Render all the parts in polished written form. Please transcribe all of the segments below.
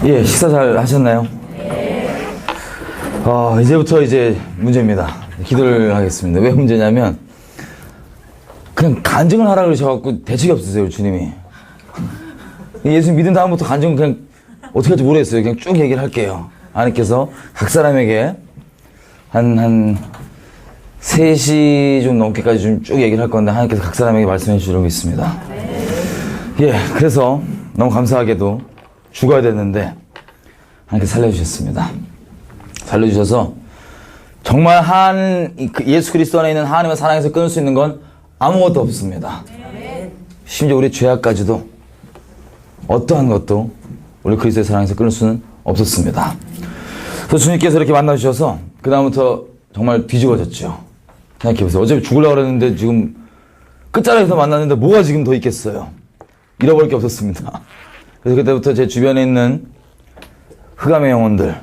예, 식사 잘 하셨나요? 이제부터 이제 문제입니다. 기도를 하겠습니다. 왜 문제냐면, 그냥 간증을 하라 그러셔갖고 대책이 없으세요, 주님이. 예수 믿은 다음부터 간증은 그냥 어떻게 할지 모르겠어요. 그냥 쭉 얘기를 할게요. 하나님께서 각 사람에게 한 3시 좀 넘게까지 좀 쭉 얘기를 할 건데, 하나님께서 각 사람에게 말씀해 주시려고 있습니다. 예, 그래서 너무 감사하게도 죽어야 됐는데, 하나님께서 살려주셨습니다. 살려주셔서, 정말 예수 그리스도 안에 있는 하나님의 사랑에서 끊을 수 있는 건 아무것도 없습니다. 심지어 우리 죄악까지도 어떠한 것도 우리 그리스도의 사랑에서 끊을 수는 없었습니다. 그래서 주님께서 이렇게 만나주셔서 그 다음부터 정말 뒤집어졌죠. 생각해보세요. 어차피 죽으려고 그랬는데 지금 끝자락에서 만났는데 뭐가 지금 더 있겠어요. 잃어버릴 게 없었습니다. 그래서 그때부터 제 주변에 있는 흑암의 영혼들,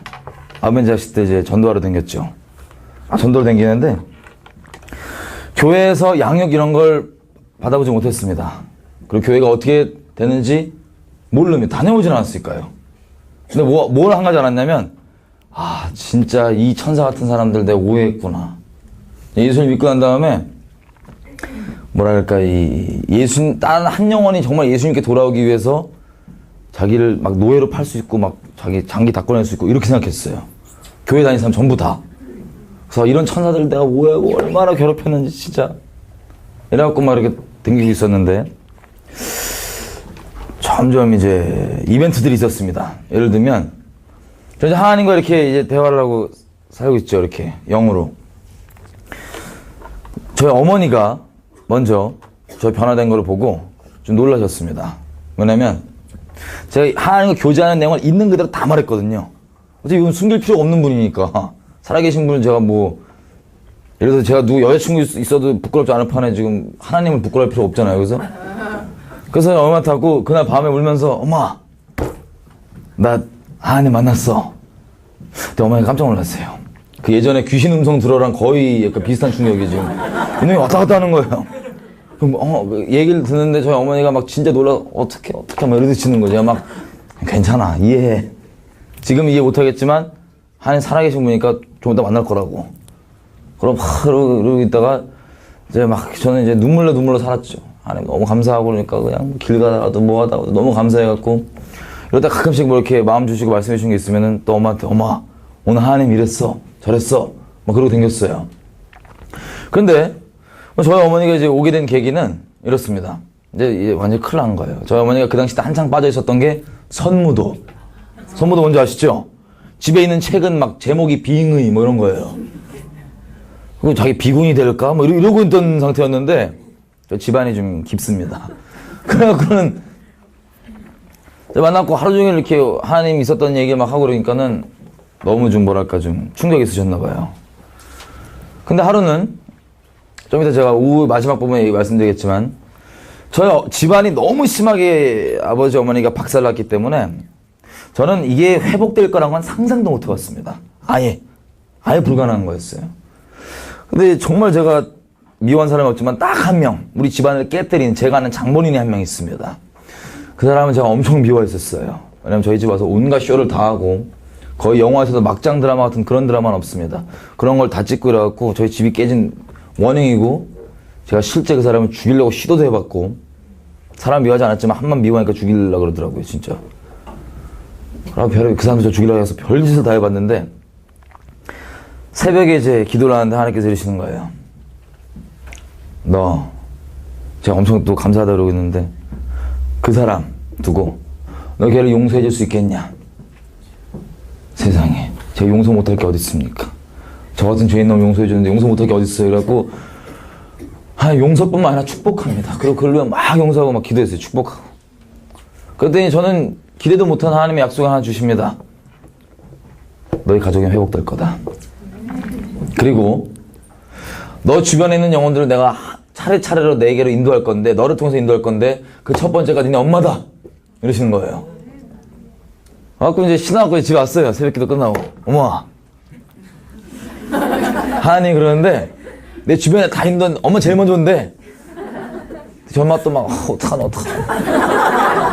아벤자식 때 이제 전도하러 다녔죠. 전도를 다니는데 교회에서 양육 이런 걸 받아보지 못했습니다. 그리고 교회가 어떻게 되는지 모릅니다. 다녀오진 않았을까요? 근데 뭘 한 가지 알았냐면, 진짜 이 천사 같은 사람들 내가 오해했구나. 예수를 믿고 난 다음에 뭐랄까, 단 한 영혼이 정말 예수님께 돌아오기 위해서 자기를 막 노예로 팔 수 있고 막 자기 장기 다 꺼낼 수 있고 이렇게 생각했어요. 교회 다니는 사람 전부 다. 그래서 이런 천사들을 내가 오해하고 얼마나 괴롭혔는지 진짜 이래갖고 막 이렇게 댕기고 있었는데, 점점 이제 이벤트들이 있었습니다. 예를 들면 저 이제 하나님과 이렇게 이제 대화를 하고 살고 있죠. 이렇게 영으로. 저희 어머니가 먼저 저 변화된 걸 보고 좀 놀라셨습니다. 뭐냐면 제가 하나님과 교제하는 내용을 있는 그대로 다 말했거든요. 어차피 이건 숨길 필요가 없는 분이니까. 살아계신 분은 제가 뭐, 예를 들어서 제가 누구 여자친구 있어도 부끄럽지 않을 판에 지금 하나님을 부끄러울 필요 없잖아요. 그래서 엄마한테 하고 그날 밤에 울면서, 엄마, 나 하나님 만났어. 근데 어머니가 깜짝 놀랐어요. 그 예전에 귀신 음성 들어랑 거의 약간 비슷한 충격이 지금. 이놈이 왔다 갔다 하는 거예요. 그럼 얘기를 듣는데 저희 어머니가 막 진짜 놀라, 어떻게 막 이러시는 거죠. 막, 괜찮아, 이해해. 지금 이해 못하겠지만, 하나님 살아계신 분이니까 좀 이따 만날 거라고. 그럼 그러고 있다가, 이제 막, 저는 이제 눈물로 살았죠. 하나님 너무 감사하고 그러니까 그냥 길 가다가도 뭐 하다가도 너무 감사해갖고, 이러다 가끔씩 뭐 이렇게 마음 주시고 말씀해 주신 게 있으면은 또 엄마한테, 엄마, 오늘 하나님 이랬어. 저랬어. 막 그러고 댕겼어요. 근데, 저희 어머니가 이제 오게 된 계기는 이렇습니다. 이제 완전 큰일 난 거예요. 저희 어머니가 그 당시 때 한창 빠져 있었던 게 선무도. 선무도 뭔지 아시죠? 집에 있는 책은 막 제목이 비응의 뭐 이런 거예요. 그리고 자기 비군이 될까? 뭐 이러고 있던 상태였는데, 저 집안이 좀 깊습니다. 그래갖고는, 만났고 하루 종일 이렇게 하나님 있었던 얘기 막 하고 그러니까는 너무 좀 뭐랄까 좀 충격이 있으셨나봐요. 근데 하루는, 좀 이따 제가 오후 마지막 부분에 말씀드리겠지만, 저희 집안이 너무 심하게 아버지 어머니가 박살났기 때문에 저는 이게 회복될 거란 건 상상도 못 해봤습니다. 아예 불가능한 거였어요. 근데 정말 제가 미워한 사람이 없지만 딱 한 명, 우리 집안을 깨뜨린 제가 아는 장본인이 한 명 있습니다. 그 사람은 제가 엄청 미워했었어요. 왜냐면 저희 집 와서 온갖 쇼를 다 하고 거의 영화에서도 막장 드라마 같은 그런 드라마는 없습니다. 그런 걸 다 찍고 이래갖고 저희 집이 깨진 원흉이고, 제가 실제 그 사람을 죽이려고 시도도 해봤고, 사람 미워하지 않았지만 한번 미워하니까 죽이려고 그러더라고요, 진짜. 그 사람도 저 죽이려고 해서 별짓을 다 해봤는데, 새벽에 이제 기도를 하는데 하나님께서 이러시는 거예요. 제가 엄청 또 감사하다 그러고 있는데, 그 사람 두고, 너 걔를 용서해 줄 수 있겠냐? 세상에, 제가 용서 못할 게 어디 있습니까? 저 같은 죄인 놈 용서해 주는데 용서 못할 게 어디 있어요? 그래갖고, 용서뿐만 아니라 축복합니다. 그리고 그걸 막 용서하고 막 기도했어요. 축복하고. 그랬더니 저는 기대도 못한 하나님의 약속을 하나 주십니다. 너희 가족이 회복될 거다. 그리고 너 주변에 있는 영혼들을 내가 차례차례로 내게로 인도할 건데, 너를 통해서 인도할 건데, 그 첫 번째가 니네 엄마다. 이러시는 거예요. 그래갖고 이제 신나갖고 집에 왔어요. 새벽 기도 끝나고. 어머, 하나님 그러는데, 내 주변에 다 있는 엄마 제일 먼저 온대. 저희 엄마 또 막, 어떡하나.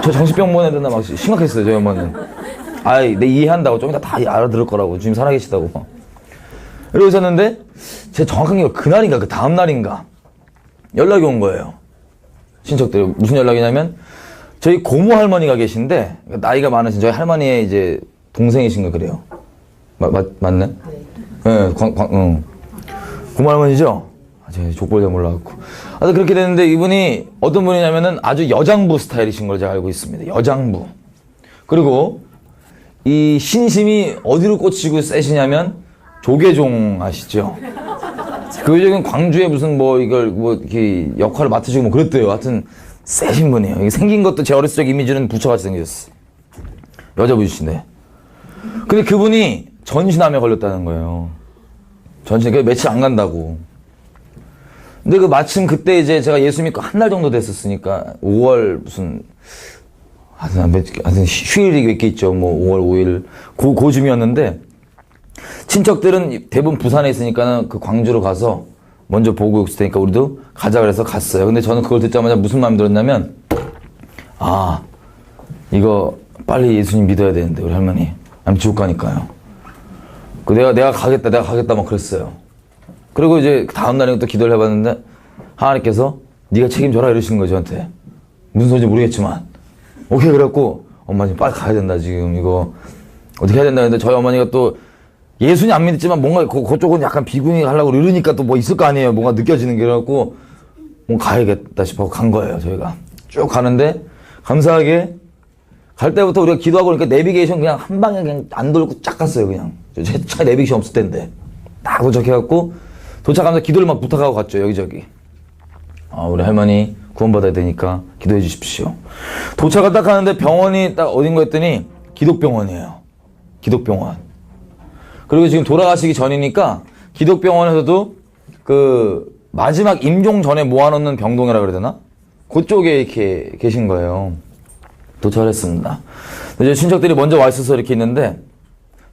저 정신병 보내야 되나 막 심각했어요, 저희 엄마는. 아이, 내 이해한다고. 좀 이따 다 알아들을 거라고. 주님 살아계시다고. 이러고 있었는데, 제 정확한 게 그날인가, 그 다음날인가, 연락이 온 거예요. 친척들이. 무슨 연락이냐면, 저희 고모 할머니가 계신데, 나이가 많으신 저희 할머니의 이제 동생이신 거 그래요. 맞네? 네, 고모 할머니죠? 제가 족보를 잘 몰라갖고. 그렇게 됐는데, 이분이 어떤 분이냐면은 아주 여장부 스타일이신 걸 제가 알고 있습니다. 여장부. 그리고, 이 신심이 어디로 꽂히고 세시냐면, 조계종 아시죠? 그 요즘 광주에 무슨 이렇게 역할을 맡으시고 뭐 그랬대요. 하여튼, 세신 분이에요. 이게 생긴 것도 제 어렸을 적 이미지는 부처같이 생겼어. 여자분이신데. 근데 그분이 전신암에 걸렸다는 거예요. 전신, 며칠 안 간다고. 근데 마침 그때 이제 제가 예수 믿고 한 달 정도 됐었으니까, 5월 하여튼 휴일이 몇 개 있죠. 5월 5일. 그 즈음이었는데, 친척들은 대부분 부산에 있으니까는 그 광주로 가서 먼저 보고 있을 테니까 우리도 가자 그래서 갔어요. 근데 저는 그걸 듣자마자 무슨 마음이 들었냐면, 이거 빨리 예수님 믿어야 되는데, 우리 할머니. 아니면 지옥 가니까요. 내가 가겠다 막 그랬어요. 그리고 이제 다음날에 또 기도를 해봤는데, 하나님께서 네가 책임져라 이러시는 거예요, 저한테. 무슨 소리인지 모르겠지만. 오케이, 그래갖고, 엄마 지금 빨리 가야 된다, 지금 이거. 어떻게 해야 된다 했는데, 저희 어머니가 또, 예수님 안 믿지만 뭔가 그쪽은 약간 비구니 하려고 이러니까 또 뭐 있을 거 아니에요. 뭔가 느껴지는 게. 그래갖고, 가야겠다 싶어 간 거예요, 저희가. 쭉 가는데, 감사하게, 갈 때부터 우리가 기도하고 그러니까 내비게이션 그냥 한 방에 그냥 안 돌고 쫙 갔어요, 그냥. 차에 내비게이션 없을 텐데. 딱 도착해갖고, 도착하면서 기도를 막 부탁하고 갔죠, 여기저기. 우리 할머니 구원받아야 되니까 기도해 주십시오. 도착을 딱 하는데 병원이 딱 어딘가 했더니 기독병원이에요. 기독병원. 그리고 지금 돌아가시기 전이니까 기독병원에서도 그 마지막 임종 전에 모아놓는 병동이라 그래야 되나? 그쪽에 이렇게 계신 거예요. 도착을 했습니다. 이제 친척들이 먼저 와 있어서 이렇게 있는데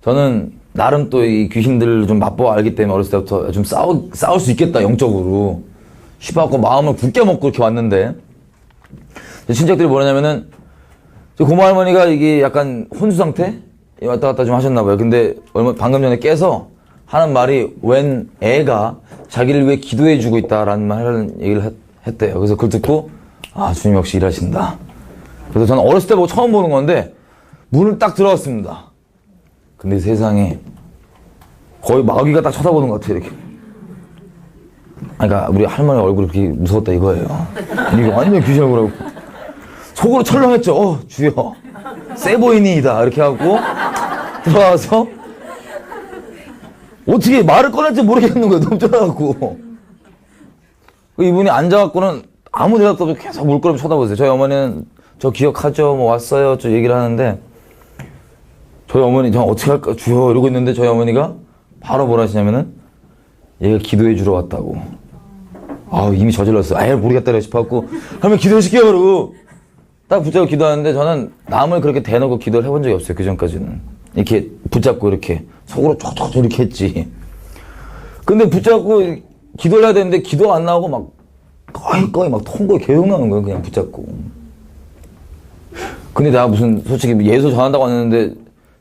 저는 나름 또 이 귀신들을 좀 맛보아 알기 때문에 어렸을 때부터 좀 싸울 수 있겠다, 영적으로. 싶어갖고 마음을 굳게 먹고 이렇게 왔는데 친척들이 뭐냐면은 고모 할머니가 이게 약간 혼수 상태? 왔다 갔다 좀 하셨나봐요. 근데 방금 전에 깨서 하는 말이 웬 애가 자기를 위해 기도해주고 있다라는 말을 얘기를 했대요. 그래서 그걸 듣고 주님 역시 일하신다. 그래서 저는 어렸을 때 보고 처음 보는 건데 문을 딱 들어갔습니다. 근데 세상에 거의 마귀가 딱 쳐다보는 것 같아요, 이렇게. 그러니까 우리 할머니 얼굴이 그렇게 무서웠다 이거예요. 이게 완전 귀신 얼굴하고 속으로 철렁했죠. 주여 세 보이니이다 이렇게 하고 들어와서 어떻게 말을 꺼낼지 모르겠는 거예요. 너무 쫄아갖고. 이분이 앉아갖고는 아무 대답도 없이 계속 물끄러미 쳐다보세요. 저희 어머니는 저 기억하죠, 뭐 왔어요, 저 얘기를 하는데 저희 어머니 저 어떻게 할까 주여 이러고 있는데 저희 어머니가 바로 뭐라 하시냐면은 얘가 기도해 주러 왔다고. 이미 저질렀어. 모르겠다 싶어갖고 하면 기도해줄게요 그러고 딱 붙잡고 기도하는데 저는 남을 그렇게 대놓고 기도를 해본 적이 없어요. 그 전까지는 이렇게 붙잡고 이렇게 속으로 촉촉 이렇게 했지. 근데 붙잡고 기도를 해야 되는데 기도가 안 나오고 막 거의 막 통곡이 계속 나오는 거예요. 그냥 붙잡고. 근데 내가 무슨 솔직히 예수 전한다고 왔는데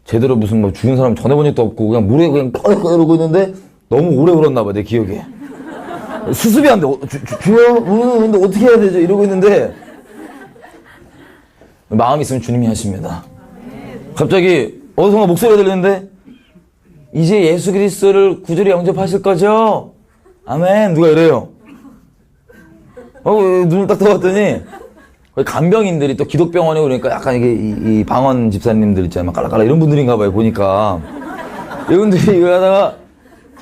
제대로 무슨 뭐 죽은 사람 전해본 적도 없고 그냥 물에 그냥 꺼내꺼내 이러고 있는데 너무 오래 울었나 봐, 내 기억에. 수습이 안 돼. 주여? 근데 어떻게 해야 되죠? 이러고 있는데 마음이 있으면 주님이 하십니다. 갑자기 어디선가 목소리가 들리는데 이제 예수 그리스도를 구주로 영접하실 거죠? 아멘. 누가 이래요. 눈을 딱 떠봤더니 간병인들이 또 기독병원에 오니까 약간 이게 이 방언 집사님들 있잖아요. 깔라깔라 이런 분들인가 봐요, 보니까. 이분들이 이거 하다가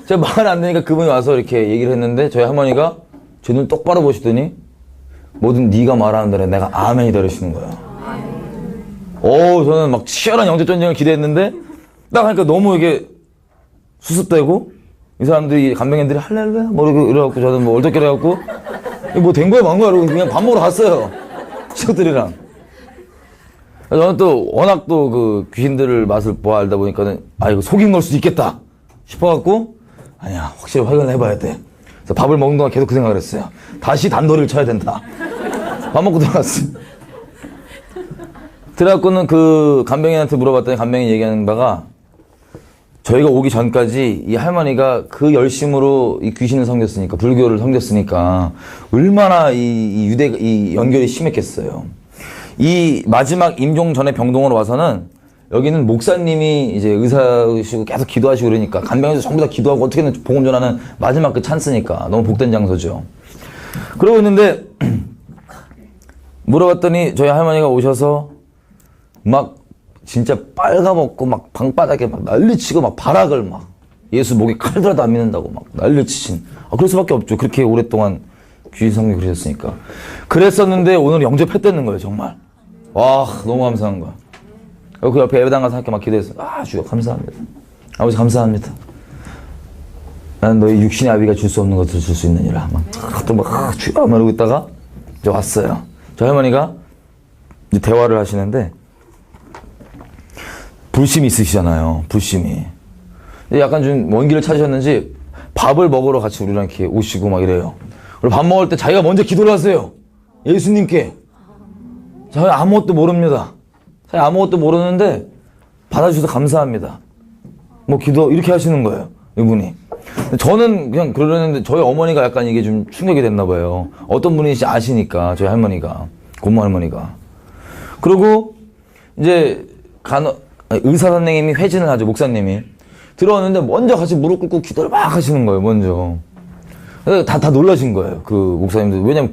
제가 말 안 되니까 그분이 와서 이렇게 얘기를 했는데 저희 할머니가 제 눈 똑바로 보시더니 뭐든 네가 말하는 대로 내가 아멘이다 이러시는 거예요. 저는 막 치열한 영적 전쟁을 기대했는데 딱 하니까 너무 이게 수습되고 이 사람들이 간병인들이 할렐루야 뭐 이러고 저는 뭐 얼떨결에 해갖고 뭐 된 거야 만 거야 이러고 그냥 밥 먹으러 갔어요. 친구들이랑. 저는 또 워낙 또 그 귀신들을 맛을 보아 알다 보니까는 이거 속인 걸 수도 있겠다 싶어갖고 아니야, 확실히 확인을 해봐야 돼. 그래서 밥을 먹는 동안 계속 그 생각을 했어요. 다시 단도리를 쳐야 된다. 밥 먹고 들어갔어. 그래갖고는 그 간병인한테 물어봤더니 간병인이 얘기하는 바가 저희가 오기 전까지 이 할머니가 그 열심으로 이 귀신을 섬겼으니까, 불교를 섬겼으니까 얼마나 이 연결이 심했겠어요. 이 마지막 임종 전에 병동으로 와서는 여기는 목사님이 이제 의사시고 계속 기도하시고 그러니까 간병인도 전부 다 기도하고 어떻게든 복음 전하는 마지막 그 찬스니까 너무 복된 장소죠. 그러고 있는데 물어봤더니 저희 할머니가 오셔서 막 진짜 빨가먹고 막 방바닥에 막 난리치고 막 발악을 막 예수 목에 칼 들어도 안 믿는다고 막 난리치신. 그럴 수밖에 없죠. 그렇게 오랫동안 귀신 섬기 그러셨으니까. 그랬었는데 오늘 영접했다는 거예요, 정말. 와, 너무 감사한 거야. 그 옆에 예배당 가서 함께 막 기도했어요. 주여 감사합니다. 아버지 감사합니다. 나는 너희 육신의 아비가 줄 수 없는 것들을 줄 수 있느니라. 주여 말하고 있다가 이제 왔어요. 저 할머니가 이제 대화를 하시는데 불심이 있으시잖아요. 불심이. 약간 좀 먼 길을 찾으셨는지 밥을 먹으러 같이 우리랑 이렇게 오시고 막 이래요. 그리고 밥 먹을 때 자기가 먼저 기도를 하세요. 예수님께. 자기 아무것도 모릅니다. 자기 아무것도 모르는데 받아주셔서 감사합니다. 뭐 기도 이렇게 하시는 거예요. 이분이. 저는 그냥 그러는데 저희 어머니가 약간 이게 좀 충격이 됐나 봐요. 어떤 분인지 아시니까 저희 할머니가. 고모 할머니가. 그리고 이제 의사 선생님이 회진을 하죠. 목사님이 들어왔는데 먼저 같이 무릎 꿇고 기도를 막 하시는 거예요. 먼저 다 놀라신 거예요. 그 목사님들. 왜냐면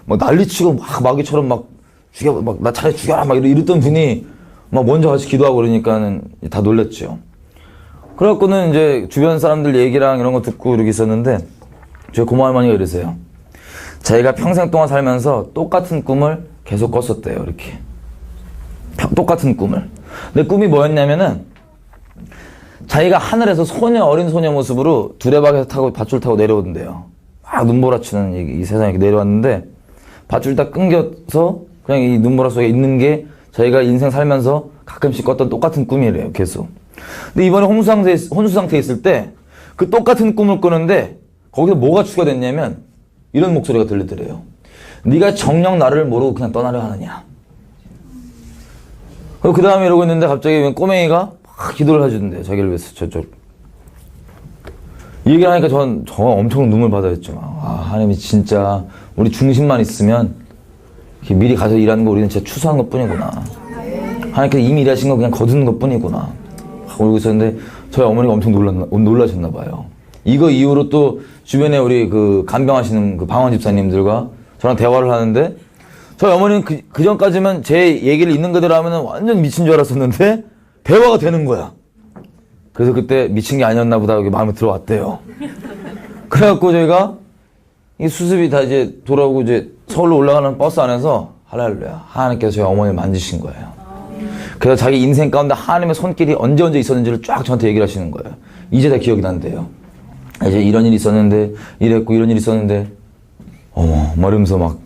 막 난리치고 막 마귀처럼 막 죽여 막 나 차라리 죽여라 막 이랬던 분이 막 먼저 같이 기도하고 그러니까는 다 놀랐죠. 그래갖고는 이제 주변 사람들 얘기랑 이런 거 듣고 이러고 있었는데 저희 고모 할머니가 이러세요. 자기가 평생 동안 살면서 똑같은 꿈을 계속 꿨었대요. 이렇게 똑같은 꿈을. 근데 꿈이 뭐였냐면은 자기가 하늘에서 어린 소녀 모습으로 두레박에서 타고 밧줄 타고 내려오던데요. 막 눈보라치는 이 세상에 내려왔는데 밧줄 딱 끊겨서 그냥 이 눈보라 속에 있는 게 자기가 인생 살면서 가끔씩 꿨던 똑같은 꿈이래요. 계속. 근데 이번에 혼수 상태에 있을 때 그 똑같은 꿈을 꾸는데 거기서 뭐가 추가됐냐면 이런 목소리가 들리더래요. 네가 정녕 나를 모르고 그냥 떠나려 하느냐. 그 다음에 이러고 있는데 갑자기 꼬맹이가 막 기도를 해주던데요. 자기를 위해서 저쪽. 이 얘기를 하니까 전 엄청 눈물 받아였죠. 하나님이 진짜 우리 중심만 있으면 미리 가서 일하는 거 우리는 진짜 추수한 것 뿐이구나. 하나님께서 이미 일하신 거 그냥 거두는 것 뿐이구나. 하고 울고 있었는데 저희 어머니가 엄청 놀라셨나 봐요. 이거 이후로 또 주변에 우리 그 간병하시는 그 방언 집사님들과 저랑 대화를 하는데 저희 어머니는 그 전까지만 제 얘기를 있는 그대로 하면 완전 미친 줄 알았었는데 대화가 되는 거야. 그래서 그때 미친 게 아니었나 보다 여기 마음에 들어왔대요. 그래갖고 저희가 이 수습이 다 이제 돌아오고 이제 서울로 올라가는 버스 안에서 할렐루야 하나님께서 저희 어머니를 만지신 거예요. 그래서 자기 인생 가운데 하나님의 손길이 언제 있었는지를 쫙 저한테 얘기를 하시는 거예요. 이제 다 기억이 난대요. 이제 이런 일이 있었는데 이랬고 이런 일이 있었는데 말하면서 막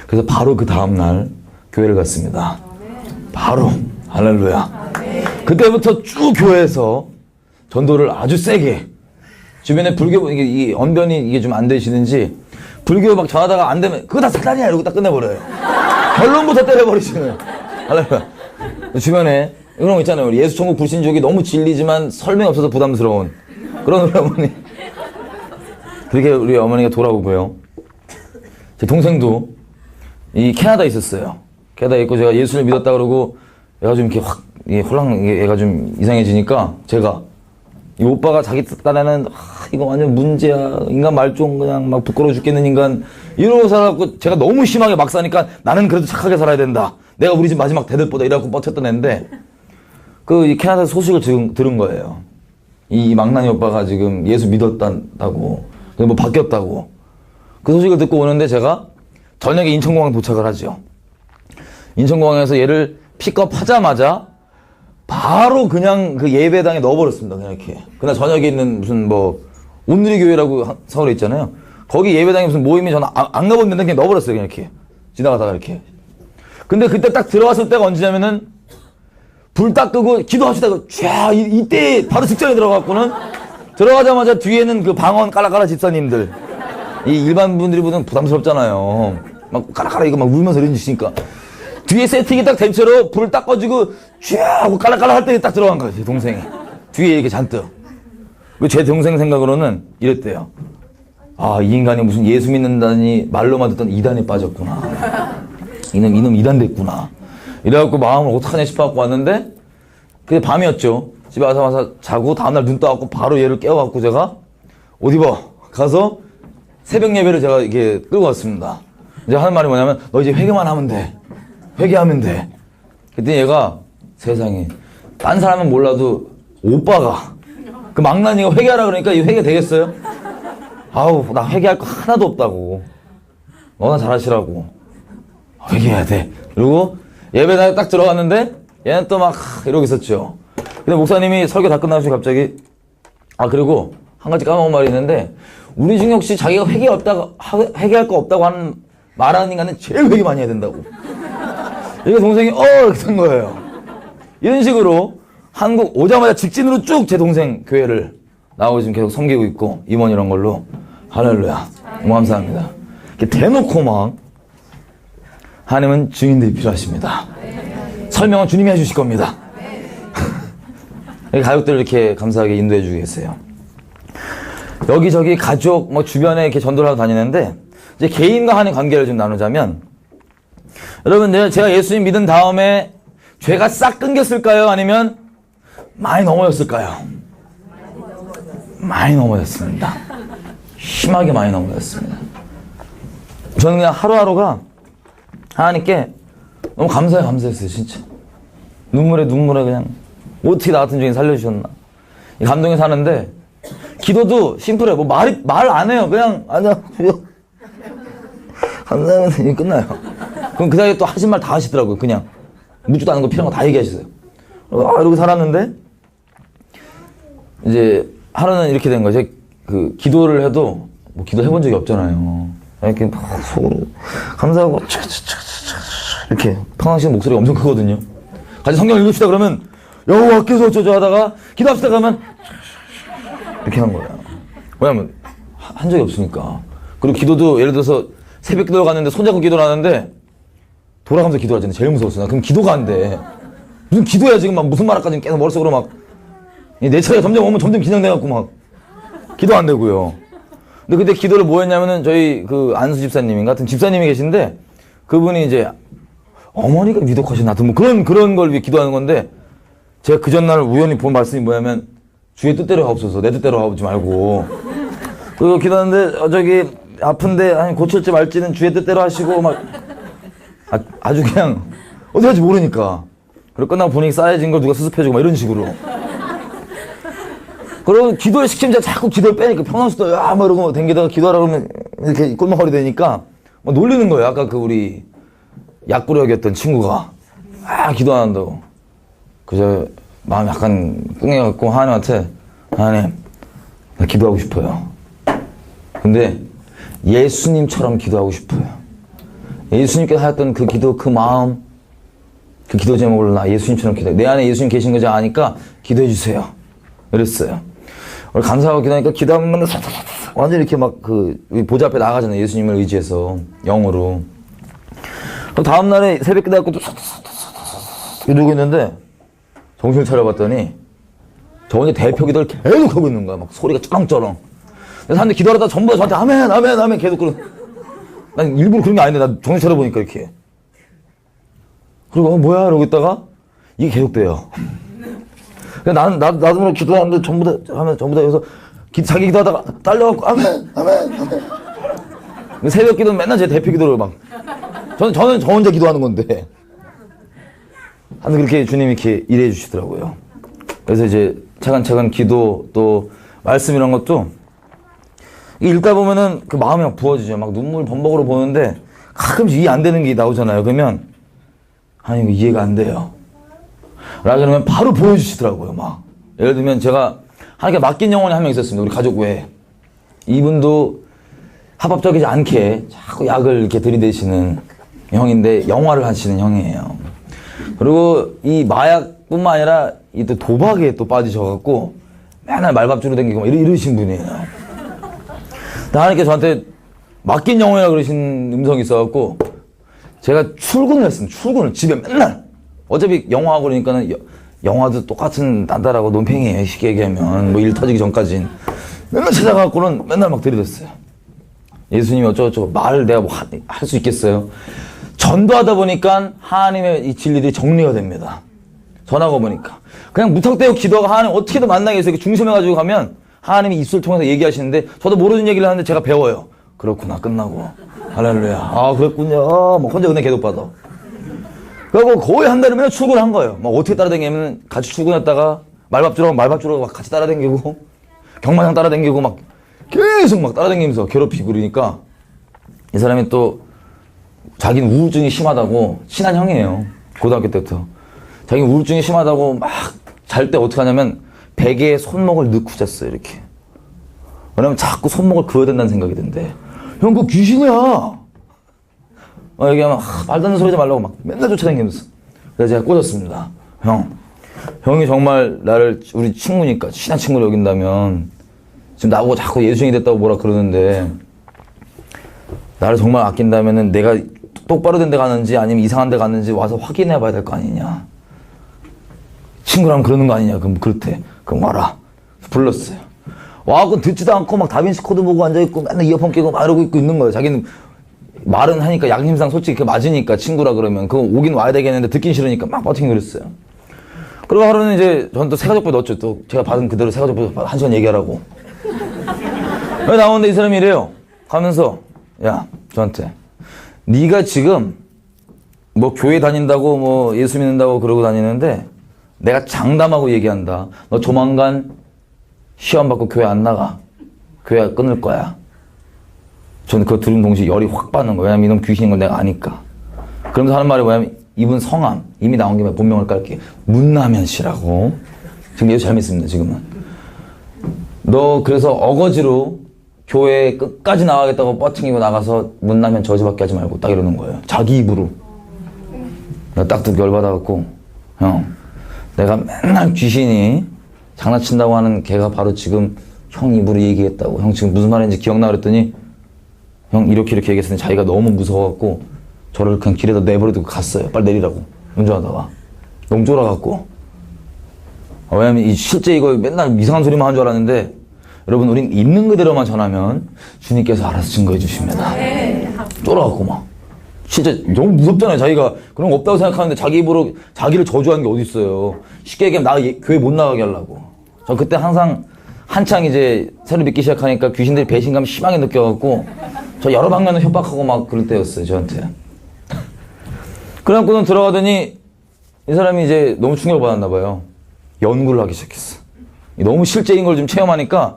그래서 바로 그 다음날 교회를 갔습니다. 바로 할렐루야. 그때부터 쭉 교회에서 전도를 아주 세게 주변에 불교 이 언변이 이게 좀 안 되시는지 불교 막 전하다가 안 되면 그거 다 사단이야 이러고 딱 끝내버려요. 결론부터 때려버리시는. 할렐루야. 주변에 이런 거 있잖아요. 우리 예수 천국 불신족이 너무 진리지만 설명이 없어서 부담스러운 그런 우리 어머니. 그렇게 우리 어머니가 돌아오고요. 제 동생도 이 캐나다에 있었어요. 캐나다에 있고 제가 예수를 믿었다 그러고 얘가 좀 이렇게 얘가 좀 이상해지니까 제가 이 오빠가 자기 딴에는 이거 완전 문제야. 인간 말종 그냥 막 부끄러워 죽겠는 인간 이러고 살아갖고 제가 너무 심하게 막 사니까 나는 그래도 착하게 살아야 된다. 내가 우리 집 마지막 대들보다 이래갖고 뻗쳤던 애인데 이 캐나다 소식을 들은 거예요. 이 망나니 오빠가 지금 예수 믿었다고 뭐 바뀌었다고 그 소식을 듣고 오는데 제가 저녁에 인천공항 도착을 하죠. 인천공항에서 얘를 픽업하자마자 바로 그냥 그 예배당에 넣어버렸습니다. 그냥 이렇게. 그날 저녁에 있는 무슨 온누리교회라고 서울에 있잖아요. 거기 예배당에 무슨 모임이 저는 안 가본 데는 그냥 넣어버렸어요. 그냥 이렇게. 지나가다가 이렇게. 근데 그때 딱 들어갔을 때가 언제냐면은 불 딱 끄고 기도합시다. 쫙 이때 바로 직전에 들어갔고는 들어가자마자 뒤에는 그 방언 까라까라 집사님들. 이 일반 분들이 보면 부담스럽잖아요. 막 까라까라 이거 막 울면서 이런 짓이니까. 뒤에 세팅이 딱 된 채로 불을 딱 꺼지고 쥐 하고 깔락깔락 할 때 딱 들어간 거예요. 제 동생이. 뒤에 이렇게 잔뜩. 제 동생 생각으로는 이랬대요. 아, 이 인간이 무슨 예수 믿는다니 말로만 듣던 이단에 빠졌구나. 이놈 이단 됐구나. 이래갖고 마음을 어떡하냐 싶어갖고 왔는데, 그게 밤이었죠. 집에 와서 자고 다음날 눈 떠갖고 바로 얘를 깨워갖고 제가 옷 입어 가서 새벽 예배를 제가 이렇게 끌고 왔습니다. 이제 하는 말이 뭐냐면, 너 이제 회개만 하면 돼. 회개하면 돼. 그랬더니 얘가 세상에 딴 사람은 몰라도 오빠가 그 망나니가 회개하라 그러니까 이 회개 되겠어요? 아우, 나 회개할 거 하나도 없다고. 너나 잘하시라고. 회개해야 돼. 그리고 예배당에 딱 들어갔는데 얘는 또 막 이러고 있었죠. 근데 목사님이 설교 다 끝나시고 갑자기, 아, 그리고 한 가지 까먹은 말이 있는데, 우리 중에 혹시 자기가 회개할 거 없다고 하는 말하는 인간은 제일 회개 많이 해야 된다고. 이게 동생이 이렇게 된 거예요. 이런 식으로 한국 오자마자 직진으로 쭉 제 동생 교회를 나오고 지금 계속 섬기고 있고, 임원 이런 걸로. 할렐루야. 너무 감사합니다. 이렇게 대놓고 막 하나님은 증인들이 필요하십니다. 설명은 주님이 해주실 겁니다. 가족들 이렇게 감사하게 인도해 주고 계세요. 여기저기 가족, 주변에 이렇게 전도를 하고 다니는데, 이제 개인과 하나님 관계를 좀 나누자면, 여러분, 제가 예수님 믿은 다음에 죄가 싹 끊겼을까요? 아니면 많이 넘어졌을까요? 많이 넘어졌습니다. 심하게 많이 넘어졌습니다. 저는 그냥 하루하루가 하나님께 너무 감사했어요, 진짜. 눈물에 그냥 어떻게 나 같은 죄인 살려주셨나. 이 감동에 사는데, 기도도 심플해. 말 안 해요. 그냥, 아니야, 감사합니다. 이게 끝나요. 그럼 그 사이에 또 하신 말 다 하시더라고요. 그냥. 묻지도 않은 거 필요한 거 다 얘기하시어요. 이러고 살았는데, 이제, 하루는 이렇게 된 거죠. 기도를 해도, 기도해본 적이 없잖아요. 이렇게 막 속으로, 감사하고, 이렇게, 평상시에 목소리가 엄청 크거든요. 같이 성경 읽읍시다 그러면, 여호와께서 어쩌죠 하다가, 기도합시다 그러면, 이렇게 한 거예요. 왜냐면, 한 적이 없으니까. 그리고 기도도, 예를 들어서, 새벽 기도 갔는데, 손잡고 기도를 하는데, 돌아가면서 기도하잖아요. 제일 무서웠어. 나 그럼 기도가 안 돼. 무슨 기도야, 지금 막 무슨 말 할까 지금 계속 머릿속으로 막. 내 차례가 점점 오면 점점 긴장돼갖고 막. 기도 안 되고요. 근데 그때 기도를 뭐 했냐면은 저희 안수 집사님 같은 집사님이 계신데, 그분이 이제, 어머니가 위독하신 하여튼 그런 걸 위해 기도하는 건데, 제가 그 전날 우연히 본 말씀이 뭐냐면, 주의 뜻대로 하옵소서. 내 뜻대로 하지 말고. 그리고 기도하는데, 아픈데, 아니, 고칠지 말지는 주의 뜻대로 하시고, 막. 아주 그냥 어디 갈지 모르니까. 그리고 끝나고 분위기 쌓여진 걸 누가 수습해주고 막 이런 식으로. 그리고 기도를 시키면 제가 자꾸 기도를 빼니까 평상시도 막 이러고 댕기다가 기도하라 그러면 이렇게 꼴먹거리 되니까 막 놀리는 거예요. 아까 우리 약구력이었던 친구가 기도 안 한다고. 그저 마음이 약간 꿍해갖고 하나님한테, 하나님, 나 기도하고 싶어요. 근데 예수님처럼 기도하고 싶어요. 예수님께서 하였던 그 기도, 그 마음, 그 기도 제목을 나 예수님처럼 기도해. 내 안에 예수님 계신 거지 아니까 기도해 주세요. 이랬어요. 오늘 감사하고 기도하니까 기도하면 완전 이렇게 막 보좌 앞에 나가잖아요. 예수님을 의지해서. 영으로. 그럼 다음날에 새벽 기도하고 또 이러고 있는데 정신을 차려봤더니 저 혼자 대표 기도를 계속 하고 있는 거야. 막 소리가 쩌렁쩌렁. 그래서 사람들이 기도하다 전부 다 저한테 아멘, 아멘, 아멘 계속 난 일부러 그런 게 아닌데, 나 정신 차려보니까 이렇게. 그리고, 뭐야? 이러고 있다가, 이게 계속돼요. 나도 모르게 기도하는데 전부 다 여기서, 자기 기도하다가 딸려갖고, 아멘, 아멘, 아멘. 새벽 기도는 맨날 제 대표 기도를 막. 저는 저 혼자 기도하는 건데. 하여튼 그렇게 주님이 이렇게 일해 주시더라고요. 그래서 이제 차근차근 기도, 또, 말씀 이런 것도, 읽다 보면은 그 마음이 막 부어지죠. 막 눈물 범벅으로 보는데 가끔씩 이해 안 되는 게 나오잖아요. 그러면 아니 이거 이해가 안 돼요. 라고 그러면 바로 보여주시더라고요. 막 예를 들면 제가 하나님께 맡긴 영혼이 한 명 있었습니다. 우리 가족 외에. 이분도 합법적이지 않게 자꾸 약을 이렇게 들이대시는 형인데 영화를 하시는 형이에요. 그리고 이 마약뿐만 아니라 이 또 도박에 또 빠지셔갖고 맨날 말밥주로 댕기고 막 이러신 분이에요. 하나님께 저한테 맡긴 영혼이라 그러신 음성이 있어갖고 제가 출근을 했습니다. 출근을 집에 맨날. 어차피 영화하고 그러니까는 영화도 똑같은 단단하고 논팽이에요. 쉽게 얘기하면 뭐 일 터지기 전까진 맨날 찾아가고는 맨날 막 들이댔어요. 예수님이 어쩌고저쩌고 말을 내가 뭐 할 수 있겠어요? 전도하다 보니까 하나님의 이 진리들이 정리가 됩니다. 전하고 보니까 그냥 무턱대고 기도하고 하나님 어떻게든 만나게 해서 중심해가지고 가면 하나님이 입술을 통해서 얘기하시는데 저도 모르는 얘기를 하는데 제가 배워요. 그렇구나. 끝나고 할렐루야. 아 그랬군요. 뭐 혼자 은혜 계속받아. 그리고 거의 한 달에 맨날 출근한 거예요. 막 어떻게 따라다니냐면 같이 출근했다가 말밥 주러 막 같이 따라다니고 경마장 따라다니고 막 계속 막 따라다니면서 괴롭히고 그러니까 이 사람이 또 자기는 우울증이 심하다고 친한 형이에요. 고등학교 때부터. 자기는 우울증이 심하다고 막 잘 때 어떻게 하냐면 베개에 손목을 넣고 잤어요. 이렇게. 왜냐면 자꾸 손목을 그어야 된다는 생각이 든대. 형 그거 귀신이야. 얘기하면 말도 안 되는 소리 하지 말라고 막 맨날 쫓아다니면서. 그래서 제가 꽂았습니다. 형이 정말 나를 우리 친구니까 친한 친구를 여긴다면 지금 나보고 자꾸 예수님이 됐다고 뭐라 그러는데 나를 정말 아낀다면은 내가 똑바로 된 데 가는지 아니면 이상한 데 가는지 와서 확인해 봐야 될 거 아니냐. 친구라면 그러는 거 아니냐. 그럼 그렇대. 그럼 와라. 불렀어요. 와갖고 듣지도 않고 막 다빈치 코드 보고 앉아있고 맨날 이어폰 끼고 막 이러고 있고 있는 거예요. 자기는 말은 하니까 양심상 솔직히 그 맞으니까 친구라 그러면 그거 오긴 와야 되겠는데 듣긴 싫으니까 막 버티고 그랬어요. 그리고 하루는 이제 저는 또 새가족부 넣었죠. 또 제가 받은 그대로 새가족부 1시간 얘기하라고. 나오는데 이 사람이 이래요. 가면서 야 저한테 네가 지금 뭐 교회 다닌다고 뭐 예수 믿는다고 그러고 다니는데 내가 장담하고 얘기한다. 너 조만간 시험 받고 교회 안 나가. 교회 끊을 거야. 저는 그거 들은 동시에 열이 확 받는 거예요. 왜냐면 이놈 귀신인 걸 내가 아니까. 그러면서 하는 말이 뭐냐면 이분 성함 이미 나온 김에 본명을 깔게. 문남현 씨라고. 지금 예수 잘 믿습니다. 지금은. 너 그래서 어거지로 교회 끝까지 나가겠다고 뻗팅이고 나가서 문남현 저지밖에 하지 말고 딱 이러는 거예요. 자기 입으로. 내가 딱딱 열받아갖고 형 내가 맨날 귀신이 장난친다고 하는 걔가 바로 지금 형 입으로 얘기했다고. 형 지금 무슨 말인지 기억나 그랬더니 형 이렇게 얘기했으니 자기가 너무 무서워갖고 저를 그냥 길에다 내버려두고 갔어요. 빨리 내리라고. 운전하다가. 너무 쫄아갖고. 왜냐면 실제 이거 맨날 이상한 소리만 한 줄 알았는데 여러분 우린 있는 그대로만 전하면 주님께서 알아서 증거해 주십니다. 쫄아갖고 막. 진짜 너무 무섭잖아요. 자기가 그런 거 없다고 생각하는데 자기 입으로 자기를 저주하는 게 어디 있어요. 쉽게 얘기하면 나 교회 못 나가게 하려고. 저 그때 항상 한창 이제 새로 믿기 시작하니까 귀신들이 배신감 심하게 느껴갖고 저 여러 방면으로 협박하고 막 그럴 때였어요. 저한테. 그래갖고는 들어가더니 이 사람이 이제 너무 충격을 받았나 봐요. 연구를 하기 시작했어. 너무 실제인 걸 좀 체험하니까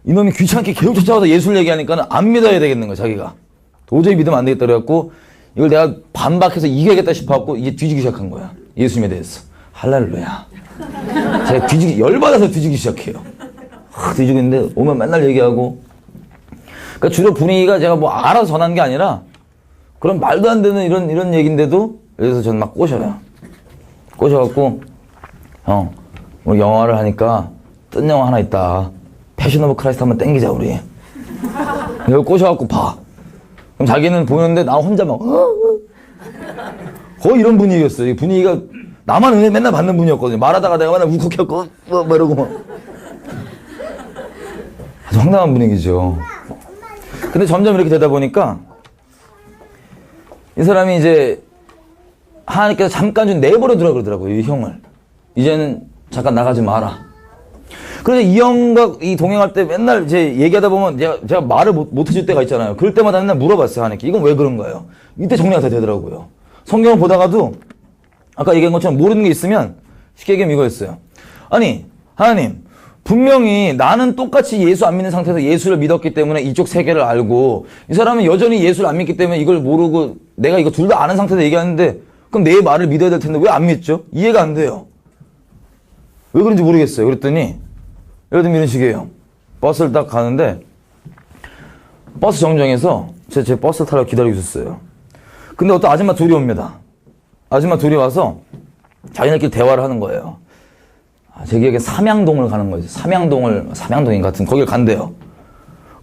이놈이 귀찮게 계속 쫓아와서 예술 얘기하니까는 안 믿어야 되겠는 거야. 자기가. 도저히 믿으면 안 되겠다 그래갖고 이걸 내가 반박해서 이겨야겠다 싶어갖고 이제 뒤지기 시작한 거야. 예수님에 대해서. 할렐루야. 제가 열받아서 뒤지기 시작해요. 뒤지고 있는데 오면 맨날 얘기하고. 그러니까 주로 분위기가 제가 뭐 알아서 전한 게 아니라 그런 말도 안 되는 이런 얘기인데도 그래서 저는 막 꼬셔요. 꼬셔갖고 형, 우리 영화를 하니까 뜬 영화 하나 있다. 패션 오브 크라이스트 한번 땡기자 우리. 이걸 꼬셔갖고 봐. 그럼 자기는 보는데 나 혼자 막 거의 이런 분위기였어요. 이 분위기가 나만 은혜 맨날 받는 분이었거든요. 말하다가 내가 맨날 울컥해갖고 뭐 이러고 막 아주 황당한 분위기죠. 근데 점점 이렇게 되다 보니까 이 사람이 이제 하나님께서 잠깐 좀 내버려 두라 그러더라고요. 이 형을. 이제는 잠깐 나가지 마라. 그래서 이 형과 이 동행할 때 맨날 이제 얘기하다 보면 제가 말을 못 해줄 때가 있잖아요. 그럴 때마다 맨날 물어봤어요. 하나님께. 이건 왜 그런가요? 이때 정리가 다 되더라고요. 성경을 보다가도 아까 얘기한 것처럼 모르는 게 있으면 쉽게 얘기하면 이거였어요. 아니 하나님 분명히 나는 똑같이 예수 안 믿는 상태에서 예수를 믿었기 때문에 이쪽 세계를 알고 이 사람은 여전히 예수를 안 믿기 때문에 이걸 모르고 내가 이거 둘 다 아는 상태에서 얘기하는데 그럼 내 말을 믿어야 될 텐데 왜 안 믿죠? 이해가 안 돼요. 왜 그런지 모르겠어요. 그랬더니 예를 들면 이런 식이에요. 버스를 딱 가는데 버스 정류장에서 제 버스를 타려고 기다리고 있었어요. 근데 어떤 아줌마 둘이 옵니다. 아줌마 둘이 와서 자기네끼리 대화를 하는 거예요. 제 기억에 삼양동을 가는 거죠. 삼양동인 같은 거길 간대요.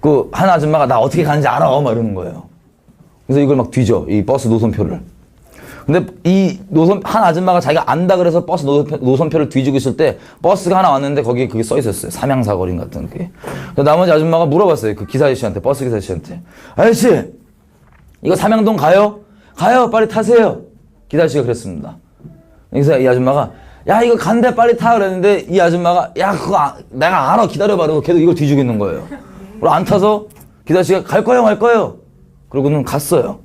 그 한 아줌마가 나 어떻게 가는지 알아? 막 이러는 거예요. 그래서 이걸 막 뒤져. 이 버스 노선표를. 근데 이 한 아줌마가 자기가 안다 그래서 버스 노선표를 뒤지고 있을 때 버스가 하나 왔는데 거기에 그게 써 있었어요. 삼양사거리 같은 게. 나머지 아줌마가 물어봤어요. 그 기사 아저씨한테, 버스 기사 아저씨한테. 아저씨, 이거 삼양동 가요? 가요, 빨리 타세요. 기사 아저씨가 그랬습니다. 그래서 이 아줌마가, 야, 이거 간대, 빨리 타. 그랬는데 이 아줌마가, 야, 그거 내가 알아. 기다려봐. 그러고 계속 이걸 뒤지고 있는 거예요. 그리고 안 타서 기사 아저씨가 갈 거예요, 말 거예요? 그러고는 갔어요.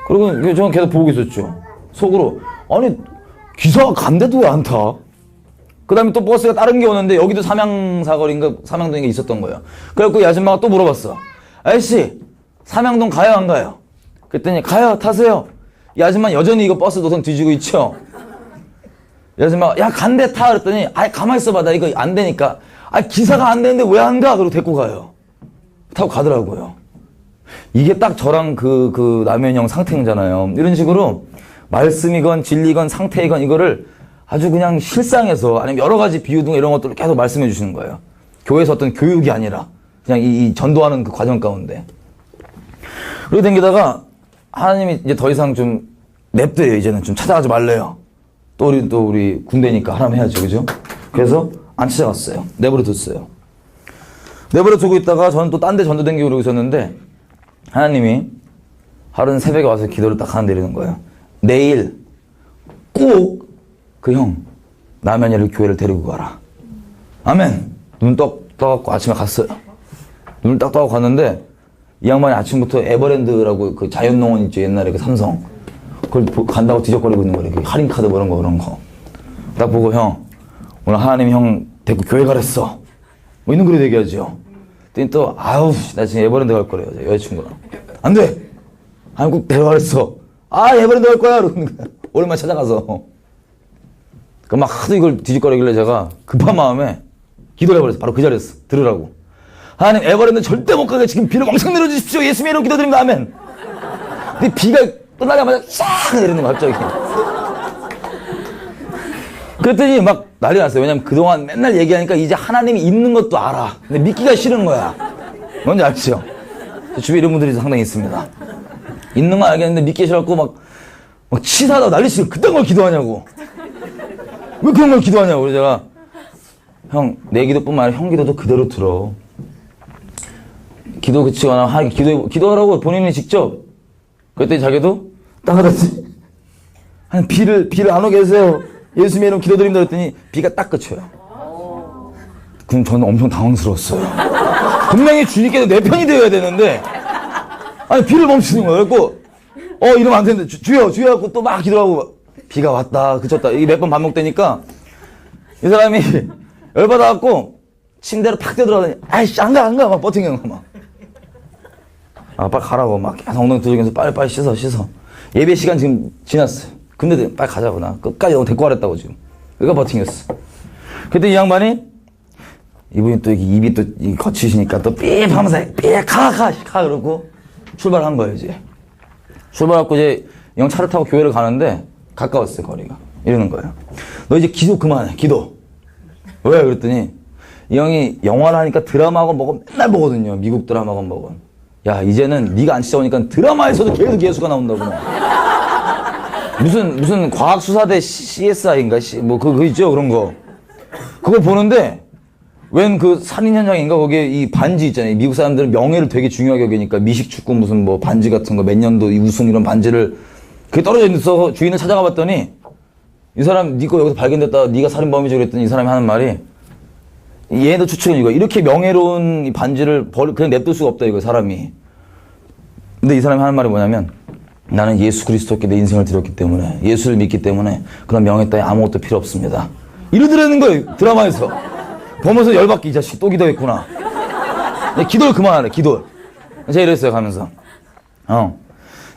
그리고 저는 계속 보고 있었죠. 속으로. 아니, 기사가 간대도 왜 안 타? 그 다음에 또 버스가 다른 게 오는데 여기도 삼양사거리인가 삼양동인가 있었던 거예요. 그래갖고 이 아줌마가 또 물어봤어. 아저씨, 삼양동 가요, 안 가요? 그랬더니 가요, 타세요. 이 아줌마 여전히 이거 버스 노선 뒤지고 있죠. 이 아줌마가 야, 간대 타. 그랬더니 아이, 가만히 있어봐. 나 이거 안 되니까. 아, 기사가 안 되는데 왜 안 가? 그러고 데리고 가요. 타고 가더라고요. 이게 딱 저랑 그 남현형 상태형잖아요. 이런 식으로 말씀이건 진리건 상태이건 이거를 아주 그냥 실상에서 아니면 여러 가지 비유 등 이런 것들을 계속 말씀해 주시는 거예요. 교회에서 어떤 교육이 아니라 그냥 이 전도하는 그 과정 가운데. 그러고 댕기다가 하나님이 이제 더 이상 좀 냅둬요. 이제는 좀 찾아가지 말래요. 또 우리 군대니까 하라면 해야죠. 그죠? 그래서 안 찾아갔어요. 내버려 뒀어요. 내버려 두고 있다가 저는 또 딴 데 전도 댕기고 그러고 있었는데 하나님이 하루는 새벽에 와서 기도를 딱 하나 내리는 거예요. 내일 꼭 그 형 남현이를 교회를 데리고 가라. 아멘. 눈 떠갖고 아침에 갔어요. 눈을 딱 떠갖고 갔는데 이 양반이 아침부터 에버랜드라고 그 자연농원 있죠. 옛날에 그 삼성. 그걸 간다고 뒤적거리고 있는 거예요. 할인카드 뭐 그런 거. 딱 보고 형 오늘 하나님이 형 데리고 교회 가랬어. 뭐 있는 그릇 얘기하죠. 그랬더니 또 아우 나 지금 에버랜드 갈 거래요. 여자친구랑. 안 돼. 한국 데려가랬어. 아 에버랜드 갈 거야. 그러는 거야. 오랜만에 찾아가서. 그 막 하도 이걸 뒤집거리길래 제가 급한 마음에 기도를 해버렸어. 바로 그 자리에서 들으라고. 하나님 에버랜드 절대 못 가게 지금 비를 엄청 내려주십시오. 예수님의 이름으로 기도드립니다. 아멘. 근데 비가 끝나자마자 싹 내리는 거야 갑자기. 그랬더니 막 난리 났어요. 왜냐면 그동안 맨날 얘기하니까 이제 하나님이 있는 것도 알아. 근데 믿기가 싫은 거야. 뭔지 알죠? 주변에 이런 분들이 상당히 있습니다. 있는 건 알겠는데 믿기 싫어갖고 막 치사하다고 난리치고 그딴 걸 기도하냐고. 왜 그런 걸 기도하냐고. 그래서 제가 형, 내 기도뿐만 아니라 형 기도도 그대로 들어. 기도 그치거나 기도하라고 본인이 직접. 그랬더니 자기도 따라다지. 아니 비를 안 오게 해주세요. 예수님의 이름 기도드립니다. 그랬더니 비가 딱 그쳐요. 그럼 저는 엄청 당황스러웠어요. 분명히 주님께서 내 편이 되어야 되는데 아니 비를 멈추는 거예요. 그래갖고 이러면 안 되는데 주여 하고 또 막 기도하고 비가 왔다 그쳤다 이게 몇 번 반복되니까 이 사람이 열받아갖고 침대로 탁 뛰어들어가더니 아이씨 안 가 막 버팅하는 거 막. 아 빨리 가라고 막 계속 엉덩이 두들기면서 빨리 씻어 예배 시간 지금 지났어요. 근데 빨리 가자고. 나 끝까지 너무 데리고 가랬다고 지금. 그러니까 버팅했어. 그때 이 양반이 이분이 또 입이 또 거치시니까 또 삐 하면서 가 그러고 출발한 거예요. 이제 출발하고 이제 형 차를 타고 교회를 가는데 가까웠어요. 거리가. 이러는 거예요. 너 이제 기도 그만해. 기도. 왜? 그랬더니 이 형이 영화를 하니까 드라마건 뭐건 맨날 보거든요. 미국 드라마건 뭐건. 야 이제는 네가 안 찾아오니까 드라마에서도 계속 예수가 나온다고. 무슨 과학수사대 CSI인가 뭐 그거 있죠. 그런 거. 그걸 보는데 웬 그 살인 현장인가 거기에 이 반지 있잖아요. 미국 사람들은 명예를 되게 중요하게 여기니까 미식축구 무슨 뭐 반지 같은 거 몇 년도 우승 이런 반지를 그게 떨어져 있어서 주인을 찾아가 봤더니 이 사람 네 거 여기서 발견됐다. 네가 살인범이지 그랬더니 이 사람이 하는 말이 얘도 추측은 이거 이렇게 명예로운 이 반지를 그냥 냅둘 수가 없다 이거 사람이. 근데 이 사람이 하는 말이 뭐냐면 나는 예수 그리스도께 내 인생을 드렸기 때문에 예수를 믿기 때문에 그런 명예 따위 아무것도 필요 없습니다. 이러더라는 거예요. 드라마에서. 보면서 열받게 이 자식 또 기도했구나. 기도를 그만하래. 기도. 제가 이랬어요 가면서.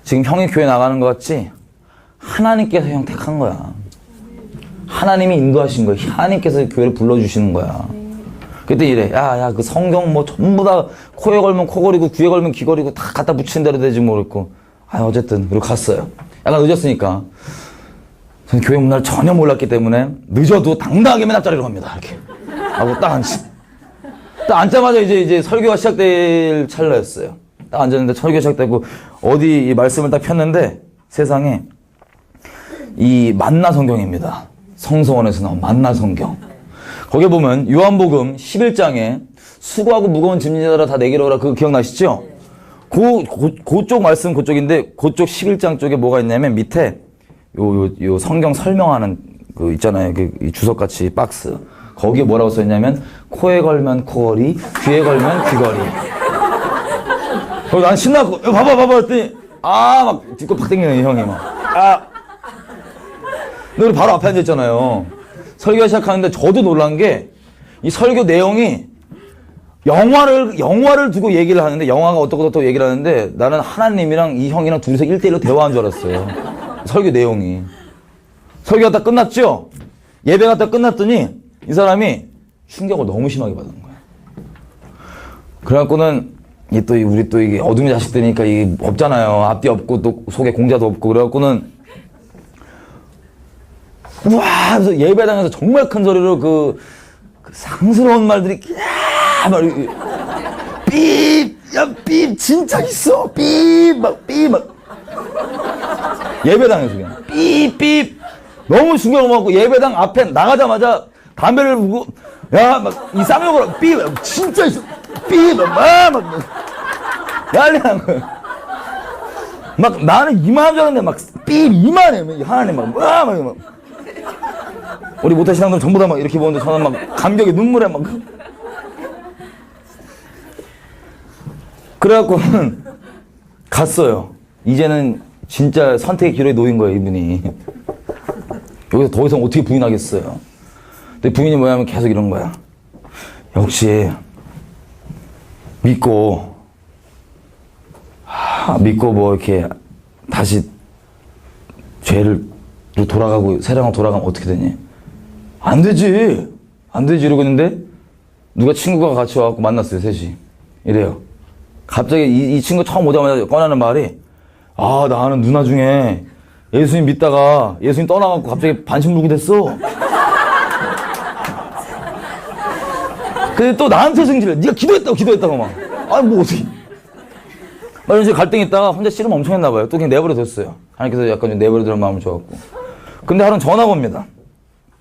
지금 형이 교회 나가는 것 같지? 하나님께서 형 택한 거야. 하나님이 인도하신 거야. 하나님께서 교회를 불러주시는 거야. 그때 이래. 야, 그 성경 뭐 전부 다 코에 걸면 코 거리고 귀에 걸면 귀 거리고 다 갖다 붙이는 대로 되지 모르겠고. 어쨌든. 그리고 갔어요. 약간 늦었으니까. 저는 교회 문화를 전혀 몰랐기 때문에 늦어도 당당하게 맨 앞자리로 갑니다. 이렇게. 하고 딱 앉자마자 이제 설교가 시작될 찰나였어요. 딱 앉았는데 설교 시작되고 어디 이 말씀을 딱 폈는데 세상에 이 만나 성경입니다. 성서원에서 나온 만나 성경. 거기에 보면 요한복음 11장에 수고하고 무거운 짐진자들아 다 내게로 오라. 그거 기억나시죠? 그쪽 말씀 그쪽인데 그쪽 11장 쪽에 뭐가 있냐면 밑에 요 성경 설명하는 그 있잖아요. 그 주석같이 박스. 거기에 뭐라고 써있냐면 코에 걸면 코걸이, 귀에 걸면 귀걸이. 난 신나고 봐봐 했더니 막 뒷골 팍 당기네 형이 막. 근데 바로 앞에 앉아있잖아요. 설교 시작하는데 저도 놀란 게 이 설교 내용이 영화를 두고 얘기를 하는데 영화가 어떻고 얘기를 하는데 나는 하나님이랑 이 형이랑 둘이서 1대1로 대화한 줄 알았어요. 설교 내용이. 설교가 다 끝났죠? 예배가 다 끝났더니 이 사람이 충격을 너무 심하게 받은 거야. 그래갖고는 우리 또 이게 어둠의 자식들이니까 이게 없잖아요. 앞뒤 없고 또 속에 공자도 없고 그래갖고는 우와! 그래서 예배당에서 정말 큰 소리로 그 상스러운 말들이 막 삐 진짜 있어 삐 막 예배당에서 그냥 삐 너무 충격을 먹고 예배당 앞에 나가자마자 담배를 불고 막 이 쌍욕으로 삐 진짜 있어 삐 막 난리 난 거야. 막 나는 이만한 줄 알았는데 막 삐 이만해 하나님 막 우리 모태 신앙들 전부 다 막 이렇게 보는데 저는 막 감격에 눈물에 막 그래갖고 갔어요. 이제는 진짜 선택의 기로에 놓인 거예요, 이분이. 여기서 더 이상 어떻게 부인하겠어요. 근데 부인이 뭐냐면 계속 이런 거야. 역시 믿고 뭐 이렇게 다시 죄를 돌아가고 세상으로 돌아가면 어떻게 되니? 안 되지 이러고 있는데 누가 친구가 같이 와갖고 만났어요, 셋이. 이래요. 갑자기 이 친구 처음 오자마자 꺼내는 말이 나는 누나 중에 예수님 믿다가 예수님 떠나갖고 갑자기 반신불기 됐어. 근데 또 나한테 승질을 네가 기도했다고 막. 뭐 어떻게 막 이런 식으로 갈등이 있다가 혼자 씨름 엄청 했나봐요. 또 그냥 내버려뒀어요. 하나님께서 약간 좀 내버려두는 마음을 줘갖고. 근데 하루는 전화가 옵니다.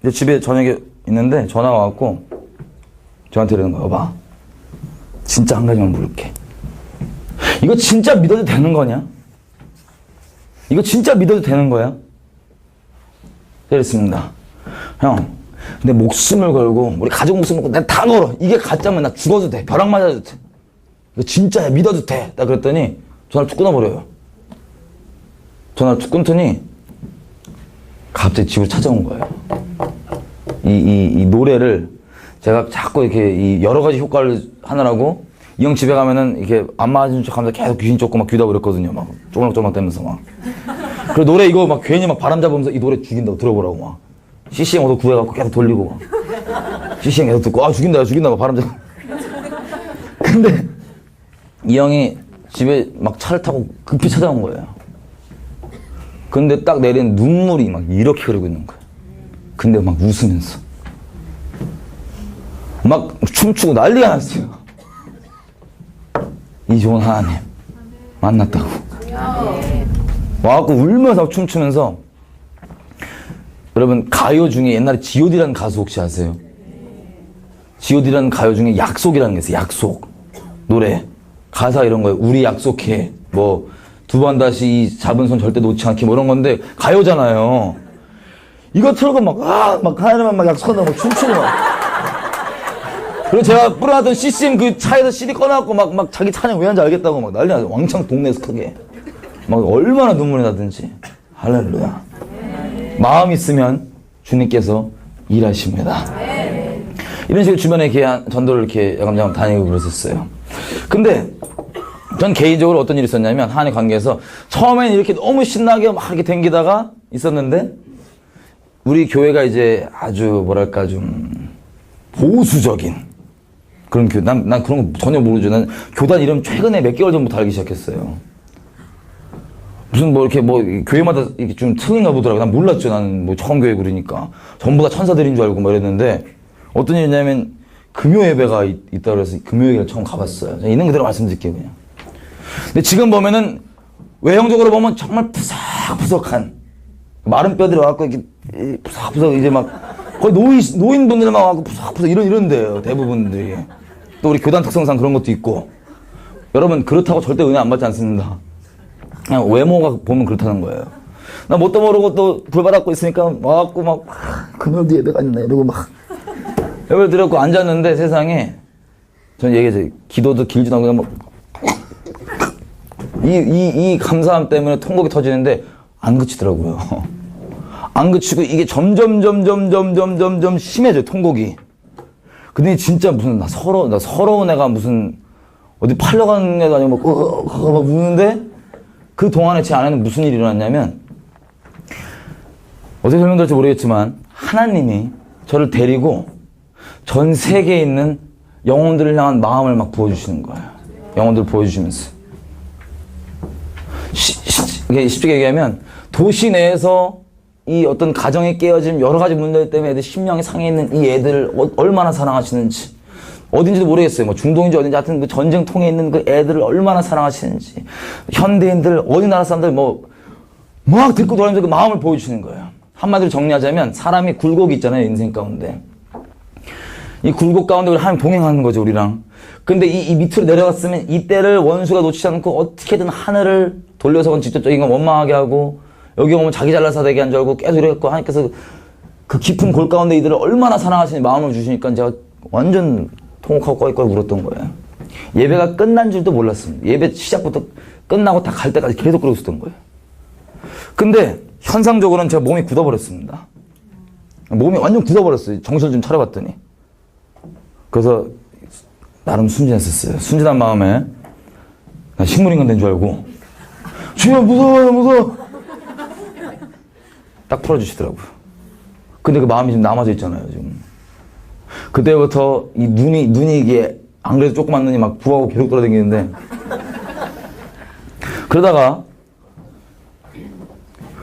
이제 집에 저녁에 있는데 전화가 왔고 저한테 이러는 거야. 여봐, 진짜 한 가지만 물을게. 이거 진짜 믿어도 되는 거냐? 이거 진짜 믿어도 되는 거야? 그랬습니다. 형, 내 목숨을 걸고 우리 가족 목숨을 걸고 내가 다 걸어. 이게 가짜면 나 죽어도 돼. 벼락 맞아도 돼. 이거 진짜야. 믿어도 돼. 나 그랬더니 전화를 툭 끊어버려요. 전화를 툭 끊더니 갑자기 집으로 찾아온 거예요. 이 노래를 제가 자꾸 이렇게 이 여러 가지 효과를 하느라고 이 형 집에 가면은 이렇게 안 맞은 척 하면서 계속 귀신 쫓고 막 귀다 그랬거든요. 막 쪼글락쪼글락 대면서 막. 그리고 노래 이거 막 괜히 막 바람 잡으면서 이 노래 죽인다고 들어보라고 막. CCM 얻어 구해갖고 계속 돌리고 막. CCM 계속 듣고 죽인다 막 바람 잡고. 근데 이 형이 집에 막 차를 타고 급히 찾아온 거예요. 근데 딱 내린 눈물이 막 이렇게 흐르고 있는 거야. 근데 막 웃으면서 막 춤추고 난리가 났어요. 이 좋은 하나님 만났다고 와갖고 울면서 춤추면서. 여러분, 가요 중에 옛날에 G.O.D라는 가수 혹시 아세요? G.O.D라는 가요 중에 약속이라는 게 있어요. 약속 노래 가사 이런 거예요. 우리 약속해 뭐 두 번 다시 이 잡은 손 절대 놓지 않기 뭐 이런 건데 가요잖아요. 이거 틀고 막 하나님만 막 약속한다고 막 춤추고 막. 그리고 제가 뿌려놨던 CCM 그 차에서 CD 꺼내갖고 막 자기 찬양 왜 하는지 알겠다고 막 난리 나서 왕창 동네에서 크게 막 얼마나 눈물이 나든지. 할렐루야. 마음 있으면 주님께서 일하십니다. 이런 식으로 주변에 이렇게 전도를 이렇게 야금야금 다니고 그랬었어요. 근데 전 개인적으로 어떤 일이 있었냐면 하나님 관계에서 처음에는 이렇게 너무 신나게 막 이렇게 댕기다가 있었는데 우리 교회가 이제 아주 뭐랄까 좀 보수적인 그런 교회. 난 그런 거 전혀 모르죠. 난 교단 이름 최근에 몇 개월 전부터 알기 시작했어요. 무슨 뭐 이렇게 뭐 교회마다 이렇게 좀 특인가 보더라고요. 난 몰랐죠. 나는 뭐 처음 교회 그러니까 전부 다 천사들인 줄 알고 뭐 이랬는데 어떤 일이냐면 금요 예배가 있다 그래서 금요 예배를 처음 가봤어요. 있는 그대로 말씀드릴게요 그냥. 근데 지금 보면은 외형적으로 보면 정말 푸석푸석한 마른 뼈들이 와갖고 이렇게 푸석푸석 이제 막 거의 노인분들만 와갖고 푸석푸석 이런데요. 대부분들이. 또 우리 교단 특성상 그런 것도 있고. 여러분 그렇다고 절대 은혜 안 받지 않습니다. 그냥 외모가 보면 그렇다는 거예요. 나 뭣도 모르고 또 불받았고 있으니까 와갖고 막 그놈도 예배가 있나 이러고 막 예배를 드렸고 앉았는데 세상에 전 얘기했죠. 기도도 길지도 않고 그냥 막 이 감사함 때문에 통곡이 터지는데 안 그치더라고요. 안 그치고 이게 점점 심해져요, 통곡이. 근데 진짜 무슨, 나 서러운 애가 무슨, 어디 팔려가는 애도 아니고 막 우는데, 그 동안에 제 안에는 무슨 일이 일어났냐면, 어떻게 설명드릴지 모르겠지만, 하나님이 저를 데리고 전 세계에 있는 영혼들을 향한 마음을 막 부어주시는 거예요. 영혼들을 보여주시면서. 쉽게 얘기하면, 도시 내에서 이 어떤 가정에 깨어진 여러 가지 문제들 때문에 애들 심령이 상해 있는 이 애들을 얼마나 사랑하시는지, 어딘지도 모르겠어요. 뭐 중동인지 어딘지 하여튼 그 전쟁통에 있는 그 애들을 얼마나 사랑하시는지, 현대인들, 어디 나라 사람들 막 듣고 돌아오면서 그 마음을 보여주시는 거예요. 한마디로 정리하자면 사람이 굴곡이 있잖아요, 인생 가운데. 이 굴곡 가운데 우리 하나님 동행하는 거죠, 우리랑. 근데 이 밑으로 내려갔으면 이때를 원수가 놓치지 않고 어떻게든 하늘을 돌려서건 직접적인 건 원망하게 하고, 여기 오면 자기 잘나서 되게 한 줄 알고 계속 이래갖고 하나님께서 그 깊은 골 가운데 이들을 얼마나 사랑하시는 마음을 주시니까 제가 완전 통곡하고 꺼이꺼이 울었던 거예요. 예배가 끝난 줄도 몰랐습니다. 예배 시작부터 끝나고 다 갈 때까지 계속 그러고 있었던 거예요. 근데 현상적으로는 제가 몸이 굳어버렸습니다. 몸이 완전 굳어버렸어요. 정신을 좀 차려봤더니. 그래서 나름 순진했었어요. 순진한 마음에 나 식물인간 된 줄 알고 주여 무서워 딱 풀어주시더라고요. 근데 그 마음이 지금 남아져 있잖아요, 지금. 그때부터 이 눈이 이게, 안 그래도 조그만 눈이 막 부하고 계속 돌아다니는데. 그러다가,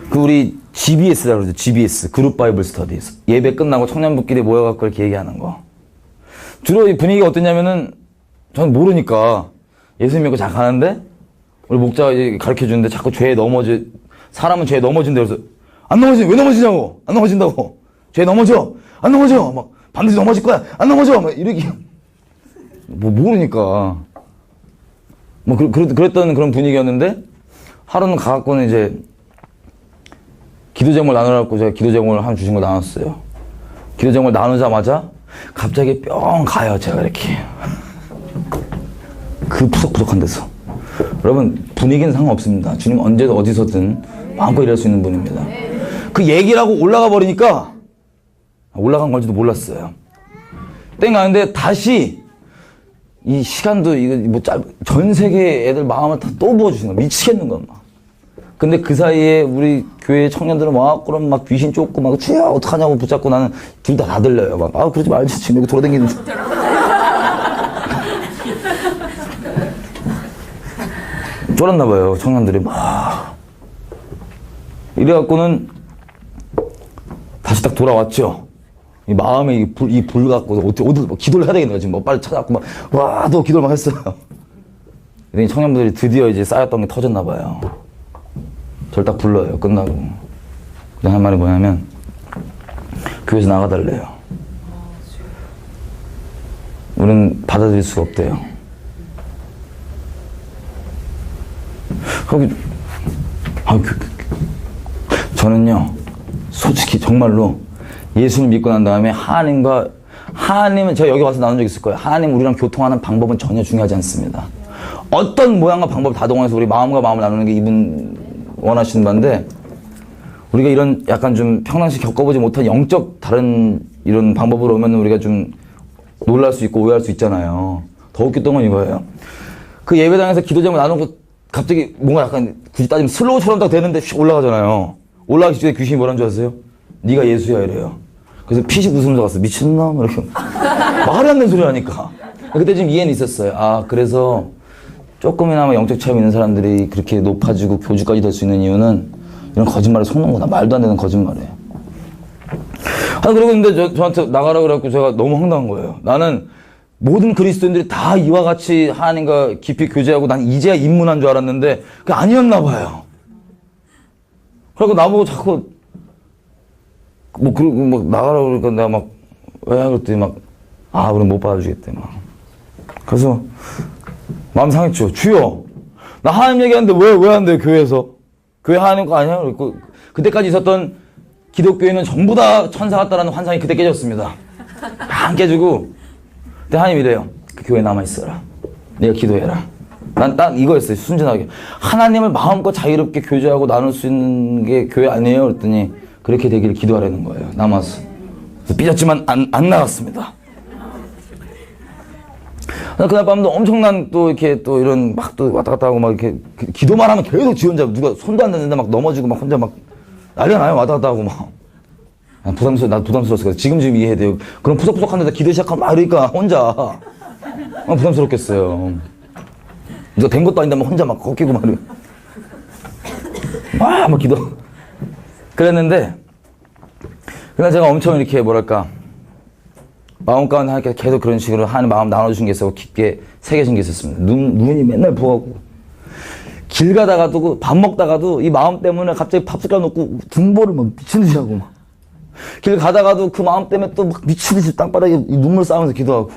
그 우리 GBS라고 그러죠, GBS. 그룹 바이블 스터디. 예배 끝나고 청년부끼리 모여갖고 이렇게 얘기하는 거. 주로 이 분위기가 어땠냐면은, 저는 모르니까 예수님 믿고 잘 가는데, 우리 목자가 이제 가르쳐 주는데 자꾸 사람은 죄에 넘어진다 그래서, 안 넘어지냐? 왜 넘어지냐고? 안 넘어진다고. 죄 넘어져? 안 넘어져? 막, 반드시 넘어질 거야? 안 넘어져? 막, 이렇게. 모르니까. 그랬던 그런 분위기였는데, 하루는 가갖고는 이제, 기도 제목을 나누라고 제가 기도 제목을 하나 주신 걸 나눴어요. 기도 제목을 나누자마자, 갑자기 뿅 가요, 제가 이렇게. 그 푸석푸석한 데서. 여러분, 분위기는 상관없습니다. 주님 언제든 어디서든 마음껏 일할 수 있는 분입니다. 그 얘기를 하고 올라가 버리니까 올라간 건지도 몰랐어요. 땡 가는데 다시 이 시간도 이거 전 세계 애들 마음을 다 또 부어주시는 거야. 미치겠는 거야 막. 근데 그 사이에 우리 교회 청년들은 그럼 막 귀신 쫓고 막 주야 어떡하냐고 붙잡고 나는 둘 다 들려요. 막 그러지 말지 지금 여기 돌아다니는 쫄았나 봐요 청년들이 막. 이래갖고는 다시 딱 돌아왔죠. 이 마음에 이 불 갖고 어디 기도를 해야 되겠네. 지금 뭐 빨리 찾아갖고 또 기도를 막 했어요. 그랬더니 청년분들이 드디어 이제 쌓였던 게 터졌나 봐요. 저를 딱 불러요. 끝나고. 그냥 한 말이 뭐냐면 교회에서 나가달래요. 우리는 받아들일 수가 없대요. 거기 저는요 솔직히 정말로 예수를 믿고 난 다음에 하나님은 제가 여기 와서 나눈 적 있을 거예요. 하나님 우리랑 교통하는 방법은 전혀 중요하지 않습니다. 어떤 모양과 방법을 다 동원해서 우리 마음과 마음을 나누는 게 이분 원하시는 바인데, 우리가 이런 약간 좀 평상시 겪어보지 못한 영적 다른 이런 방법으로 오면 우리가 좀 놀랄 수 있고 오해할 수 있잖아요. 더 웃겼던 건 이거예요. 그 예배당에서 기도 제목 나누고 갑자기 뭔가 약간 굳이 따지면 슬로우처럼 딱 되는데 휙 올라가잖아요. 올라가기 전에 귀신이 뭐라는 줄 아세요? 네가 예수야 이래요. 그래서 피식 웃으면서 갔어. 미친놈 이렇게 말이 안 되는 소리 하니까. 그때 좀 이해는 있었어요. 그래서 조금이나마 영적 체험 있는 사람들이 그렇게 높아지고 교주까지 될 수 있는 이유는 이런 거짓말에 속는구나. 말도 안 되는 거짓말이에요. 그러고 있는데 저한테 나가라 그래갖고 제가 너무 황당한 거예요. 나는 모든 그리스도인들이 다 이와 같이 하나님과 깊이 교제하고 난 이제야 입문한 줄 알았는데 그게 아니었나 봐요. 그래서 나보고 자꾸 그리고 나가라고 그러니까 내가 막, 왜? 그랬더니 우리 못 받아주겠대, 그래서, 마음 상했죠. 주여! 나 하나님 얘기하는데 왜 안 돼, 교회에서? 교회 하나님 거 아니야? 그리고 그때까지 있었던 기독교회는 전부 다 천사 같다라는 환상이 그때 깨졌습니다. 안 깨지고, 그때 하나님 이래요. 그 교회에 남아있어라. 네가 기도해라. 난 딱 이거였어요. 순진하게. 하나님을 마음껏 자유롭게 교제하고 나눌 수 있는 게 교회 아니에요? 그랬더니, 그렇게 되기를 기도하라는 거예요. 남아서. 그래서 삐졌지만 안 나갔습니다. 그날 밤도 엄청난 또 이렇게 또 이런 또 왔다 갔다 하고 이렇게 기도만 하면 계속 지 혼자 누가 손도 안 댔는데 넘어지고 혼자 난리가 나요. 왔다 갔다 하고 나 부담스러웠어. 그래서 지금 이해해야 돼요. 그럼 푸석푸석한 데다 기도 시작하면 이러니까 혼자 부담스럽겠어요. 누가 된 것도 아닌데 혼자 꺾이고 기도. 그랬는데 그날 제가 엄청 이렇게 마음 가운데 하나님께서 계속 그런 식으로 하나님 마음 나눠주신 게 있었고 깊게 새겨진 게 있었습니다. 눈이 맨날 부어가고 길 가다가도 밥 먹다가도 이 마음 때문에 갑자기 밥 숟갈 놓고 분보를 미친 듯이 하고 길 가다가도 그 마음 때문에 또 미친 듯이 땅바닥에 눈물 싸면서 기도하고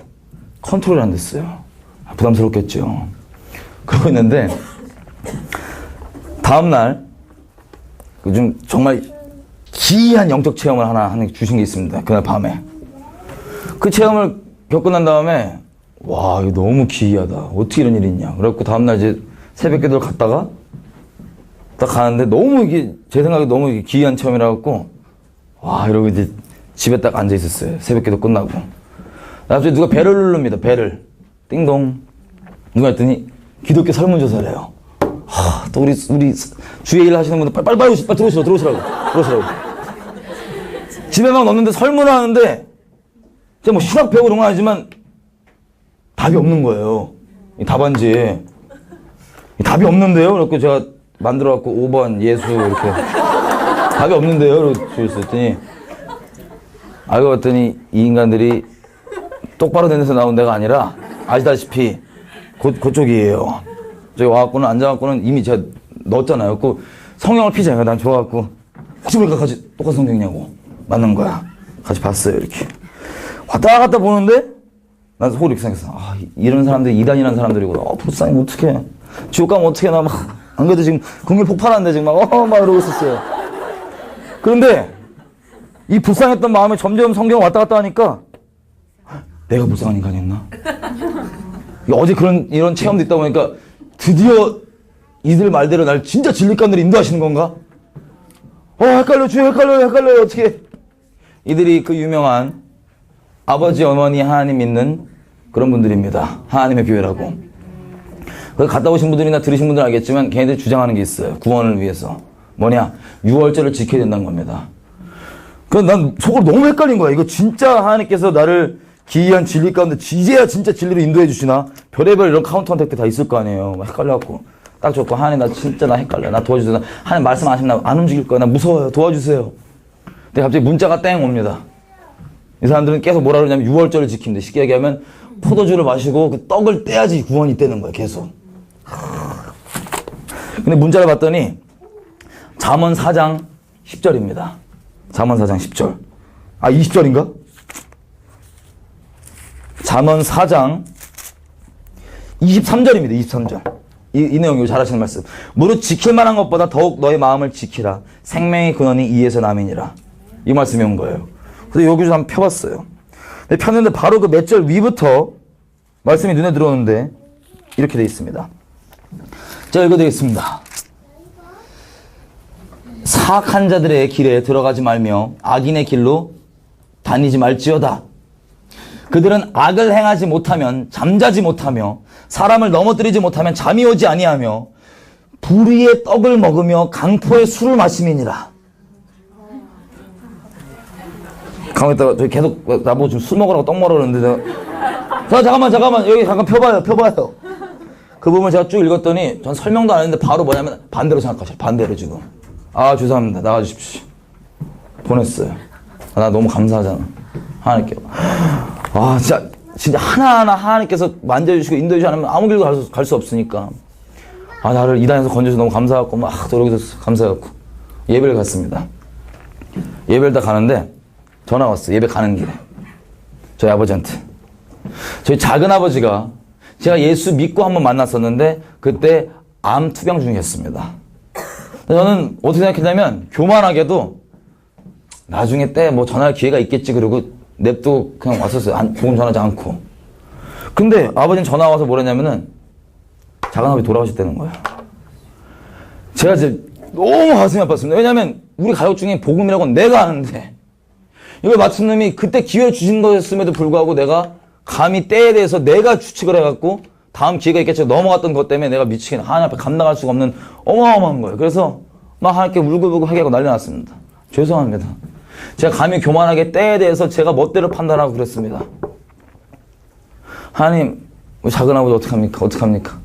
컨트롤이 안 됐어요. 부담스럽겠죠. 그러고 있는데 다음날 좀 정말 기이한 영적 체험을 하나 주신 게 있습니다. 그날 밤에. 그 체험을 겪고 난 다음에 와 이거 너무 기이하다. 어떻게 이런 일이 있냐. 그래갖고 다음날 이제 새벽 기도를 갔다가 딱 가는데 너무 이게 제 생각에 너무 기이한 체험이라 갖고 와 이러고 이제 집에 딱 앉아 있었어요. 새벽 기도 끝나고 갑자기 누가 배를 누릅니다. 배를 띵동 누가 했더니 기독교 설문조사래요. 또 우리 주의 일 하시는 분들 빨리 들어오시라고 집에 막 넣는데 설문을 하는데 제가 신학 배우고 그런 건 아니지만 답이 없는 거예요. 이 답안지에 답이 없는데요. 그래서 제가 만들어갖고 5번 예수 이렇게 답이 없는데요. 그러고 주셨더니 알고 봤더니 이 인간들이 똑바로 된 데서 나온 데가 아니라 아시다시피 그쪽이에요. 저기 와갖고는 앉아갖고는 이미 제가 넣었잖아요. 그 성경을 피자니까 난 좋아갖고 혹시 모르니까 같이 똑같은 성경이냐고 맞는 거야. 같이 봤어요. 이렇게 왔다 갔다 보는데 난 속으로 이렇게 생각했어. 이런 사람들이 이단이라는 사람들이고 불쌍해 어떡해. 지옥 가면 어떡해. 나 안 그래도 지금 국민 폭발하는데 지금 막 이러고 있었어요. 그런데 이 불쌍했던 마음에 점점 성경 왔다 갔다 하니까 내가 불쌍한 인간이었나? 어제 이런 체험도 있다 보니까 드디어 이들 말대로 날 진짜 진리감으로 인도하시는 건가? 헷갈려 주여 헷갈려요 어떻게. 이들이 그 유명한 아버지 어머니 하나님 믿는 그런 분들입니다. 하나님의 교회라고. 거기 갔다 오신 분들이나 들으신 분들은 알겠지만 걔네들이 주장하는 게 있어요. 구원을 위해서. 뭐냐? 6월절을 지켜야 된다는 겁니다. 그래서 난 속으로 너무 헷갈린 거야. 이거 진짜 하나님께서 나를 기이한 진리 가운데 이제야 진짜 진리로 인도해 주시나? 별의별 이런 카운터 컨택트 다 있을 거 아니에요. 헷갈려갖고 딱 좋고 하나님 나 진짜 헷갈려. 나 도와주세요. 하나님 말씀 안 하시면 안 움직일 거야. 나 무서워요. 도와주세요. 근데 갑자기 문자가 땡 옵니다. 이 사람들은 계속 뭐라 그러냐면 6월절을 지킨대. 쉽게 얘기하면 포도주를 마시고 그 떡을 떼야지 구원이 되는 거야. 계속. 근데 문자를 봤더니 잠언 4장 10절입니다. 잠언 4장 10절. 20절인가? 잠언 4장 23절입니다. 23절. 이 내용 이거 잘하시는 말씀. 무릇 지킬 만한 것보다 더욱 너의 마음을 지키라. 생명의 근원이 이에서 남이니라. 이 말씀이 온 거예요. 그래서 여기 좀 한번 펴봤어요. 근데 폈는데 바로 그 몇 절 위부터 말씀이 눈에 들어오는데 이렇게 되어 있습니다. 제가 읽어드리겠습니다. 사악한 자들의 길에 들어가지 말며 악인의 길로 다니지 말지어다. 그들은 악을 행하지 못하면 잠자지 못하며 사람을 넘어뜨리지 못하면 잠이 오지 아니하며 불의의 떡을 먹으며 강포의 술을 마심이니라. 가만히 있다가 저기 계속 나보고 지금 술 먹으라고 떡 먹으라고 그러는데 내가 잠깐만 여기 잠깐 펴봐요. 그 부분을 제가 쭉 읽었더니 전 설명도 안 했는데 바로 뭐냐면 반대로 생각하셔요. 반대로 지금. 죄송합니다. 나가주십시오. 보냈어요. 나 너무 감사하잖아. 하나님께. 진짜 하나하나 하나님께서 만져주시고 인도해주시지 않으면 아무 길도 갈 수 없으니까. 나를 이단에서 건져서 너무 감사하고 막 여기서 감사해갖고 예배를 갔습니다. 예배를 다 가는데 전화 왔어. 예배 가는 길에. 저희 아버지한테. 저희 작은 아버지가 제가 예수 믿고 한번 만났었는데 그때 암 투병 중이었습니다. 저는 어떻게 생각했냐면 교만하게도 나중에 때 뭐 전화할 기회가 있겠지 그러고 냅두고 그냥 왔었어요. 복음 전하지 않고. 근데 아버지는 전화 와서 뭐랬냐면은 작은 아버지 돌아가셨다는 거예요. 제가 이제 너무 가슴이 아팠습니다. 왜냐면 우리 가족 중에 복음이라고는 내가 아는데 이걸 맡은 놈이 그때 기회를 주신 거였음에도 불구하고 내가 감히 때에 대해서 내가 추측을 해갖고 다음 기회가 있겠지 넘어갔던 것 때문에 내가 미치겠네. 하나님 앞에 감당할 수가 없는 어마어마한 거예요. 그래서 막 하나님께 울고불고 회개하고 난리 났습니다. 죄송합니다. 제가 감히 교만하게 때에 대해서 제가 멋대로 판단하고 그랬습니다. 하나님, 우리 작은 아버지 어떡합니까? 어떡합니까?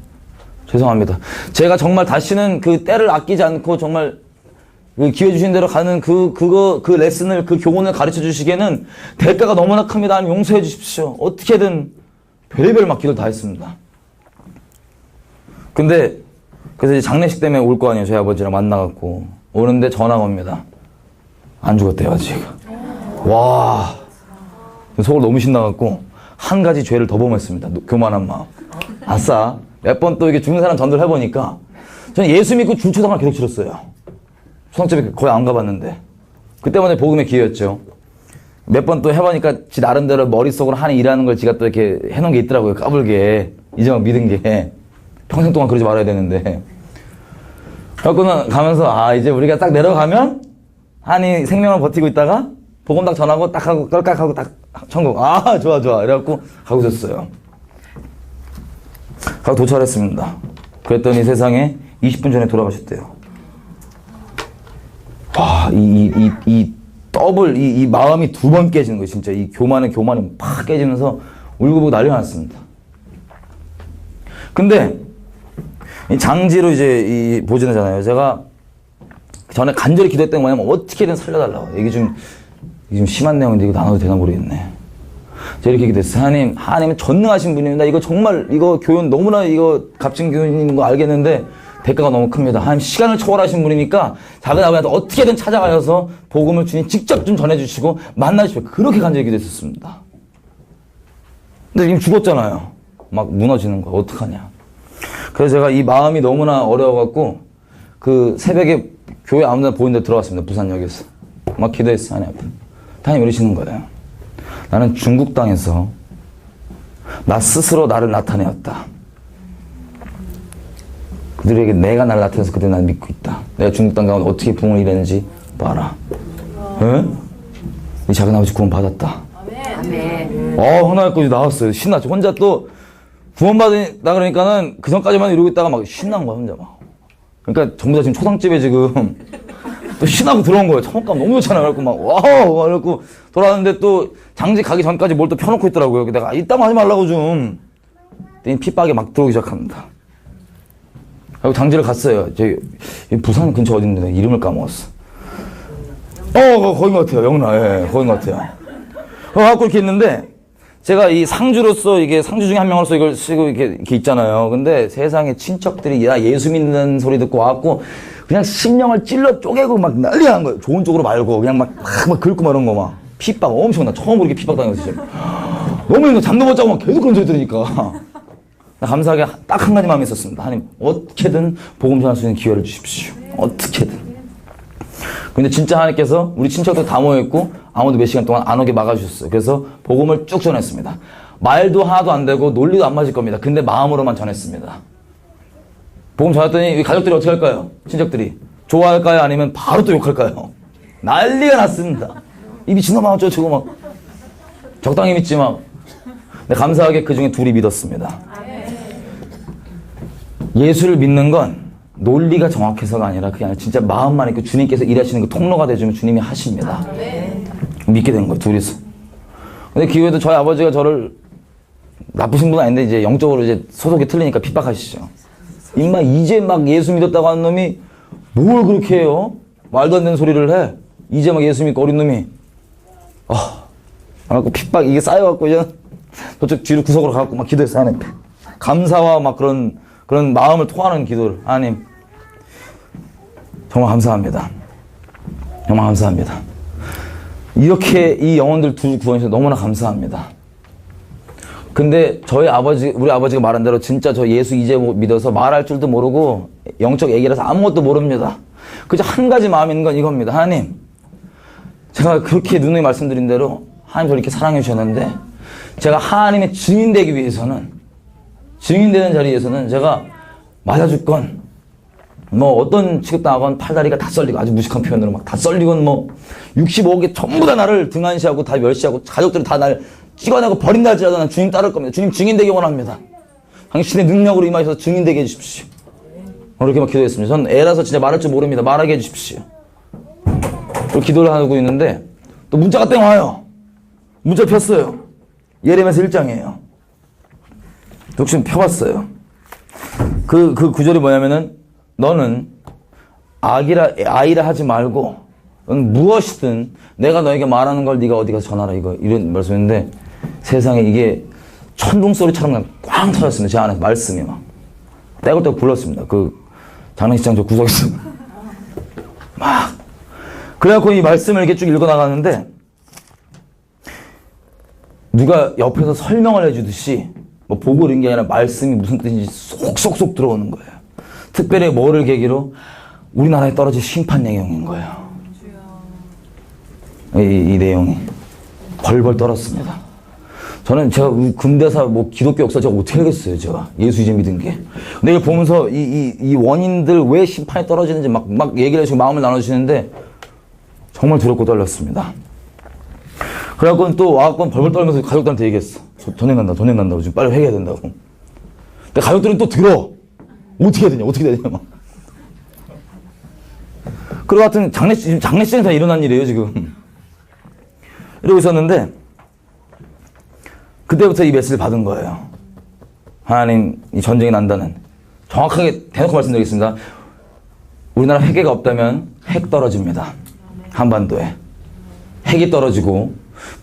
죄송합니다. 제가 정말 다시는 그 때를 아끼지 않고 정말 그 기회 주신 대로 가는 그 레슨을, 그 교훈을 가르쳐 주시기에는 대가가 너무나 큽니다. 하나님 용서해 주십시오. 어떻게든 별의별 막 기도를 다 했습니다. 근데, 그래서 이제 장례식 때문에 올 거 아니에요. 저희 아버지랑 만나갖고. 오는데 전화가 옵니다. 안 죽었대요, 아직. 와. 속을 너무 신나갖고, 한 가지 죄를 더 범했습니다. 교만한 마음. 아싸. 몇 번 또 이게 죽는 사람 전도를 해보니까, 저는 예수 믿고 중초등학을 계속 치렀어요. 초등학교에 거의 안 가봤는데. 그때마다 복음의 기회였죠. 몇 번 또 해보니까 지 나름대로 머릿속으로 하는 일하는 걸 지가 또 이렇게 해놓은 게 있더라고요. 까불게. 이제 막 믿은 게. 평생 동안 그러지 말아야 되는데. 그래갖고는 가면서, 이제 우리가 딱 내려가면, 한이 생명을 버티고 있다가, 복음 딱 전하고, 딱 하고, 깔깍 하고, 딱, 천국. 좋아, 좋아. 이래갖고, 가고 있었어요. 가고 도착했습니다. 그랬더니 세상에 20분 전에 돌아가셨대요. 와, 이 마음이 두 번 깨지는 거예요, 진짜. 이 교만이 팍 깨지면서 울고불고 난리가 났습니다. 근데, 이 장지로 이제 보증하잖아요. 제가 전에 간절히 기도했던 게 뭐냐면 어떻게든 살려달라고. 이게 좀 심한 내용인데 이거 나눠도 되나 모르겠네. 제가 이렇게 기도했어요. 하나님은 전능하신 분입니다. 이거 정말, 이거 교훈 너무나 이거 값진 교훈인 거 알겠는데 대가가 너무 큽니다. 하나님 시간을 초월하신 분이니까 작은 아버지한테 어떻게든 찾아가셔서 복음을 주님 직접 좀 전해주시고 만나주십시오. 그렇게 간절히 기도했었습니다. 근데 지금 죽었잖아요. 막 무너지는 거야. 어떡하냐. 그래서 제가 이 마음이 너무나 어려워갖고 그 새벽에 교회 아무 데나 보이는 데 들어갔습니다. 부산역에서. 막 기도했어요. 하나님 앞에. 하나님 이러시는 거예요. 나는 중국 땅에서 나 스스로 나를 나타내었다. 그들에게 내가 나를 나타내서 그들이 나를 믿고 있다. 내가 중국 땅 가운데 어떻게 부흥을 이랬는지 봐라. 응? 이 작은 아버지 구원 받았다. 아멘. 하나님까지 나왔어요. 신났죠. 혼자 또 구원받으다 그러니까는 그 전까지만 이러고 있다가 막 신난 거야, 혼자 막. 그러니까 전부 다 지금 초상집에 지금 또 신나고 들어온 거예요. 청옥감 너무 좋잖아요. 그래갖고 막, 와우! 그래갖고 돌아왔는데 또 장지 가기 전까지 뭘 또 펴놓고 있더라고요. 내가 이따 하지 말라고 좀. 핍박이 막 들어오기 시작합니다. 그리고 장지를 갔어요. 부산 근처 어딘데 이름을 까먹었어. 거긴 것 같아요. 영나, 예, 거긴 것 같아요. 그래갖고 이렇게 있는데, 제가 이 상주로서 이게 상주 중에 한 명으로서 이걸 쓰고 이렇게 있잖아요. 근데 세상에 친척들이 예수 믿는 소리 듣고 와갖고 그냥 심령을 찔러 쪼개고 막 난리 난 거예요. 좋은 쪽으로 말고 그냥 막 긁고 막 이런 거 막. 핍박 엄청나. 처음으로 이렇게 핍박 당했어요. 너무 이거 잠도 못 자고 막 계속 그런 소리 들으니까. 감사하게 딱 한 가지 마음이 있었습니다. 하나님, 어떻게든 복음 전할 수 있는 기회를 주십시오. 어떻게든. 근데 진짜 하나님께서 우리 친척들 다 모여있고 아무도 몇 시간 동안 안 오게 막아주셨어요. 그래서 복음을 쭉 전했습니다. 말도 하나도 안 되고 논리도 안 맞을 겁니다. 근데 마음으로만 전했습니다. 복음 전했더니 우리 가족들이 어떻게 할까요? 친척들이. 좋아할까요? 아니면 바로 또 욕할까요? 난리가 났습니다. 이 미친놈아 어쩌고 막. 적당히 믿지 막. 근데 감사하게 그 중에 둘이 믿었습니다. 예수를 믿는 건 논리가 정확해서가 아니라 그게 아니라 진짜 마음만 있고 주님께서 일하시는 그 통로가 되주면 주님이 하십니다. 믿게 된 거예요, 둘이서. 근데 기회도 저희 아버지가 저를 나쁘신 분은 아닌데 이제 영적으로 이제 소속이 틀리니까 핍박하시죠. 임마 이제 막 예수 믿었다고 하는 놈이 뭘 그렇게 해요? 말도 안 되는 소리를 해. 이제 막 예수 믿고 어린 놈이. 그래갖고 핍박 이게 쌓여갖고 이제 저쪽 뒤로 구석으로 가갖고 막 기도했어요, 하나님. 감사와 막 그런 마음을 토하는 기도를. 하나님, 정말 감사합니다. 정말 감사합니다. 이렇게 이 영혼들 둘 구원해서 너무나 감사합니다. 근데 우리 아버지가 말한 대로 진짜 저 예수 이제 믿어서 말할 줄도 모르고 영적 얘기라서 아무것도 모릅니다. 그저 한 가지 마음이 있는 건 이겁니다. 하나님, 제가 그렇게 누누이 말씀드린 대로 하나님 저를 이렇게 사랑해 주셨는데 제가 하나님의 증인 되기 위해서는, 증인되는 자리에서는 제가 맞아줄 건 뭐 어떤 취급당하건 팔다리가 다 썰리고, 아주 무식한 표현으로 막 다 썰리건 뭐 65억에 전부 다 나를 등한시하고 다 멸시하고 가족들이 다 날 찍어내고 버린다 할지라도 난 주님 따를 겁니다. 주님 증인 되기 원합니다. 당신의 능력으로 임하셔서 증인 되게 해주십시오. 그렇게 막 기도했습니다. 전 애라서 진짜 말할 줄 모릅니다. 말하게 해주십시오. 그리고 기도를 하고 있는데 또 문자가 땡 와요. 문자 폈어요. 예레미야서 1장이에요. 욕심 펴봤어요. 그 구절이 뭐냐면은 너는 아이라 하지 말고 무엇이든 내가 너에게 말하는 걸 네가 어디 가서 전하라, 이런 말씀인데 세상에 이게 천둥 소리처럼 그냥 꽝 터졌습니다. 제 안에서 말씀이 막 떼굴떼굴 굴렀습니다. 그 장례식장 저 구석에서 막 그래갖고 이 말씀을 이렇게 쭉 읽어 나가는데 누가 옆에서 설명을 해주듯이 뭐 보고 이런 게 아니라 말씀이 무슨 뜻인지 속속속 들어오는 거예요. 특별히 뭐를 계기로 우리나라에 떨어질 심판 내용인 거예요. 이 내용이 벌벌 떨었습니다. 저는 제가 근대사 뭐 기독교 역사 제가 어떻게 알겠어요, 제가 예수 이제 믿은 게. 근데 이걸 보면서 이 원인들 왜 심판이 떨어지는지 막 얘기를 해주고 마음을 나눠주시는데 정말 두렵고 떨렸습니다. 그래갖고 또 와갖고 벌벌 떨면서 가족들한테 얘기했어. 전행 간다고 지금 빨리 회개해야 된다고. 근데 가족들은 또 들어. 어떻게 해야 되냐 막. 그리고 하여튼 장례식장에서 일어난 일이에요 지금. 이러고 있었는데 그때부터 이 메시지를 받은 거예요. 하나님, 이 전쟁이 난다는, 정확하게 대놓고 말씀드리겠습니다. 우리나라 핵이 없다면 핵 떨어집니다. 한반도에 핵이 떨어지고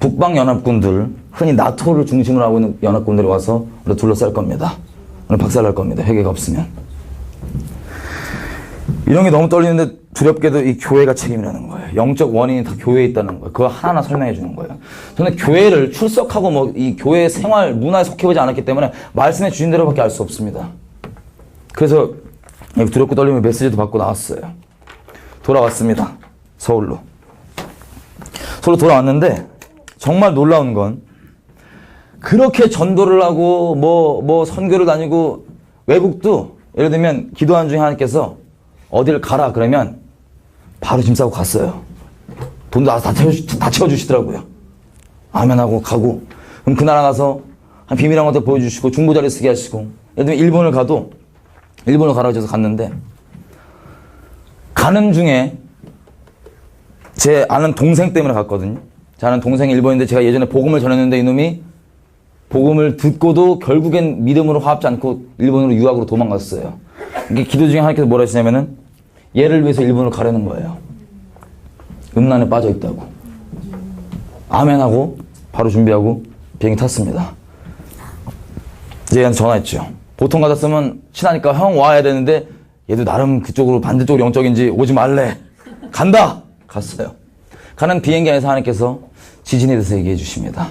북방연합군들, 흔히 나토를 중심으로 하고 있는 연합군들이 와서 우리를 둘러쌀 겁니다. 오늘 박살날 겁니다. 핵이 없으면. 이런 게 너무 떨리는데 두렵게도 이 교회가 책임이라는 거예요. 영적 원인이 다 교회에 있다는 거예요. 그거 하나하나 설명해 주는 거예요. 저는 교회를 출석하고 뭐 이 교회 생활 문화에 속해보지 않았기 때문에 말씀해 주신 대로밖에 알 수 없습니다. 그래서 두렵고 떨리면 메시지도 받고 나왔어요. 돌아왔습니다. 서울로 돌아왔는데 정말 놀라운 건 그렇게 전도를 하고 뭐 선교를 다니고 외국도 예를 들면 기도하는 중에 하나님께서 어디를 가라 그러면 바로 짐 싸고 갔어요. 돈도 다 채워주시더라고요. 아멘하고 가고. 그럼 그 나라 가서 한 비밀한 것도 보여주시고 중보자리 쓰게 하시고. 예를 들면 일본을 가도 일본을 가라고 해서 갔는데 가는 중에 제 아는 동생 때문에 갔거든요. 제 아는 동생이 일본인데 제가 예전에 복음을 전했는데 이놈이 복음을 듣고도 결국엔 믿음으로 화합지 않고 일본으로 유학으로 도망갔어요. 이게 기도 중에 하나님께서 뭐라 하시냐면은 얘를 위해서 일본을 가려는 거예요. 음란에 빠져 있다고. 아멘하고 바로 준비하고 비행기 탔습니다. 이제 얘한테 전화했죠. 보통 같았으면 친하니까 형 와야 되는데 얘도 나름 그쪽으로 반대쪽으로 영적인지 오지 말래. 간다. 갔어요. 가는 비행기 안에서 하나님께서 지진에 대해서 얘기해 주십니다.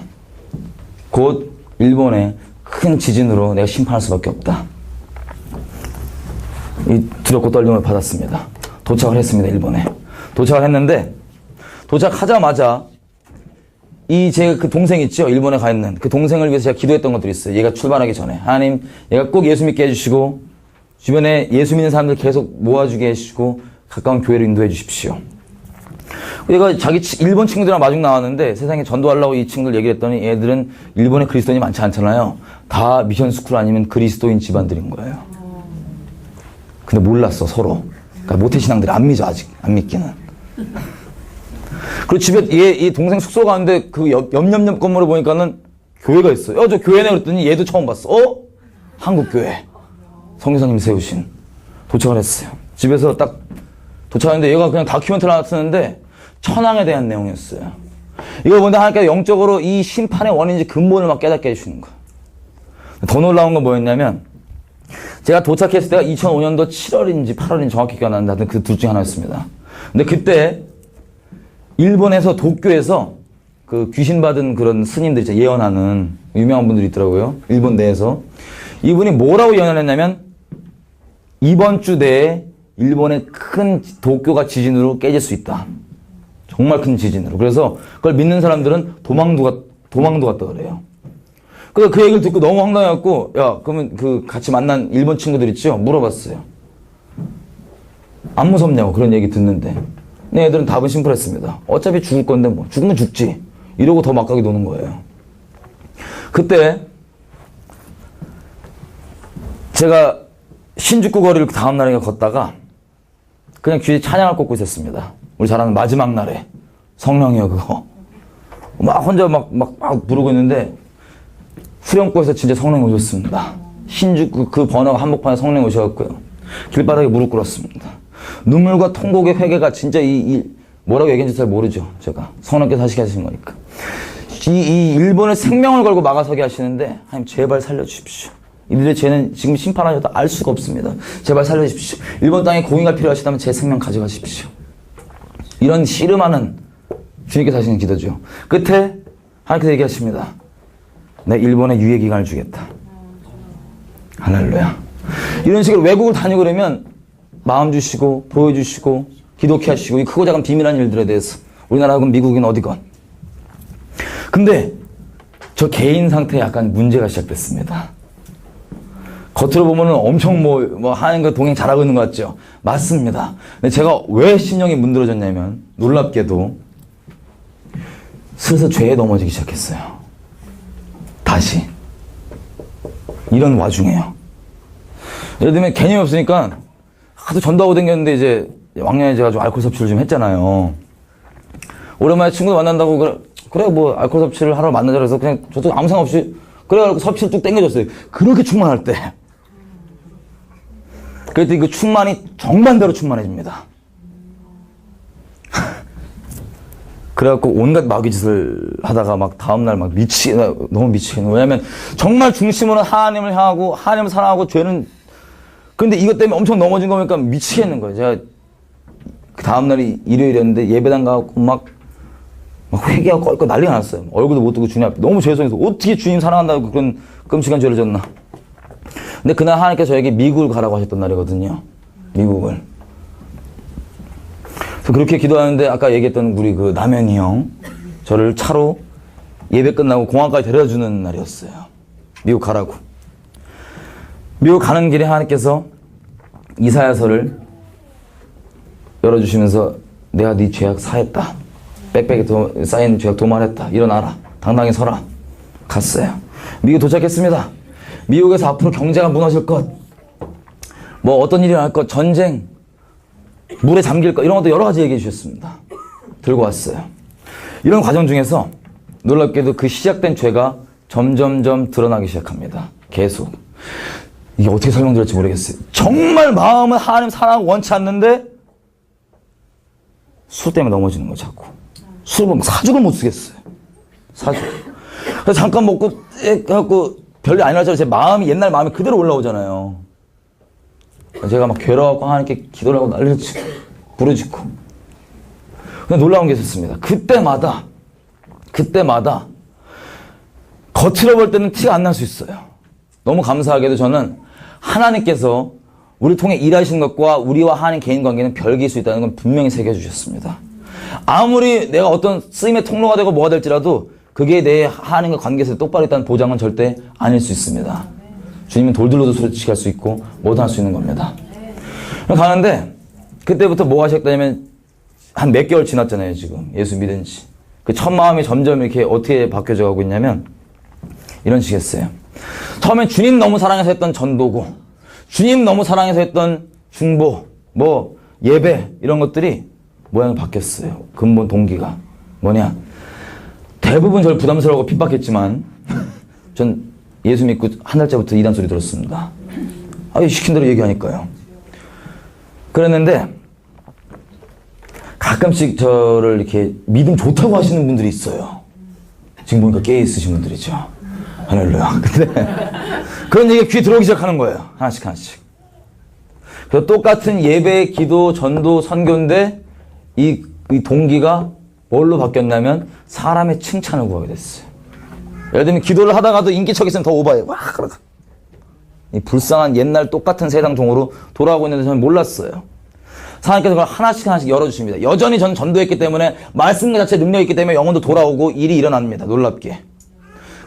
곧 일본의 큰 지진으로 내가 심판할 수밖에 없다. 이 두렵고 떨림을 받았습니다. 도착을 했습니다. 일본에. 도착을 했는데 도착하자마자 제가 그 동생 있죠? 일본에 가 있는 그 동생을 위해서 제가 기도했던 것들이 있어요. 얘가 출발하기 전에. 하나님, 얘가 꼭 예수 믿게 해주시고 주변에 예수 믿는 사람들 계속 모아주게 해주시고 가까운 교회로 인도해 주십시오. 얘가 자기 일본 친구들이랑 마중 나왔는데 세상에 전도하려고 이 친구들 얘기를 했더니 얘들은 일본에 그리스도인이 많지 않잖아요. 다 미션 스쿨 아니면 그리스도인 집안들인 거예요. 근데 몰랐어, 서로. 그러니까 모태신앙들이 안 믿어, 아직. 안 믿기는. 그리고 집에 이 동생 숙소 가는데 그 옆 건물을 보니까는 교회가 있어요. 저 교회네 그랬더니 얘도 처음 봤어. 한국교회. 성교사님이 세우신. 도착을 했어요. 집에서 딱 도착했는데 얘가 그냥 다큐멘터리 하나 쓰는데 천황에 대한 내용이었어요. 이걸 보는데 하나님께서 영적으로 이 심판의 원인인지 근본을 막 깨닫게 해주시는 거예요. 더 놀라운 건 뭐였냐면 제가 도착했을 때가 2005년도 7월인지 8월인지 정확히 기억 안 나는데 그 둘 중에 하나였습니다. 근데 그때 일본에서 도쿄에서 그 귀신 받은 그런 스님들 있죠. 예언하는 유명한 분들이 있더라고요. 일본 내에서. 이분이 뭐라고 예언했냐면 이번 주 내에 일본의 큰 도쿄가 지진으로 깨질 수 있다. 정말 큰 지진으로. 그래서 그걸 믿는 사람들은 도망도 갔다 그래요. 그래서 그 얘기를 듣고 너무 황당해갖고, 야, 그러면 그 같이 만난 일본 친구들 있죠? 물어봤어요. 안 무섭냐고 그런 얘기 듣는데. 네, 애들은 답은 심플했습니다. 어차피 죽을 건데 뭐. 죽으면 죽지. 이러고 더 막가게 노는 거예요. 그때 제가 신주쿠 거리를 그 다음날에 걷다가 그냥 귀에 찬양을 꽂고 있었습니다. 우리 잘 아는 마지막 날에. 성령이요, 그거. 막 혼자 막 부르고 있는데 후렴구에서 진짜 성령이 오셨습니다. 신주쿠 그 번화가 한복판에 성령이 오셔갖고요. 길바닥에 무릎 꿇었습니다. 눈물과 통곡의 회개가 진짜 뭐라고 얘기했는지 잘 모르죠. 제가. 성령께서 하시게 하신 거니까. 이 일본의 생명을 걸고 막아서게 하시는데 하나님 제발 살려주십시오. 이들의 죄는 지금 심판하셔도 알 수가 없습니다. 제발 살려주십시오. 일본 땅에 공의가 필요하시다면 제 생명 가져가십시오. 이런 씨름하는 주님께서 하시는 기도죠. 끝에 하나님께서 얘기하십니다. 내 일본에 유예 기간을 주겠다. 할렐루야. 이런 식으로 외국을 다니고 그러면 마음 주시고 보여주시고 기독해 하시고 이 크고 작은 비밀한 일들에 대해서 우리나라하고 미국인 어디건. 근데 저 개인 상태에 약간 문제가 시작됐습니다. 겉으로 보면은 엄청 하는 거 동행 잘하고 있는 것 같죠? 맞습니다. 근데 제가 왜 신령이 문드러졌냐면 놀랍게도 슬슬 죄에 넘어지기 시작했어요. 다시. 이런 와중에요. 예를 들면 개념이 없으니까 하도 전도하고 다녔는데 이제 왕년에 제가 좀 알코올 섭취를 좀 했잖아요. 오랜만에 친구들 만난다고 그래 뭐 알코올 섭취를 하러 만나자 그래서 그냥 저도 아무 생각 없이 그래 섭취를 쭉 땡겨줬어요. 그렇게 충만할 때. 그랬더니 그 충만이 정반대로 충만해집니다. 그래갖고 온갖 마귀짓을 하다가 막 다음날 막 너무 미치겠네. 왜냐면 정말 중심으로 하나님을 향하고 하나님을 사랑하고 죄는 근데 이것 때문에 엄청 넘어진 거니까 미치겠는 거예요. 제가 그 다음날이 일요일이었는데 예배당 가고 막 회개하고 껄껄 난리가 났어요. 얼굴도 못 뜨고 주님 앞에 너무 죄송해서 어떻게 주님 사랑한다고 그런 끔찍한 죄를 졌나. 근데 그날 하나님께서 저에게 미국을 가라고 하셨던 날이거든요. 미국을. 그래서 그렇게 기도하는데 아까 얘기했던 우리 그 남현이 형 저를 차로 예배 끝나고 공항까지 데려다주는 날이었어요. 미국 가라고. 미국 가는 길에 하나님께서 이사야서를 열어주시면서 내가 네 죄악 사했다. 백백에 쌓인 죄악 도말했다. 일어나라. 당당히 서라. 갔어요. 미국 도착했습니다. 미국에서 앞으로 경제가 무너질 것, 뭐 어떤 일이 날 것, 전쟁, 물에 잠길 것 이런 것도 여러 가지 얘기해 주셨습니다. 들고 왔어요. 이런 과정 중에서 놀랍게도 그 시작된 죄가 점점점 드러나기 시작합니다. 계속. 이게 어떻게 설명드릴지 모르겠어요. 정말 마음은 하나님 사랑하고 원치 않는데 술 때문에 넘어지는 거 자꾸. 술 먹으면 사죽을 못 쓰겠어요. 사죽. 그래서 잠깐 먹고 해갖고 별일 아니라 제 마음이 옛날 마음이 그대로 올라오잖아요. 제가 막 괴로워하고 하나님께 기도를 하고 난리를 치고 부르짖고. 근데 놀라운 게 있었습니다. 그때마다 겉으로 볼 때는 티가 안 날 수 있어요. 너무 감사하게도 저는 하나님께서 우리를 통해 일하시는 것과 우리와 하나님 개인 관계는 별개일 수 있다는 건 분명히 새겨주셨습니다. 아무리 내가 어떤 쓰임의 통로가 되고 뭐가 될지라도 그게 내 하나님과 관계에서 똑바로 있다는 보장은 절대 아닐 수 있습니다. 주님은 돌들로도 소리치게 할 수 있고 뭐든 할 수 있는 겁니다. 가는데 그때부터 뭐 하셨다냐면 한 몇 개월 지났잖아요. 지금 예수 믿은 지. 그 첫 마음이 점점 이렇게 어떻게 바뀌어져 가고 있냐면 이런 식이었어요. 처음엔 주님 너무 사랑해서 했던 전도고 주님 너무 사랑해서 했던 중보 뭐 예배 이런 것들이 모양이 바뀌었어요. 근본 동기가 뭐냐. 대부분 저를 부담스러워하고 핍박했지만 전 예수 믿고 한 달째부터 이단 소리 들었습니다. 시킨 대로 얘기하니까요. 그랬는데 가끔씩 저를 이렇게 믿음 좋다고 하시는 분들이 있어요. 지금 보니까 깨 있으신 분들이죠. 할렐루야. 근데 그런 얘기가 귀에 들어오기 시작하는 거예요. 하나씩. 그래서 똑같은 예배, 기도, 전도, 선교인데 이 동기가 뭘로 바뀌었냐면 사람의 칭찬을 구하게 됐어요. 예를 들면 기도를 하다가도 인기척 있으면 더 오버해. 와, 그러다. 이 불쌍한 옛날 똑같은 세상 종으로 돌아가고 있는데 저는 몰랐어요. 하나님께서 그걸 하나씩 하나씩 열어주십니다. 여전히 전 전도했기 때문에 말씀 자체에 능력이 있기 때문에 영혼도 돌아오고 일이 일어납니다. 놀랍게.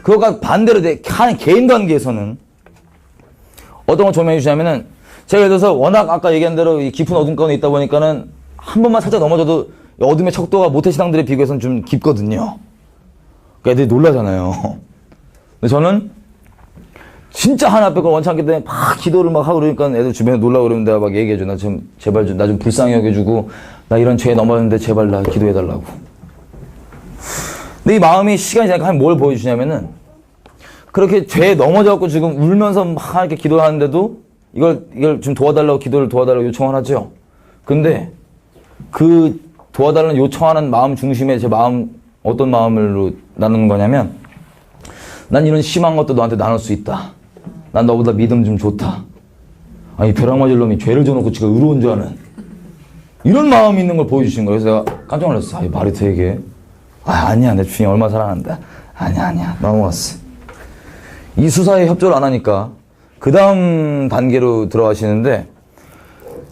그거가 반대로 한 개인 관계에서는 어떤 걸 조명해 주냐면은 제가 예를 들어서 워낙 아까 얘기한 대로 이 깊은 어둠 가운데 있다 보니까는 한 번만 살짝 넘어져도 어둠의 척도가 모태신앙들에 비교해서는 좀 깊거든요. 그러니까 애들이 놀라잖아요. 근데 저는 진짜 하나 앞에 걸 원치 않기 때문에 막 기도를 막 하고 그러니까 애들 주변에 놀라고 그러면 내가 막 얘기해줘. 나 좀 제발 좀 나 좀 불쌍히 여겨주고 나 이런 죄에 넘어졌는데 제발 나 기도해달라고. 근데 이 마음이 시간이 지나니까 뭘 보여주냐면은 그렇게 죄에 넘어져갖고 지금 울면서 막 이렇게 기도하는데도 이걸 좀 도와달라고 기도를 도와달라고 요청을 하죠. 근데 그 도와달라는 요청하는 마음 중심에 제 마음 어떤 마음으로 나누는 거냐면 난 이런 심한 것도 너한테 나눌 수 있다. 난 너보다 믿음 좀 좋다. 아니 벼락 맞을 놈이 죄를 져놓고 지가 의로운 줄 아는 이런 마음이 있는 걸 보여주신 거예요. 그래서 내가 깜짝 놀랐어. 아이 말이 되게 아니야 내 주님 얼마나 사랑한다. 아니야 넘어갔어. 이 수사에 협조를 안 하니까 그 다음 단계로 들어가시는데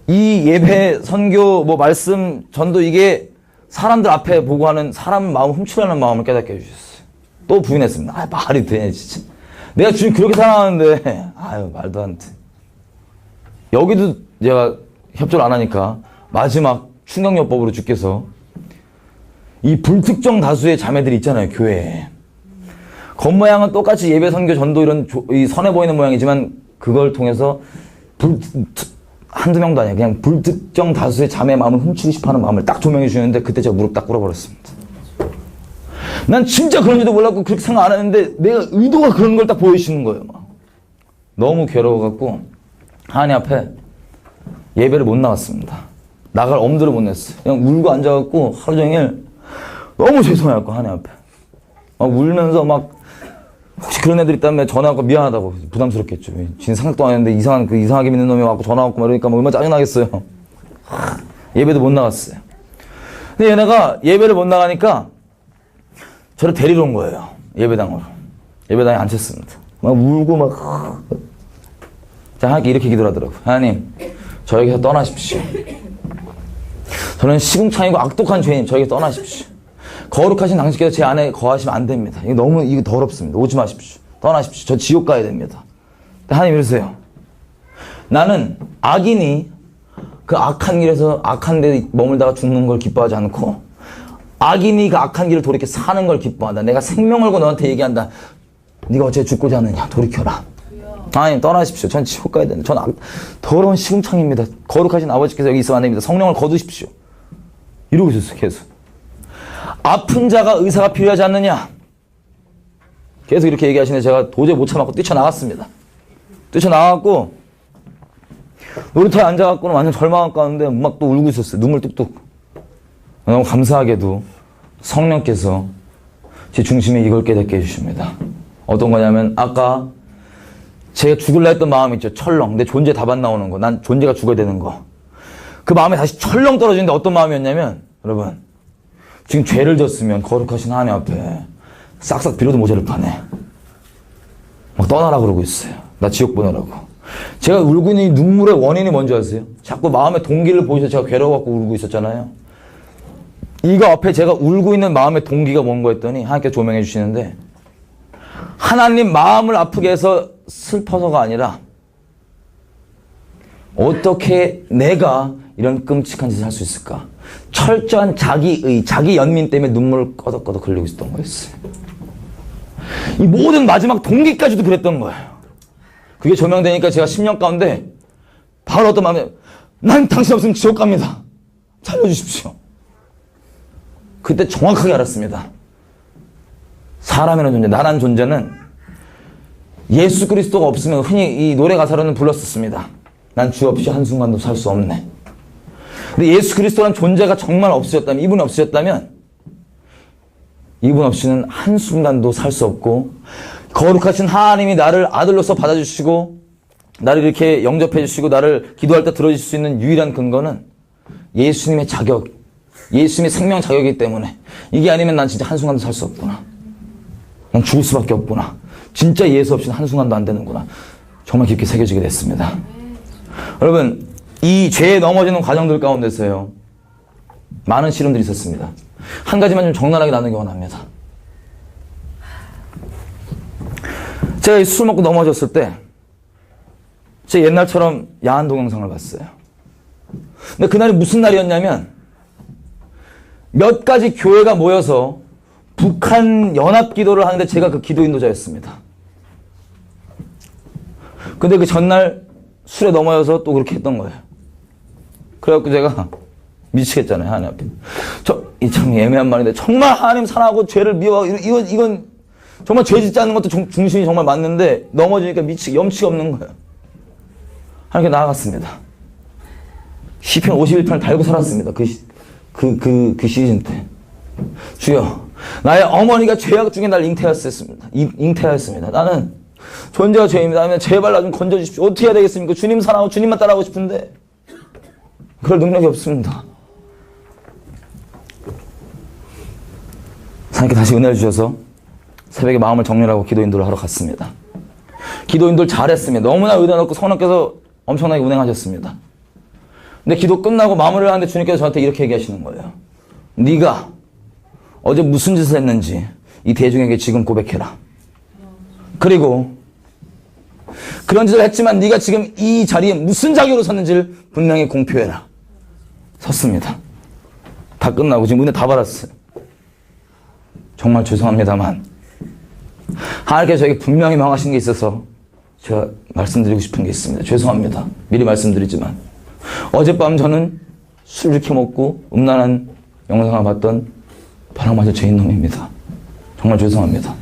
이 예배, 선교, 뭐 말씀, 전도 이게 사람들 앞에 보고 하는 사람 마음 훔치려는 마음을 깨닫게 해주셨어요. 또 부인했습니다. 아 말이 되냐 진짜. 내가 주님 그렇게 사랑하는데 아유 말도 안 돼. 여기도 제가 협조를 안 하니까 마지막 충격요법으로 주께서 이 불특정 다수의 자매들이 있잖아요 교회에. 겉모양은 똑같이 예배, 선교, 전도 이런 이 선해 보이는 모양이지만 그걸 통해서 한두 명도 아니야. 그냥 불특정 다수의 자매의 마음을 훔치고 싶어하는 마음을 딱 조명해 주셨는데 그때 제가 무릎 딱 꿇어버렸습니다. 난 진짜 그런지도 몰랐고 그렇게 생각 안 했는데 내가 의도가 그런 걸 딱 보여주시는 거예요. 막. 너무 괴로워갖고 하나님 앞에 예배를 못 나갔습니다. 나갈 엄두를 못 냈어요. 그냥 울고 앉아갖고 하루 종일 너무 죄송해갖고 하나님 앞에 막 울면서 막 혹시 그런 애들 있다면 전화하고 미안하다고 부담스럽겠죠. 진 생각도 안 했는데 이상하게 믿는 놈이 와서 전화하고 말하니까 뭐 얼마나 짜증나겠어요. 예배도 못 나갔어요. 근데 얘네가 예배를 못 나가니까 저를 데리러 온 거예요. 예배당으로. 예배당에 앉혔습니다. 막 울고 막. 자, 하나님께 이렇게 기도를 하더라고요. 하나님, 저에게서 떠나십시오. 저는 시궁창이고 악독한 죄인, 저에게 떠나십시오. 거룩하신 당신께서 제 안에 거하시면 안 됩니다. 이거 더럽습니다. 오지 마십시오. 떠나십시오. 저 지옥 가야 됩니다. 하나님 이러세요. 나는 악인이 그 악한 길에서 악한 데 머물다가 죽는 걸 기뻐하지 않고 악인이 그 악한 길을 돌이켜 사는 걸 기뻐한다. 내가 생명을 걸고 너한테 얘기한다. 네가 어째 죽고자 하느냐. 돌이켜라. 하나님 떠나십시오. 전 지옥 가야 된다. 전 더러운 시궁창입니다. 거룩하신 아버지께서 여기 있으면 안 됩니다. 성령을 거두십시오. 이러고 있었어요. 계속. 아픈 자가 의사가 필요하지 않느냐. 계속 이렇게 얘기하시는데 제가 도저히 못 참았고 뛰쳐나갔습니다. 뛰쳐나갔고 놀이터에 앉아갖고는 완전 절망한 가운데 막 또 울고 있었어요. 눈물 뚝뚝. 너무 감사하게도 성령께서 제 중심에 이걸 깨닫게 해주십니다. 어떤 거냐면 아까 제가 죽을라 했던 마음 있죠. 철렁. 내 존재 답 안 나오는 거. 난 존재가 죽어야 되는 거. 그 마음에 다시 철렁 떨어지는데 어떤 마음이었냐면 여러분 지금 죄를 졌으면 거룩하신 하나님 앞에 싹싹 빌어도 모자를 파네. 막 떠나라 그러고 있어요. 나 지옥 보내라고. 제가 울고 있는 이 눈물의 원인이 뭔지 아세요? 자꾸 마음의 동기를 보셔서 제가 괴로워갖고 울고 있었잖아요. 이거 앞에 제가 울고 있는 마음의 동기가 뭔가 했더니 하나님께서 조명해 주시는데 하나님 마음을 아프게 해서 슬퍼서가 아니라 어떻게 내가 이런 끔찍한 짓을 할 수 있을까? 철저한 자기 연민 때문에 눈물을 꺼덕꺼덕 흘리고 있었던 거였어요. 이 모든 마지막 동기까지도 그랬던 거예요. 그게 조명되니까 제가 10년 가운데 바로 어떤 마음에 난 당신 없으면 지옥 갑니다. 살려주십시오. 그때 정확하게 알았습니다. 사람이라는 존재, 나란 존재는 예수 그리스도가 없으면 흔히 이 노래 가사로는 불렀었습니다. 난 주 없이 한순간도 살 수 없네. 근데 예수 그리스도라는 존재가 정말 없으셨다면, 이분이 없으셨다면 이분 없이는 한순간도 살 수 없고 거룩하신 하나님이 나를 아들로서 받아주시고 나를 이렇게 영접해 주시고 나를 기도할 때 들어주실 수 있는 유일한 근거는 예수님의 자격, 예수님이 생명 자격이기 때문에 이게 아니면 난 진짜 한순간도 살 수 없구나. 난 죽을 수밖에 없구나. 진짜 예수 없이는 한순간도 안 되는구나. 정말 깊게 새겨지게 됐습니다. 여러분, 이 죄에 넘어지는 과정들 가운데서요, 많은 시름들이 있었습니다. 한 가지만 좀 적나라하게 나누기 원합니다. 제가 술 먹고 넘어졌을 때, 제 옛날처럼 야한 동영상을 봤어요. 근데 그날이 무슨 날이었냐면, 몇 가지 교회가 모여서 북한 연합 기도를 하는데 제가 그 기도 인도자였습니다. 근데 그 전날 술에 넘어져서 또 그렇게 했던 거예요. 그래갖고 제가 미치겠잖아요, 하나님 앞에. 이 참 애매한 말인데, 정말 하나님 사랑하고 죄를 미워하고, 이건 정말 죄 짓지 않는 것도 중심이 정말 맞는데, 넘어지니까 염치가 없는 거예요. 하나님께 나아갔습니다. 시편 51편을 달고 살았습니다. 그 시즌 때. 주여, 나의 어머니가 죄악 중에 날 잉태하였습니다. 나는 존재가 죄입니다. 제발 나 좀 건져주십시오. 어떻게 해야 되겠습니까? 주님 사랑하고 주님만 따라가고 싶은데 그럴 능력이 없습니다. 하나님께 다시 은혜를 주셔서 새벽에 마음을 정렬하고 기도 인도를 하러 갔습니다. 기도 인도를 잘했습니다. 너무나 의도 넣고 성령께서 엄청나게 운행하셨습니다. 근데 기도 끝나고 마무리를 하는데 주님께서 저한테 이렇게 얘기하시는 거예요. 네가 어제 무슨 짓을 했는지 이 대중에게 지금 고백해라. 그리고 그런 짓을 했지만 네가 지금 이 자리에 무슨 자격으로 섰는지를 분명히 공표해라. 섰습니다. 다 끝나고 지금 은혜 다 받았어요. 정말 죄송합니다만 하나님께서 저에게 분명히 명하신 게 있어서 제가 말씀드리고 싶은 게 있습니다. 죄송합니다. 미리 말씀드리지만 어젯밤 저는 술 이렇게 먹고 음란한 영상을 봤던 바람맞은 죄인놈입니다. 정말 죄송합니다.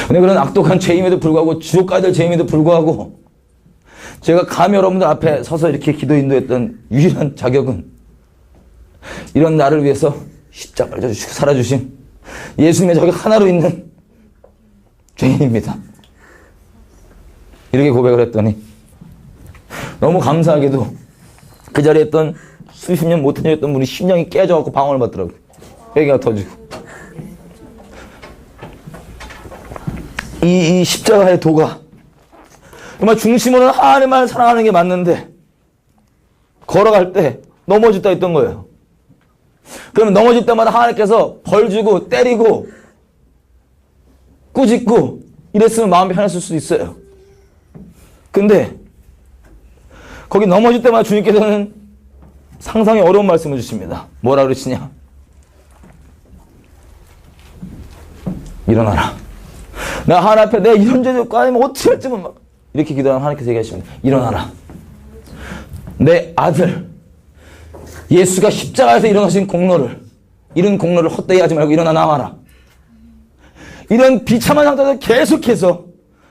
근데 그런 악독한 죄임에도 불구하고 지옥 가야 될 죄임에도 불구하고 제가 감히 여러분들 앞에 서서 이렇게 기도 인도했던 유일한 자격은 이런 나를 위해서 십자가를 져주시고 살아주신 예수님의 자격 하나로 있는 죄인입니다. 이렇게 고백을 했더니 너무 감사하게도 그 자리에 있던 수십 년 못한 일했던 분이 심장이 깨져갖고 방언을 받더라고요. 회개가 터지고. 이 십자가의 도가 정말 중심으로는 하나님만 사랑하는 게 맞는데 걸어갈 때 넘어졌다 했던 거예요. 그러면 넘어질 때마다 하나님께서 벌 주고 때리고 꾸짖고 이랬으면 마음이 편했을 수도 있어요. 근데 거기 넘어질 때마다 주님께서는 상상이 어려운 말씀을 주십니다. 뭐라 그러시냐? 일어나라. 나 하나님 앞에 내가 이런 죄도 없고 아니면 어떻게 할지 막 이렇게 기도하면 하나님께서 얘기하십니다. 일어나라. 내 아들 예수가 십자가에서 일어나신 공로를 이런 공로를 헛되이 하지 말고 일어나 나와라. 이런 비참한 상태에서 계속해서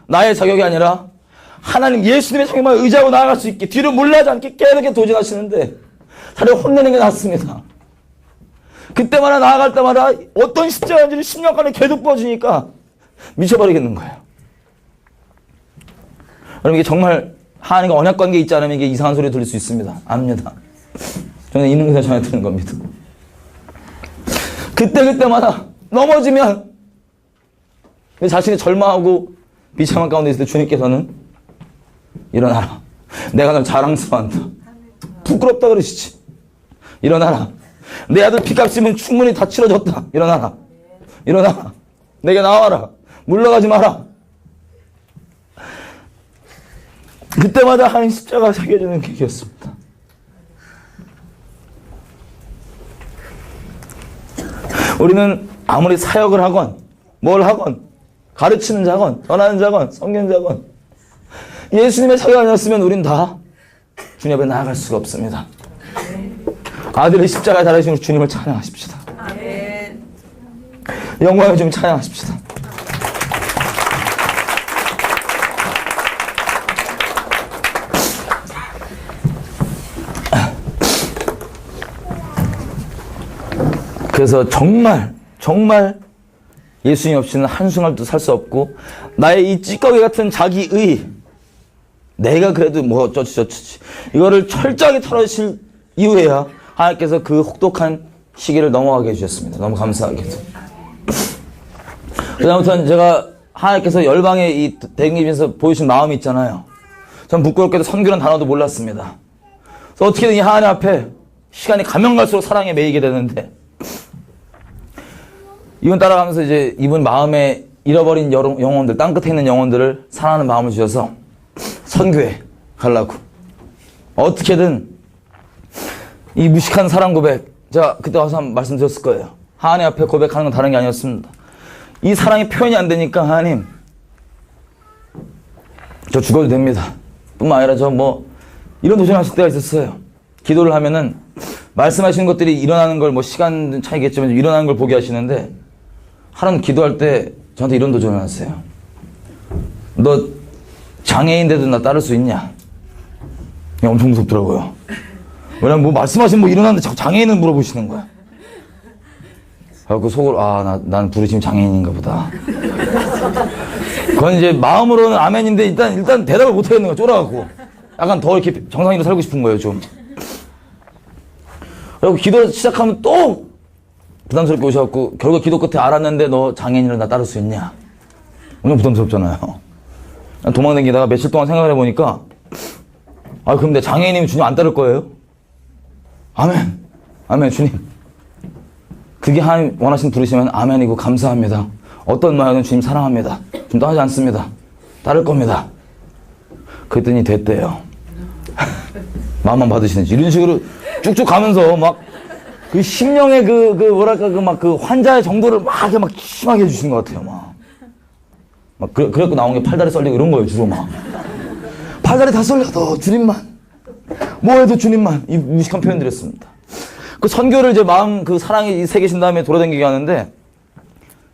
나의 자격이 아니라 하나님 예수님의 자격만 의지하고 나아갈 수 있게 뒤로 물러나지 않게 계속 도전하시는데 차라리 혼내는 게 낫습니다. 그때마다 나아갈 때마다 어떤 십자가인지를 10년간을 계속 부어주니까 미쳐버리겠는 거예요. 여러분 이게 정말 하나님과 언약관계에 있지 않으면 이게 이상한 소리 들릴 수 있습니다. 압니다. 저는 있는 것을 전해 드리는 겁니다. 그때마다 넘어지면 자신이 절망하고 비참한 가운데 있을 때 주님께서는 일어나라. 내가 널 자랑스러워한다. 부끄럽다 그러시지. 일어나라. 내 아들 빚값이면 충분히 다 치러졌다. 일어나라. 일어나라. 내게 나와라. 물러가지 마라. 그때마다 하나님 십자가가 새겨지는 계기였습니다. 우리는 아무리 사역을 하건 뭘 하건 가르치는 자건 전하는 자건 섬기는 자건 예수님의 사역이 아니었으면 우린 다 주님 앞에 나아갈 수가 없습니다. 아들의 십자가에 달아주신 주님을 찬양하십시다. 영광을 좀 찬양하십시다. 그래서 정말 예수님 없이는 한순간도 살 수 없고 나의 이 찌꺼기 같은 자기의 내가 그래도 뭐 어쩌지 이거를 철저하게 털어주실 이후에야 하나님께서 그 혹독한 시기를 넘어가게 해주셨습니다. 너무 감사하게도. 그다음부터는 제가 하나님께서 열방에 이 대행님에서 보여주신 마음이 있잖아요. 전 부끄럽게도 선교라는 단어도 몰랐습니다. 그래서 어떻게든 이 하나님 앞에 시간이 가면 갈수록 사랑에 매이게 되는데, 이분 따라가면서 이제 이분 마음에 잃어버린 영혼들, 땅끝에 있는 영혼들을 사랑하는 마음을 주셔서 선교에 가려고 어떻게든 이 무식한 사랑 고백, 제가 그때 와서 한번 말씀드렸을 거예요. 하나님 앞에 고백하는 건 다른 게 아니었습니다. 이 사랑이 표현이 안 되니까 하나님, 저 죽어도 됩니다. 뿐만 아니라 저 이런 도전하실 때가 있었어요. 기도를 하면은 말씀하시는 것들이 일어나는 걸 시간 차이겠지만 일어나는 걸 보게 하시는데, 하나님 기도할 때 저한테 이런 도전을 하세요. 너 장애인데도 나 따를 수 있냐? 엄청 무섭더라고요. 왜냐면 말씀하시면 일어나는데 자꾸 장애인을 물어보시는 거야. 그래갖고 속으로, 난 부르심 장애인인가 보다. 그건 이제 마음으로는 아멘인데 일단 대답을 못 하겠는 거야, 쫄아갖고. 약간 더 이렇게 정상인으로 살고 싶은 거예요, 좀. 그리고 기도 시작하면 또 부담스럽게 오셔갖고, 결국 기도 끝에 알았는데 너 장애인을 나 따를 수 있냐? 엄청 부담스럽잖아요. 도망다니다가 며칠 동안 생각을 해보니까, 그럼 내 장애인이면 주님 안 따를 거예요? 아멘. 아멘, 주님. 그게 하나님 원하시는 부르시면 아멘이고 감사합니다. 어떤 말이든 주님 사랑합니다. 좀 떠나지 않습니다. 따를 겁니다. 그랬더니 됐대요. 마음만 받으시는지. 이런 식으로 쭉쭉 가면서 그 심령의 그 환자의 정도를 막 심하게 해주신 것 같아요, 그래갖고 나온 게 팔다리 썰리고 이런 거예요, 주로 팔다리 다 썰려도 주님만. 뭐 해도 주님만. 이 무식한 표현드렸습니다. 그 선교를 이제 그 사랑이 새기신 다음에 돌아다니게 하는데,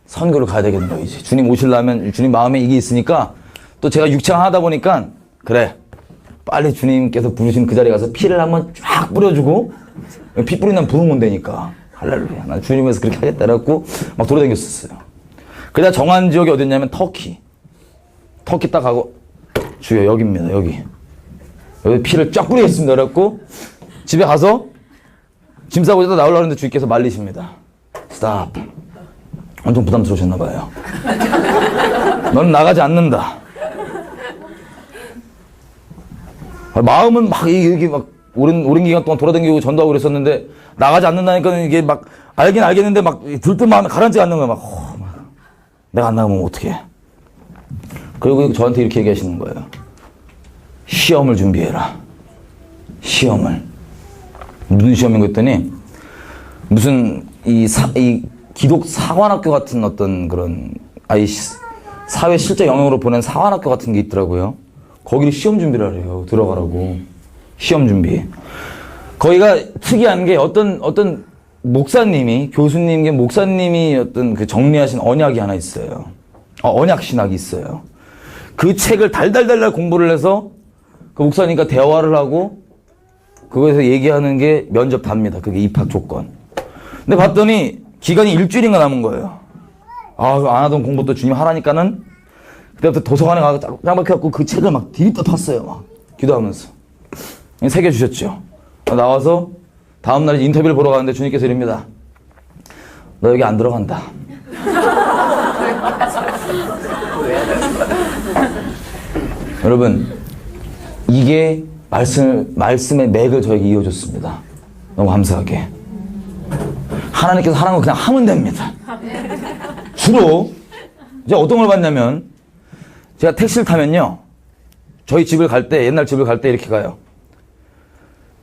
선교를 가야 되겠는 거예요, 이제. 주님 오시려면 주님 마음에 이게 있으니까, 또 제가 육체가 하다 보니까, 그래. 빨리 주님께서 부르신 그 자리에 가서 피를 한번 쫙 뿌려주고, 피 뿌린다면 부으면 되니까. 할렐루야. 난 주님에서 그렇게 하겠다. 그래갖고 막 돌아다녔었어요. 그러다 정한 지역이 어딨냐면 터키. 터키 딱 가고, 주여, 여기입니다, 여기. 여기 피를 쫙 뿌리겠습니다. 그래갖고 집에 가서 짐 싸고 있다가 나오려고 하는데 주님께서 말리십니다. 스탑. 엄청 부담스러우셨나봐요. 너는 나가지 않는다. 마음은 이게 오랜 기간 동안 돌아다니고 전도하고 그랬었는데, 나가지 않는다니까 이게 알긴 알겠는데 들뜬 마음에 가라앉지 않는 거야. 내가 안 나가면 어떡해. 그리고 저한테 이렇게 얘기하시는 거예요. 시험을 준비해라. 시험을. 무슨 시험인 거 했더니, 무슨 이 기독 사관학교 같은 어떤 그런 사회 실제 영역으로 보낸 사관학교 같은 게 있더라고요. 거기를 시험 준비를 하래요. 들어가라고. 시험 준비. 거기가 특이한 게 어떤 목사님이, 교수님, 목사님이 어떤 그 정리하신 언약이 하나 있어요. 언약 신학이 있어요. 그 책을 달달달달 공부를 해서 그 목사님과 대화를 하고 그거에서 얘기하는 게 면접 답니다. 그게 입학 조건. 근데 봤더니 기간이 일주일인가 남은 거예요. 안 하던 공부도 주님 하라니까는 그때부터 도서관에 가서 짱박해갖고 그 책을 디립다 팠어요. 기도하면서. 새겨주셨죠. 나와서 다음날 인터뷰를 보러 가는데 주님께서 이럽니다. 너 여기 안 들어간다. 여러분, 이게 말씀의 맥을 저에게 이어줬습니다. 너무 감사하게. 하나님께서 하라는 거 그냥 하면 됩니다. 주로, 제가 어떤 걸 봤냐면, 제가 택시를 타면요, 저희 집을 갈 때, 옛날 집을 갈 때 이렇게 가요.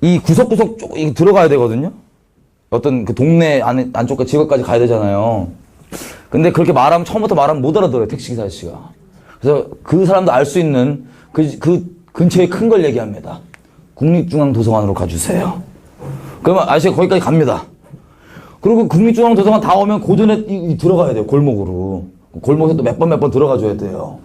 이 구석구석 쭉 들어가야 되거든요. 어떤 그 동네 안쪽까지 집까지 가야 되잖아요. 근데 그렇게 처음부터 말하면 못 알아들어요, 택시기사 아저씨가. 그래서 그 사람도 알 수 있는 그 근처에 큰 걸 얘기합니다. 국립중앙도서관으로 가주세요. 그러면 아저씨가 거기까지 갑니다. 그리고 국립중앙도서관 다 오면 고전에 들어가야 돼요, 골목으로. 골목에 또 몇 번 들어가줘야 돼요.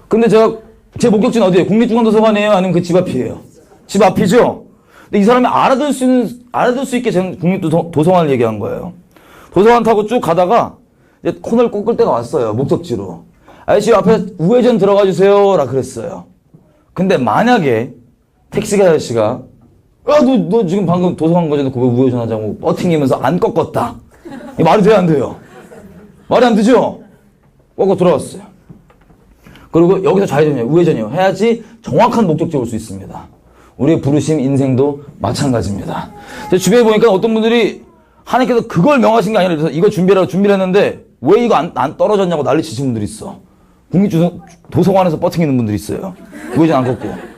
근데 제 목적지는 어디예요? 국립중앙도서관이에요? 아니면 그 집 앞이에요? 집 앞이죠? 근데 이 사람이 알아들 수 있게 저는 국립도서관을 얘기한 거예요. 도서관 타고 쭉 가다가 이제 코너를 꺾을 때가 왔어요, 목적지로. 아저씨 앞에 우회전 들어가 주세요 라 그랬어요. 근데 만약에 택시기사 아저씨가 야, 너 지금 방금 도서관 가져놓고 왜 우회전하자고 버팅이면서 안 꺾었다. 이 말이 돼야 안 돼요? 말이 안 되죠? 꺾고 돌아왔어요. 그리고 여기서 좌회전이요, 우회전이요 해야지 정확한 목적지 올 수 있습니다. 우리의 부르심 인생도 마찬가지입니다. 제 주변에 보니까 어떤 분들이 하나님께서 그걸 명하신 게 아니라 이거 준비를 했는데 왜 이거 안 떨어졌냐고 난리 치신 분들이 있어. 도서관에서 버팅이는 분들이 있어요. 우회전 안 걷고.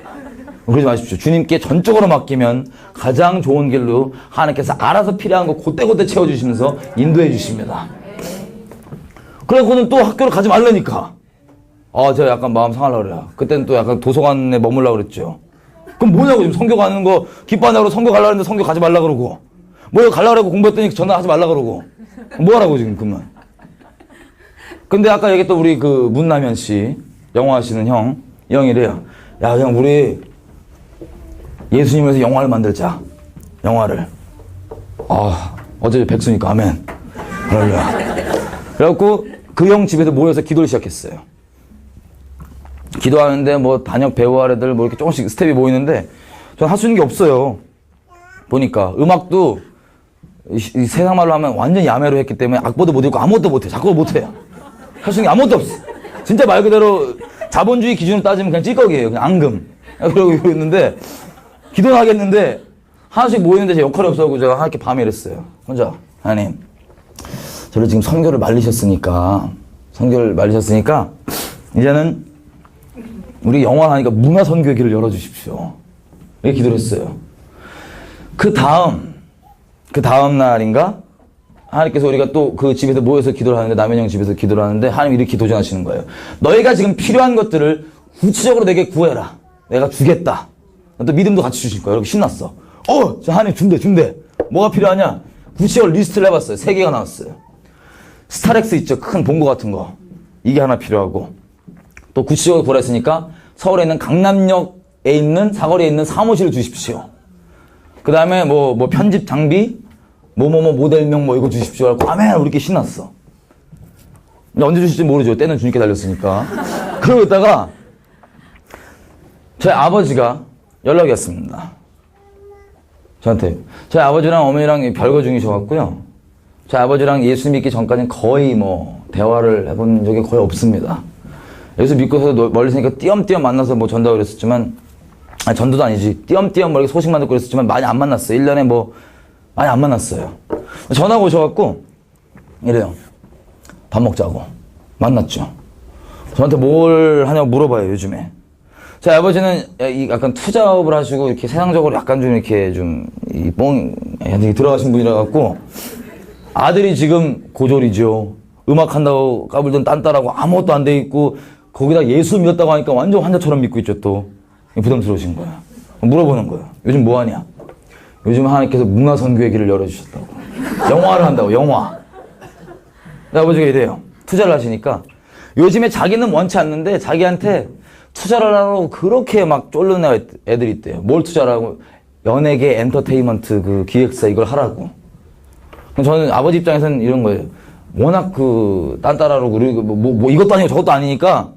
그러지 마십시오. 주님께 전적으로 맡기면 가장 좋은 길로 하나님께서 알아서 필요한 거 그때그때 채워주시면서 인도해 주십니다. 그래갖고는 또 학교를 가지 말라니까. 제가 약간 마음 상하려고 그래요. 그때는 또 약간 도서관에 머물려고 그랬죠. 그럼 뭐냐고, 지금 선교 가는 거 기뻐한다고 선교 가려고 했는데 선교 가지 말라 그러고. 뭐 가려고 그러고 공부했더니 전화하지 말라 그러고. 뭐 하라고 지금 그만. 근데 아까 얘기했던 우리 그 문남현 씨, 영화 하시는 형이래요. 야, 형, 우리 예수님을 위해서 영화를 만들자. 영화를. 어제 백수니까 아멘. 할렐루야. 그래갖고 그 형 집에서 모여서 기도를 시작했어요. 기도하는데 뭐 단역 배우 아래들 뭐 이렇게 조금씩 스텝이 모이는데 전 할 수 있는 게 없어요. 보니까 음악도 이 세상 말로 하면 완전 야매로 했기 때문에 악보도 못 읽고 아무것도 못해. 작곡도 못해요. 할 수 있는 게 아무것도 없어. 진짜 말 그대로 자본주의 기준으로 따지면 그냥 찌꺼기예요. 그냥 앙금. 그러고 있는데 기도는 하겠는데 하나씩 모이는데 제 역할이 없어서 제가 하나님께 밤에 이랬어요. 혼자. 하나님, 저를 지금 선교를 말리셨으니까 이제는 우리 영화 하니까 문화 선교의 길을 열어주십시오. 이렇게 기도를 했어요. 그 다음 날인가 하나님께서 우리가 또 그 집에서 모여서 기도를 하는데, 남현 형 집에서 기도를 하는데 하나님 이렇게 도전하시는 거예요. 너희가 지금 필요한 것들을 구체적으로 내게 구해라. 내가 주겠다. 또 믿음도 같이 주실 거예요. 이렇게 신났어. 하나님 준대. 뭐가 필요하냐? 구체적으로 리스트를 해봤어요. 3개가 나왔어요. 스타렉스 있죠. 큰 봉고 같은 거. 이게 하나 필요하고. 또 구체적으로 구하라 했으니까 서울에 있는 강남역에 있는 사거리에 있는 사무실을 주십시오. 그 다음에 뭐 편집 장비, 모델명 이거 주십시오. 하고 아멘! 우리 이렇게 신났어. 언제 주실지 모르죠. 때는 주님께 달렸으니까. 그러고 있다가 저희 아버지가 연락이 왔습니다. 저한테. 저희 아버지랑 어머니랑 별거 중이셔갖고요. 저희 아버지랑 예수 믿기 전까지는 거의 대화를 해본 적이 거의 없습니다. 여기서 믿고서 멀리서 니까 띄엄띄엄 만나서 전도하고 그랬었지만, 전도도 아니지. 띄엄띄엄 이렇게 소식만 듣고 그랬었지만 많이 안 만났어요. 1년에 많이 안 만났어요. 전화가 오셔갖고 이래요. 밥 먹자고. 만났죠. 저한테 뭘 하냐고 물어봐요, 요즘에. 저희 아버지는 약간 투자업을 하시고 이렇게 세상적으로 약간 좀 이렇게 들어가신 분이라 갖고 아들이 지금 고졸이죠. 음악 한다고 까불던 딴따라고 아무것도 안 돼 있고 거기다 예수 믿었다고 하니까 완전 환자처럼 믿고 있죠. 또 부담스러우신 거야. 물어보는 거예요. 요즘 뭐 하냐? 요즘 하나님께서 문화선교의 길을 열어주셨다고. 영화를 한다고. 영화. 아버지가 이래요. 투자를 하시니까 요즘에 자기는 원치 않는데 자기한테 투자를 하라고 그렇게 막 쫄르는 애들이 있대요. 뭘 투자라고? 연예계 엔터테인먼트 그 기획사 이걸 하라고. 저는 아버지 입장에서는 이런 거예요. 워낙 딴따라로 그리고 이것도 아니고 저것도 아니니까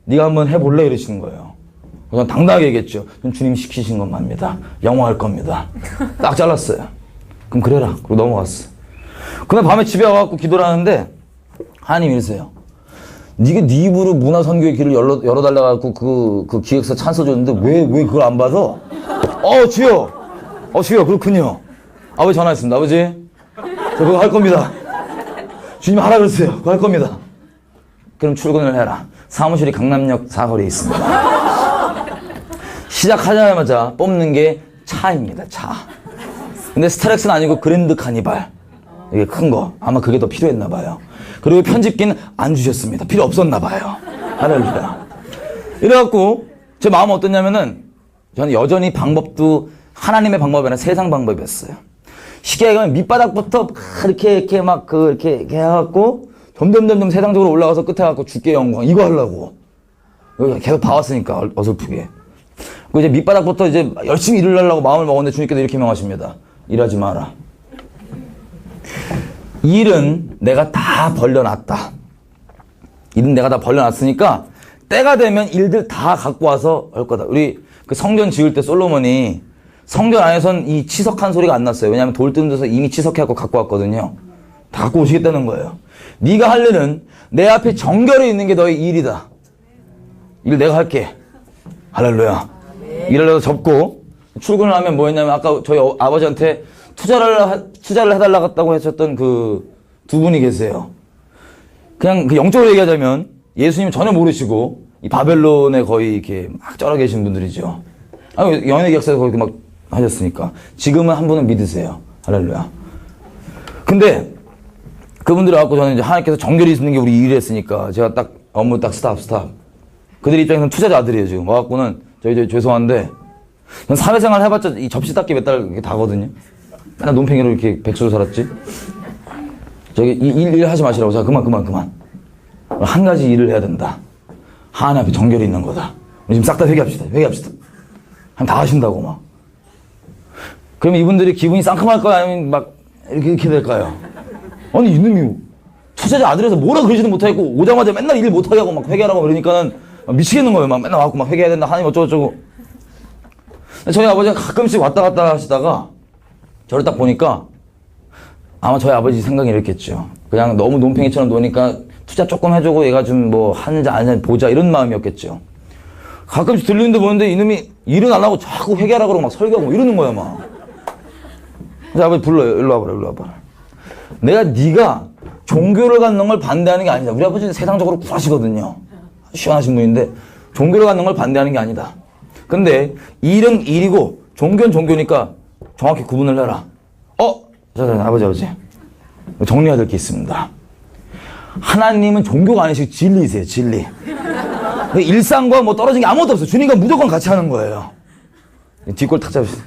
네가 한번 해볼래? 이러시는 거예요. 저는 당당하게 얘기했죠. 전 주님 시키신 것만입니다. 영화 할 겁니다. 딱 잘랐어요. 그럼 그래라. 그리고 넘어갔어. 그날 밤에 집에 와갖고 기도를 하는데 하나님 이러세요. 네가 네 입으로 문화선교의 길을 열어달라고 그 기획사 찬스 줬는데 왜 그걸 안 받아? 주여! 주여, 그렇군요. 아버지 전화했습니다. 아버지, 저 그거 할 겁니다. 주님 하라 그랬어요. 그거 할 겁니다. 그럼 출근을 해라. 사무실이 강남역 사거리에 있습니다. 시작하자마자 뽑는 게 차입니다. 차. 근데 스타렉스는 아니고 그랜드 카니발. 이게 큰 거. 아마 그게 더 필요했나 봐요. 그리고 편집기는 안 주셨습니다. 필요 없었나 봐요. 할렐루야. 이래갖고 제 마음은 어떠냐면은 저는 여전히 방법도 하나님의 방법이 아니라 세상 방법이었어요. 쉽게 얘기하면 밑바닥부터 이렇게 해갖고 점점 세상적으로 올라가서 끝에 갖고 주께 영광 이거 하려고 계속 봐왔으니까 어설프게. 그 이제 밑바닥부터 이제 열심히 일을 하려고 마음을 먹었는데 주님께서 이렇게 명하십니다. 일하지 마라. 일은 내가 다 벌려놨다. 일은 내가 다 벌려놨으니까 때가 되면 일들 다 갖고 와서 할 거다. 우리 그 성전 지을 때 솔로몬이 성전 안에선 이 치석한 소리가 안 났어요. 왜냐하면 돌 뜯는 데서 이미 치석해갖고 갖고 왔거든요. 다 갖고 오시겠다는 거예요. 네가 할 일은 내 앞에 정결히 있는 게 너의 일이다. 일 내가 할게. 할렐루야. 일을 내가 접고 출근을 하면 뭐였냐면 아까 저희 아버지한테 투자를 해달라고 하셨던 그 두 분이 계세요. 그냥 그 영적으로 얘기하자면 예수님 전혀 모르시고 이 바벨론에 거의 이렇게 막 쩔어 계신 분들이죠. 연예계약사에서 거기 막 하셨으니까. 지금은 한 분은 믿으세요. 할렐루야. 근데 그분들 와갖고 저는 이제 하나님께서 정결히 있는 게 우리 일을 했으니까 제가 딱 업무 딱 스탑. 그들 입장에서는 투자자들이에요, 지금. 와갖고는 저희 죄송한데 전 사회생활 해봤자 이 접시 닦기 몇 달 이렇게 다거든요. 맨날 논팽이로 이렇게 백수로 살았지. 저기 일 하지 마시라고. 자, 그만. 한 가지 일을 해야 된다. 하나님 앞에 정결이 있는 거다. 우리 지금 싹 다 회개합시다. 한 다 하신다고 막. 그러면 이분들이 기분이 상큼할까요? 아니면 막 이렇게 될까요? 아니 이놈이 투자자 아들에서 뭐라 그러지도 못하겠고 오자마자 맨날 일 못하게 하고 막 회개하라고 그러니까는 미치겠는 거예요. 막 맨날 와갖고 막 회개해야 된다. 하나님 어쩌고저쩌고. 저희 아버지가 가끔씩 왔다 갔다 하시다가 저를 딱 보니까 아마 저희 아버지 생각이 이랬겠죠. 그냥 너무 논팽이처럼 노니까 투자 조금 해주고 얘가 좀 뭐 하는지 안 하는지 보자 이런 마음이었겠죠. 가끔씩 들리는데 보는데 이놈이 일은 안 하고 자꾸 회개하라고 그러고 막 설교하고 이러는 거야 막. 그래서 아버지 불러요. 일로 와봐라. 내가 네가 종교를 갖는 걸 반대하는 게 아니다. 우리 아버지는 세상적으로 쿨하시거든요. 시원하신 분인데 종교를 갖는 걸 반대하는 게 아니다. 근데 일은 일이고 종교는 종교니까 정확히 구분을 해라. 아버지. 정리해야 될 게 있습니다. 하나님은 종교가 아니시고 진리이세요, 진리. 일상과 뭐 떨어진 게 아무것도 없어요. 주님과 무조건 같이 하는 거예요. 뒷골 탁 잡으시죠.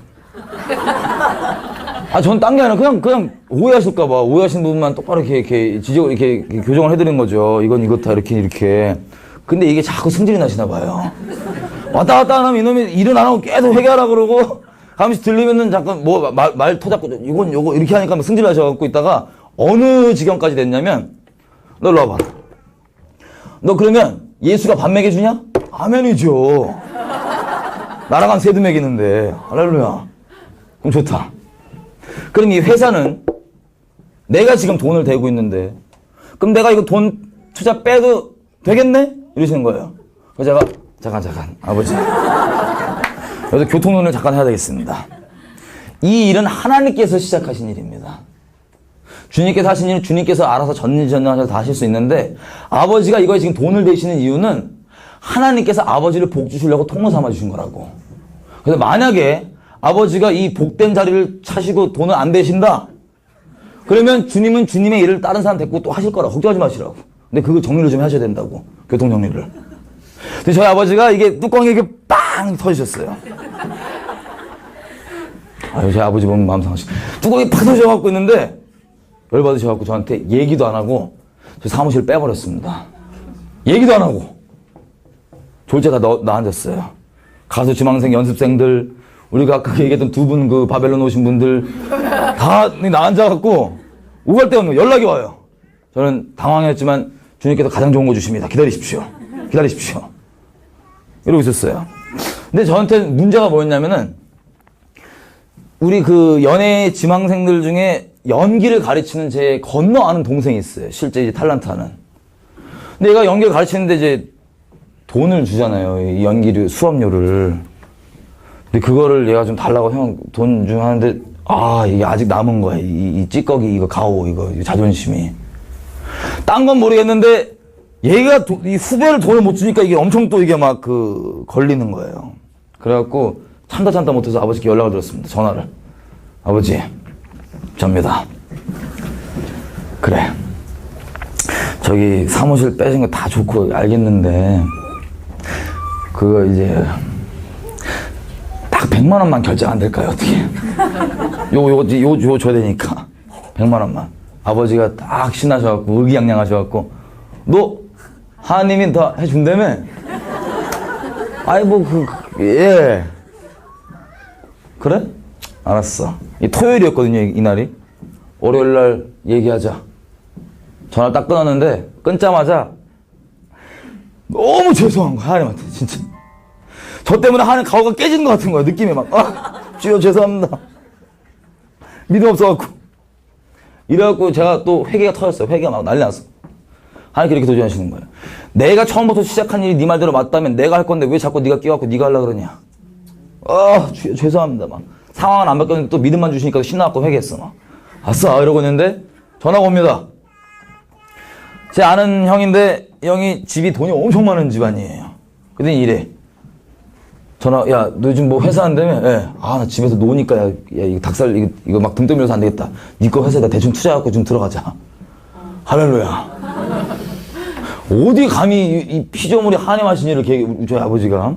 전 딴 게 아니라 그냥 오해하실까봐 오해하신 부분만 똑바로 이렇게 교정을 해드린 거죠. 이건 이렇다, 이렇게. 근데 이게 자꾸 승질이 나시나 봐요. 왔다 갔다 하면 이놈이 일은 안 하고 계속 회개하라 그러고, 가끔씩 들리면은 잠깐 말 터잡고, 이건 요거 이렇게 하니까 승질 나셔갖고 있다가 어느 지경까지 됐냐면, 너 일로 와봐. 너 그러면 예수가 밥 먹여주냐? 아멘이죠. 나랑 한 세드 먹이는데. 할렐루야. 그럼 좋다. 그럼 이 회사는 내가 지금 돈을 대고 있는데 그럼 내가 이거 돈 투자 빼도 되겠네? 이러시는 거예요. 그래서 제가 잠깐 아버지 여기서 교통론을 잠깐 해야 되겠습니다. 이 일은 하나님께서 시작하신 일입니다. 주님께서 하신 일은 주님께서 알아서 전전하셔서 다 하실 수 있는데 아버지가 이거에 지금 돈을 대시는 이유는 하나님께서 아버지를 복 주시려고 통로 삼아 주신 거라고. 그래서 만약에 아버지가 이 복된 자리를 차시고 돈을 안 대신다? 그러면 주님은 주님의 일을 다른 사람 데리고 또 하실 거라. 걱정하지 마시라고. 근데 그거 정리를 좀 하셔야 된다고. 교통 정리를. 근데 저희 아버지가 이게 뚜껑이 이렇게 빵 터지셨어요. 저희 아버지 보면 마음 상하시. 뚜껑이 팍 터져갖고 있는데 열받으셔갖고 저한테 얘기도 안 하고 저 사무실 빼버렸습니다. 얘기도 안 하고. 졸지가 나 앉았어요. 가수 지망생 연습생들, 우리가 아까 얘기했던 두 분 그 바벨론 오신 분들 다 나 앉아갖고 우갈 데 없는 연락이 와요. 저는 당황했지만 주님께서 가장 좋은 거 주십니다. 기다리십시오. 이러고 있었어요. 근데 저한테 문제가 뭐였냐면은 우리 그 연예 지망생들 중에 연기를 가르치는 제 건너 아는 동생이 있어요. 실제 이제 탤런트 하는. 근데 얘가 연기를 가르치는데 이제 돈을 주잖아요. 이 연기료, 수업료를. 근데 그거를 얘가 좀 달라고 형 돈 좀 하는데 이게 아직 남은 거야. 이 찌꺼기, 이거 가오, 이거 자존심이. 딴 건 모르겠는데 얘가 이 후배를 돈을 못 주니까 이게 엄청 또 이게 막 걸리는 거예요. 그래갖고 참다 못해서 아버지께 연락을 드렸습니다. 전화를. 아버지, 접니다. 그래. 저기 사무실 빼진 거 다 좋고 알겠는데 그거 이제 딱 100만 원만 결제 안 될까요? 어떻게? 요거 줘야 되니까 100만 원만. 아버지가 딱 신나셔갖고 의기양양하셔갖고 너 하나님이 다 해준다며? 예. 그래? 알았어. 토요일이었거든요, 이날이. 월요일날 얘기하자. 전화 딱 끊었는데 끊자마자 너무 죄송한 거야, 하나님한테 진짜. 저 때문에 하는 가오가 깨지는 것 같은 거야. 느낌이 막, 주여 죄송합니다. 믿음 없어갖고. 이래갖고 제가 또 회개가 터졌어요. 회개가 막 난리 났어. 하나님께 이렇게 도전하시는 거예요. 내가 처음부터 시작한 일이 네 말대로 맞다면 내가 할 건데 왜 자꾸 네가 끼워갖고 네가 하려고 그러냐. 주여 죄송합니다. 막. 상황은 안 바뀌었는데 또 믿음만 주시니까 신나갖고 회개했어. 막. 아싸 이러고 있는데 전화가 옵니다. 제 아는 형인데 형이 집이 돈이 엄청 많은 집안이에요. 그랬더니 이래. 전화, 야, 너 요즘 뭐 회사 한다며? 예. 나 집에서 노니까, 야, 이거 닭살, 이거 막 등 떠밀어서 안 되겠다. 니꺼 회사에다 대충 투자해갖고 좀 들어가자. 할렐루야. 어디 감히 이 피조물이 한해하신 일을 저희 아버지가?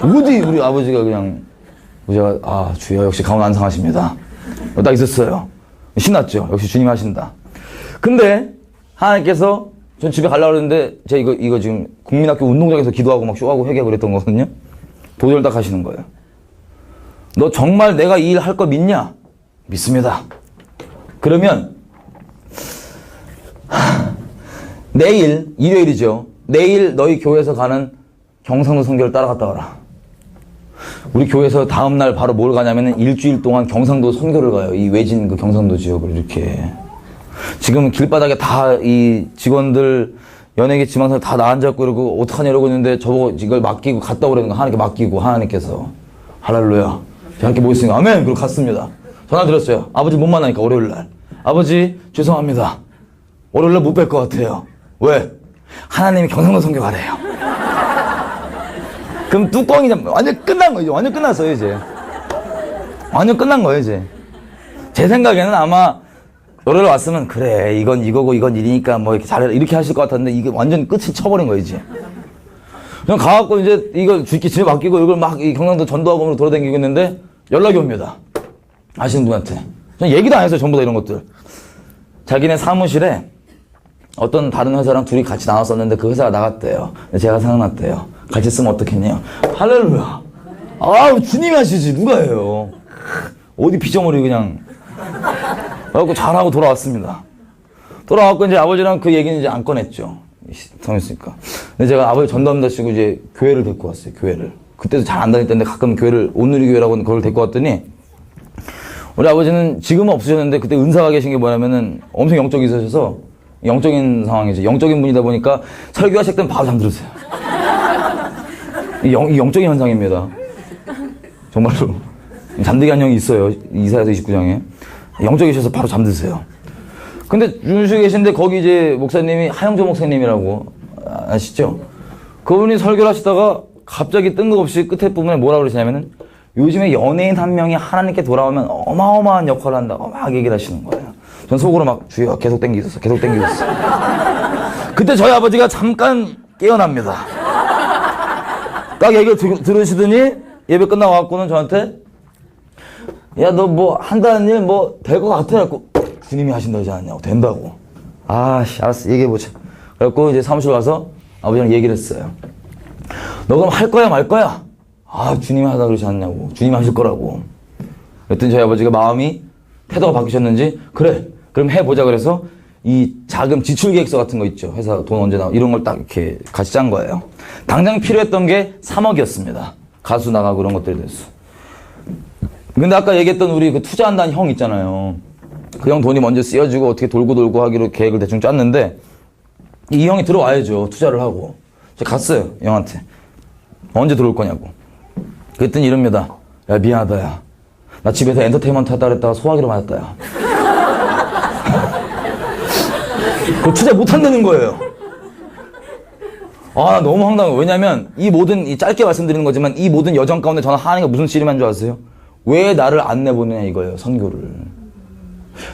어디 우리 아버지가 그냥, 제가, 주여, 역시 강원 안상하십니다. 딱 있었어요. 신났죠. 역시 주님 하신다. 근데, 하나님께서 전 집에 가려고 그랬는데, 제가 이거 지금 국민학교 운동장에서 기도하고 막 쇼하고 회개하고 그랬던 거거든요. 도전을 딱 하시는 거예요. 너 정말 내가 이 일 할 거 믿냐? 믿습니다. 그러면 내일 일요일이죠. 내일 너희 교회에서 가는 경상도 선교를 따라갔다 와라. 우리 교회에서 다음날 바로 뭘 가냐면은 일주일 동안 경상도 선교를 가요. 이 외진 그 경상도 지역으로 이렇게. 지금 길바닥에 다 이 직원들 연예계 지망생 다 나앉았고 이러고 어떡하냐 이러고 있는데 저보고 이걸 맡기고 갔다 오라는 거 하나님께 맡기고 하나님께서 할렐루야 제가 함께 모였으니까 아멘 그러고 갔습니다. 전화 드렸어요. 아버지 못 만나니까 월요일날 아버지 죄송합니다. 월요일날 못 뵐 것 같아요. 왜? 하나님이 경상도 선교 가래요. 그럼 뚜껑이 완전 끝난 거죠. 완전 끝났어요 이제. 완전 끝난 거예요 이제. 제 생각에는 아마 노래를 왔으면 그래 이건 이거고 이건 일이니까 뭐 이렇게 잘해라 이렇게 하실 것 같았는데 이게 완전 끝을 쳐버린 거예요 이제. 그냥 가갖고 이제 이걸 집에 맡기고 이걸 막 이 경상도 전도학원으로 돌아다니고 있는데 연락이 옵니다. 아시는 분한테. 전 얘기도 안 했어요 전부 다 이런 것들. 자기네 사무실에 어떤 다른 회사랑 둘이 같이 나왔었는데 그 회사가 나갔대요. 제가 생각났대요. 같이 쓰면 어떻겠냐. 할렐루야. 주님이 하시지 누가 해요. 어디 피조물이 그냥. 그래갖고 잘하고 돌아왔습니다. 돌아왔고 이제 아버지랑 그 얘기는 이제 안 꺼냈죠. 성했으니까. 근데 제가 아버지 전도합니다시고 이제 교회를 데리고 왔어요. 교회를. 그때도 잘 안 다녔는데 가끔 교회를 온누리교회라고 그걸 데리고 왔더니 우리 아버지는 지금은 없으셨는데 그때 은사가 계신 게 뭐냐면은 엄청 영적이셔서 영적인 상황이죠. 영적인 분이다 보니까 설교가 시작되면 바로 잠들으세요. 이 영적인 현상입니다. 정말로. 잠들게 한 형이 있어요. 이사야서 29장에. 영적이셔서 바로 잠드세요. 근데 윤수 계신데 거기 이제 목사님이 하영조 목사님이라고 아시죠? 그분이 설교를 하시다가 갑자기 뜬금없이 끝에 부분에 뭐라고 그러시냐면은 요즘에 연예인 한 명이 하나님께 돌아오면 어마어마한 역할을 한다고 막 얘기를 하시는 거예요. 전 속으로 막 주여 계속 땡기셨어. 계속 땡기셨어. 그때 저희 아버지가 잠깐 깨어납니다. 딱 얘기를 들으시더니 예배 끝나고 갖고는 저한테 야, 너 뭐 한다는 일 뭐 될 것 같아. 그래갖고 주님이 하신다지 않냐고. 된다고. 알았어. 얘기해보자. 그래갖고 이제 사무실 가서 아버지랑 얘기를 했어요. 너 그럼 할 거야 말 거야? 주님이 하다 그러지 않냐고. 주님이 하실 거라고. 그랬더니 저희 아버지가 마음이 태도가 바뀌셨는지 그래 그럼 해보자 그래서 이 자금 지출 계획서 같은 거 있죠. 회사 돈 언제 나와 이런 걸 딱 이렇게 같이 짠 거예요. 당장 필요했던 게 3억이었습니다. 가수 나가고 그런 것들에 대해서. 근데 아까 얘기했던 우리 그 투자한다는 형 있잖아요. 그 형 돈이 먼저 쓰여지고 어떻게 돌고 하기로 계획을 대충 짰는데 이 형이 들어와야죠. 투자를 하고. 제가 갔어요. 형한테. 언제 들어올 거냐고. 그랬더니 이럽니다. 야 미안하다 야. 나 집에서 엔터테인먼트 하다 그랬다가 소화기로 맞았다 야. 그거 투자 못한다는 거예요. 나 너무 황당해요. 왜냐면 이 모든 짧게 말씀드리는 거지만 이 모든 여정 가운데 저는 하나님과 무슨 씨름한 줄 아세요? 왜 나를 안 내보내냐 이거예요. 선교를.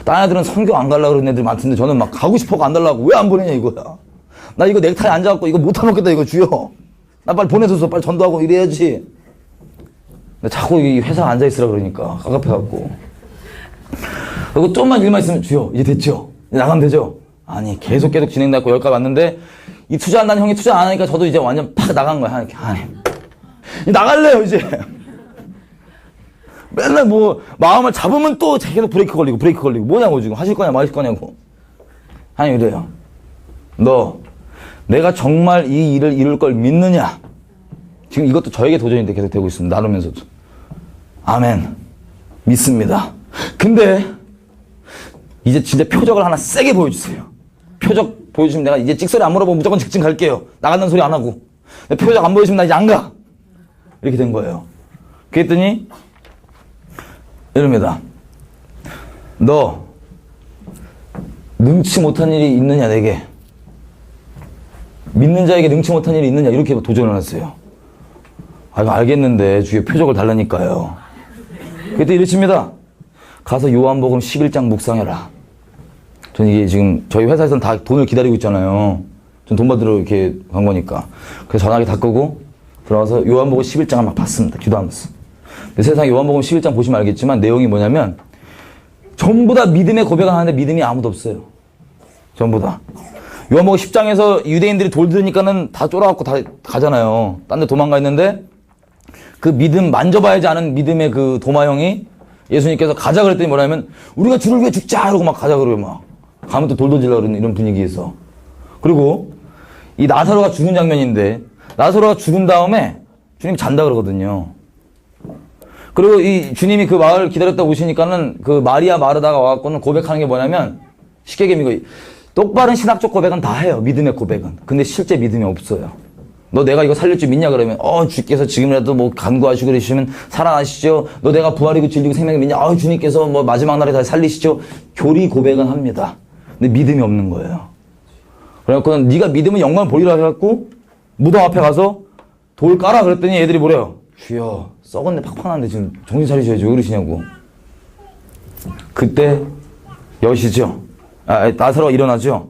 딴 애들은 선교 안 가려고 그러는 애들 많던데 저는 막 가고 싶어가 안 달라고 왜 안 보내냐 이거야. 나 이거 넥타이 앉아갖고 이거 못하먹겠다 이거 주여. 나 빨리 보내줘서 빨리 전도하고 이래야지. 근데 자꾸 이 회사에 앉아있으라 그러니까 깝깝해갖고. 그리고 좀만 일만 있으면 주여 이제 됐죠? 이제 나가면 되죠? 아니 계속 진행돼갖고 여기까지 왔는데 이 투자한다는 형이 투자 안 하니까 저도 이제 완전 팍 나간 거야. 하나님 나갈래요 이제. 맨날 뭐 마음을 잡으면 또 계속 브레이크 걸리고 뭐냐고 지금 하실 거냐 마실 거냐고. 하나님 이래요. 너 내가 정말 이 일을 이룰 걸 믿느냐? 지금 이것도 저에게 도전이 계속 되고 있습니다. 나누면서도. 아멘. 믿습니다. 근데 이제 진짜 표적을 하나 세게 보여주세요. 표적 보여주시면 내가 이제 찍소리 안 물어보고 무조건 직진 갈게요. 나간다는 소리 안 하고. 표적 안 보여주시면 나 이제 안 가. 이렇게 된 거예요. 그랬더니 이럽니다. 너 능치 못한 일이 있느냐 내게. 믿는 자에게 능치 못한 일이 있느냐 이렇게 도전을 했어요. 아, 이거 알겠는데 주위에 표적을 달라니까요. 그때 이러십니다. 가서 요한복음 11장 묵상해라. 전 이게 지금 저희 회사에서는 다 돈을 기다리고 있잖아요. 전 돈 받으러 이렇게 간 거니까. 그래서 전화기 다 끄고 들어가서 요한복음 11장을 막 봤습니다. 기도하면서. 근데 세상에 요한복음 11장 보시면 알겠지만 내용이 뭐냐면 전부 다 믿음의 고백을 하는데 믿음이 아무도 없어요. 전부 다. 요한복음 10장에서 유대인들이 돌 들으니까는 다 쫄아갖고 다 가잖아요. 딴 데 도망가 있는데 그 믿음, 만져봐야지 아는 믿음의 그 도마형이 예수님께서 가자 그랬더니 뭐냐면 우리가 주를 위해 죽자 이러고 막 가자 그러고 막 가면 또 돌 던질라 그러는 이런 분위기에서. 그리고 이 나사로가 죽은 장면인데 나사로가 죽은 다음에 주님이 잔다 그러거든요. 그리고 이 주님이 그 마을 기다렸다 오시니까는 그 마리아 마르다가 와갖고는 고백하는 게 뭐냐면 쉽게 얘기하면 똑바른 신학적 고백은 다 해요. 믿음의 고백은. 근데 실제 믿음이 없어요. 너 내가 이거 살릴 줄 믿냐 그러면 주께서 지금이라도 뭐 간구하시고 그러시면 살아나시죠. 너 내가 부활이고 진리고 생명이 믿냐. 주님께서 뭐 마지막 날에 다시 살리시죠. 교리 고백은 합니다. 근데 믿음이 없는 거예요. 그래갖고 네가 믿으면 영광을 보리라 해갖고 무덤 앞에 가서 돌 깔아 그랬더니 애들이 뭐래요. 주여 썩었네 팍팍한데 지금 정신 차리셔야지 왜 그러시냐고. 그때 여시죠. 나사로가 일어나죠.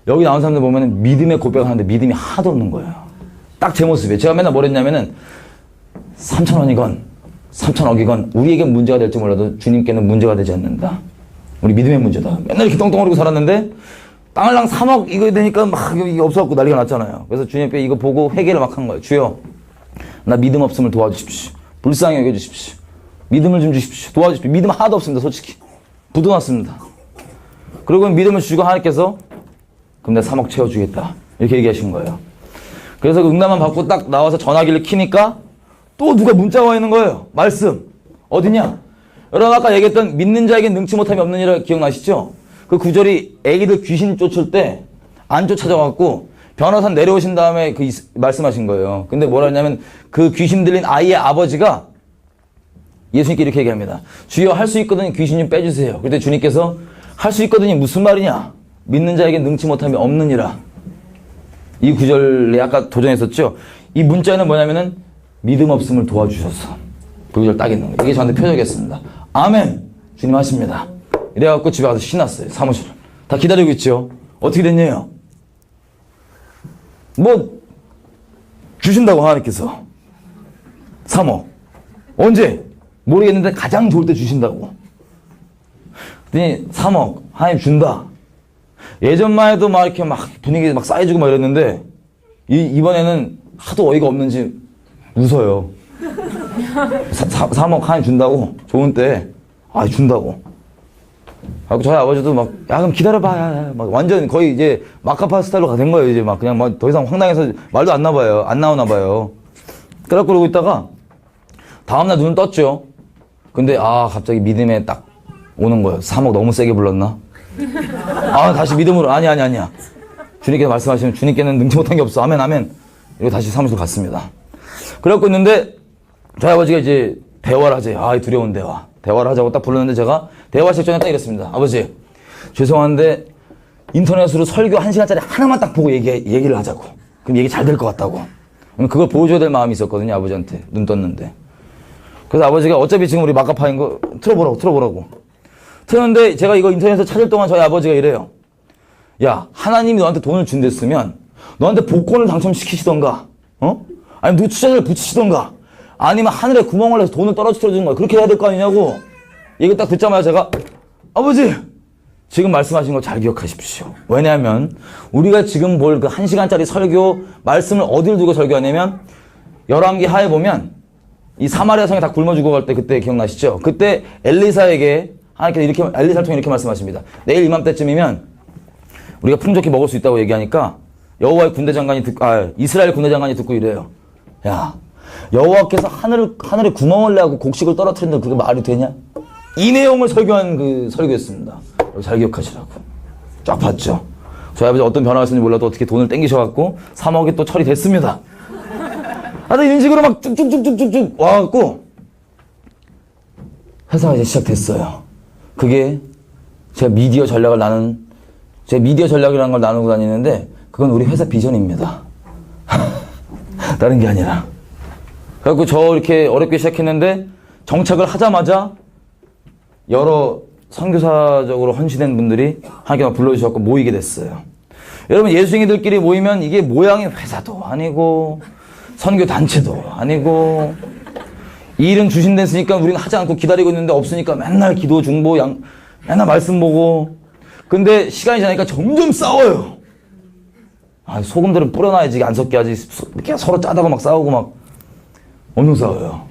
여기 나온 사람들 보면 믿음의 고백을 하는데 믿음이 하나도 없는 거예요. 딱 제 모습이에요. 제가 맨날 뭘 했냐면은 3,000원이건 3,000억이건 우리에게 문제가 될지 몰라도 주님께는 문제가 되지 않는다. 우리 믿음의 문제다. 맨날 이렇게 떵떵거리고 살았는데 땅을랑 3억 이거 되니까 막 이게 없어갖고 난리가 났잖아요. 그래서 주님께 이거 보고 회개를 막 한 거예요. 주여 나 믿음 없음을 도와주십시오. 불쌍히 여겨주십시오. 믿음을 좀 주십시오. 도와주십시오. 믿음 하나도 없습니다. 솔직히 부도났습니다. 그리고 믿음을 주시고 하나님께서 그럼 내가 3억 채워주겠다 이렇게 얘기하신 거예요. 그래서 그 응답만 받고 딱 나와서 전화기를 키니까 또 누가 문자가 와 있는 거예요. 말씀 어디냐. 여러분 아까 얘기했던 믿는 자에게 능치 못함이 없느니라 기억나시죠? 그 구절이 애기들 귀신 쫓을 때 안 쫓아져갖고 변호사 내려오신 다음에 그 말씀하신 거예요. 근데 뭐라 했냐면 그 귀신 들린 아이의 아버지가 예수님께 이렇게 얘기합니다. 주여 할 수 있거든요. 귀신 좀 빼주세요. 그때 주님께서 할 수 있거든요. 무슨 말이냐. 믿는 자에게 능치 못함이 없느니라. 이 구절에 아까 도전했었죠. 이 문자는 뭐냐면은 믿음 없음을 도와주셔서 그 구절 딱 있는 거예요. 이게 저한테 표적이었습니다. 아멘. 주님 하십니다. 이래갖고 집에 가서 신났어요. 사무실을. 다 기다리고 있죠. 어떻게 됐냐요? 뭐 주신다고 하나님께서 3억. 언제? 모르겠는데 가장 좋을 때 주신다고. 그랬더니 3억 하나님 준다. 예전만 해도 막 이렇게 막 분위기 막 쌓여지고 막 이랬는데 이번에는 하도 어이가 없는지 웃어요. 3억 하나님 준다고 좋은 때 준다고. 하고 저희 아버지도 막 그럼 기다려봐. 막 완전 거의 이제 마카파 스타일로 된 거예요. 이제 막 그냥 막 더 이상 황당해서 말도 안 나와요. 안 나오나 봐요. 그래갖고 그러고 있다가 다음날 눈을 떴죠. 근데 갑자기 믿음에 딱 오는 거예요. 3억 너무 세게 불렀나? 다시 믿음으로 아니야. 주님께서 말씀하시면 주님께는 능치 못한 게 없어. 아멘 아멘. 이러고 다시 사무실로 갔습니다. 그래갖고 있는데 저희 아버지가 이제 대화를 하재. 두려운 대화를 하자고 딱 불렀는데 제가 대화 직전에 딱 이랬습니다. 아버지 죄송한데 인터넷으로 설교 1시간짜리 하나만 딱 보고 얘기를 하자고. 그럼 얘기 잘 될 것 같다고. 그걸 보여줘야 될 마음이 있었거든요. 아버지한테 눈 떴는데. 그래서 아버지가 어차피 지금 우리 마카파인 거 틀어보라고. 틀었는데 제가 이거 인터넷에서 찾을 동안 저희 아버지가 이래요. 야, 하나님이 너한테 돈을 준댔으면 너한테 복권을 당첨시키시던가, 아니면 누구 투자자를 붙이시던가, 아니면 하늘에 구멍을 내서 돈을 떨어뜨려주는 거야. 그렇게 해야 될 거 아니냐고. 이거 딱 듣자마자 제가 아버지 지금 말씀하신 거 잘 기억하십시오. 왜냐하면 우리가 지금 볼 그 1시간짜리 설교 말씀을 어디를 두고 설교하냐면 열왕기 하에 보면 이 사마리아 성에 다 굶어 죽어갈 때 그때 기억나시죠? 그때 엘리사에게 하나님께서 엘리사를 통해 이렇게 말씀하십니다. 내일 이맘때쯤이면 우리가 풍족히 먹을 수 있다고 얘기하니까 여호와의 군대 장관이 이스라엘 군대 장관이 듣고 이래요. 야, 여호와께서 하늘에 구멍을 내고 곡식을 떨어뜨린다. 그게 말이 되냐? 이 내용을 설교한 그 설교였습니다. 잘 기억하시라고. 쫙 봤죠. 저희 아버지 어떤 변화가 있었는지 몰라도 어떻게 돈을 땡기셔갖고 3억이 또 처리됐습니다. 하여튼 이런 식으로 막 쭉쭉쭉쭉쭉 와갖고 회사가 이제 시작됐어요. 그게 제가 미디어 전략이라는 걸 나누고 다니는데 그건 우리 회사 비전입니다. 다른 게 아니라. 그래갖고 저 이렇게 어렵게 시작했는데 정착을 하자마자 여러 선교사적으로 헌신된 분들이 하나님께 불러주셔서 모이게 됐어요. 여러분, 예수쟁이들끼리 모이면 이게 모양이 회사도 아니고 선교 단체도 아니고 일은 주신댔으니까 우리는 하지 않고 기다리고 있는데 없으니까 맨날 기도 중보 맨날 말씀 보고. 근데 시간이 지나니까 점점 싸워요. 소금들은 뿌려놔야지 안 섞게 하지. 이렇게 서로 짜다가 막 싸우고 막 엄청 싸워요.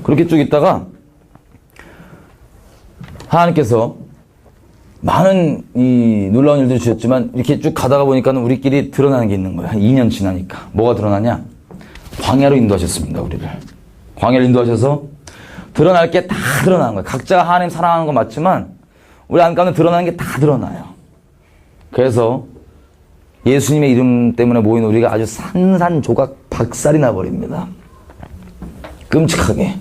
그렇게 쭉 있다가 하나님께서 많은 이 놀라운 일들을 주셨지만 이렇게 쭉 가다가 보니까 우리끼리 드러나는 게 있는 거야. 한 2년 지나니까. 뭐가 드러나냐? 광야로 인도하셨습니다, 우리를. 광야로 인도하셔서 드러날 게 다 드러나는 거야. 각자 하나님 사랑하는 거 맞지만 우리 안가운데 드러나는 게 다 드러나요. 그래서 예수님의 이름 때문에 모인 우리가 아주 산산조각 박살이 나버립니다. 끔찍하게.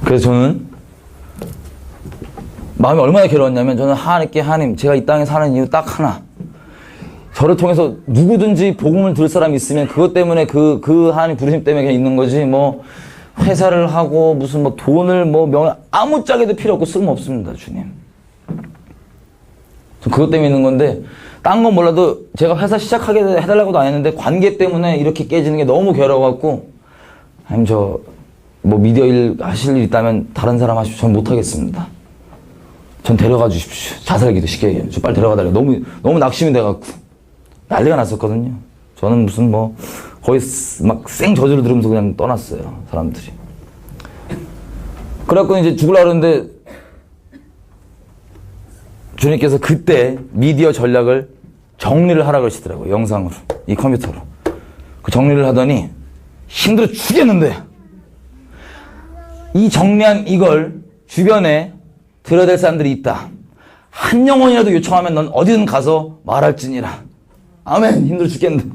그래서 저는 마음이 얼마나 괴로웠냐면 저는 하나님, 제가 이 땅에 사는 이유 딱 하나. 저를 통해서 누구든지 복음을 들을 사람이 있으면 그것 때문에 그 하나님 부르심 때문에 그냥 있는 거지, 뭐, 회사를 하고 무슨 뭐 돈을 뭐 명예, 아무짝에도 필요 없고 쓸모없습니다, 주님. 저 그것 때문에 있는 건데, 딴 건 몰라도 제가 회사 시작하게 해달라고도 안 했는데 관계 때문에 이렇게 깨지는 게 너무 괴로워갖고, 아니면 뭐 미디어 일 하실 일 있다면 다른 사람 하십시오. 전 못하겠습니다. 전 데려가 주십시오. 자살기도 시켜요. 저 빨리 데려가 달라고. 너무 낙심이 돼갖고. 난리가 났었거든요. 저는 무슨 뭐, 거의 막 생저주를 들으면서 그냥 떠났어요. 사람들이. 그래갖고 이제 죽으려고 그러는데, 주님께서 그때 미디어 전략을 정리를 하라 그러시더라고요. 영상으로. 이 컴퓨터로. 그 정리를 하더니, 힘들어 죽겠는데, 이 정리한 이걸 주변에 들어야 될 사람들이 있다. 한 영혼이라도 요청하면 넌 어디든 가서 말할지니라. 아멘. 힘들어 죽겠는데.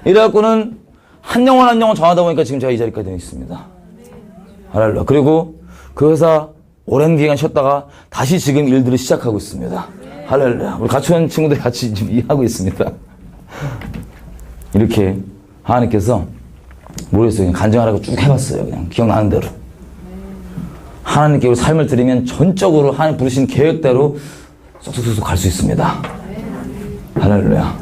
이래갖고는 한 영혼 정하다 보니까 지금 제가 이 자리까지 되어 있습니다. 할렐루야. 그리고 그 회사 오랜 기간 쉬었다가 다시 지금 일들을 시작하고 있습니다. 할렐루야. 우리 같이 온 친구들이 같이 지금 일하고 있습니다. 이렇게 하나님께서 모르겠어요. 그냥 간증하라고 쭉 해봤어요. 그냥 기억나는 대로. 하나님께 우리 삶을 드리면 전적으로 하나님 부르신 계획대로 쏙쏙쏙 갈 수 있습니다. 할렐루야.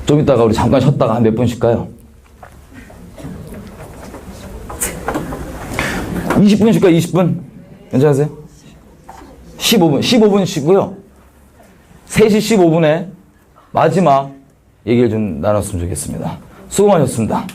좀 이따가 우리 잠깐 쉬었다가 한 몇 분 쉴까요? 20분 쉴까요? 20분? 괜찮으세요? 15분 쉬고요. 3시 15분에 마지막 얘기를 좀 나눴으면 좋겠습니다. 수고 많으셨습니다.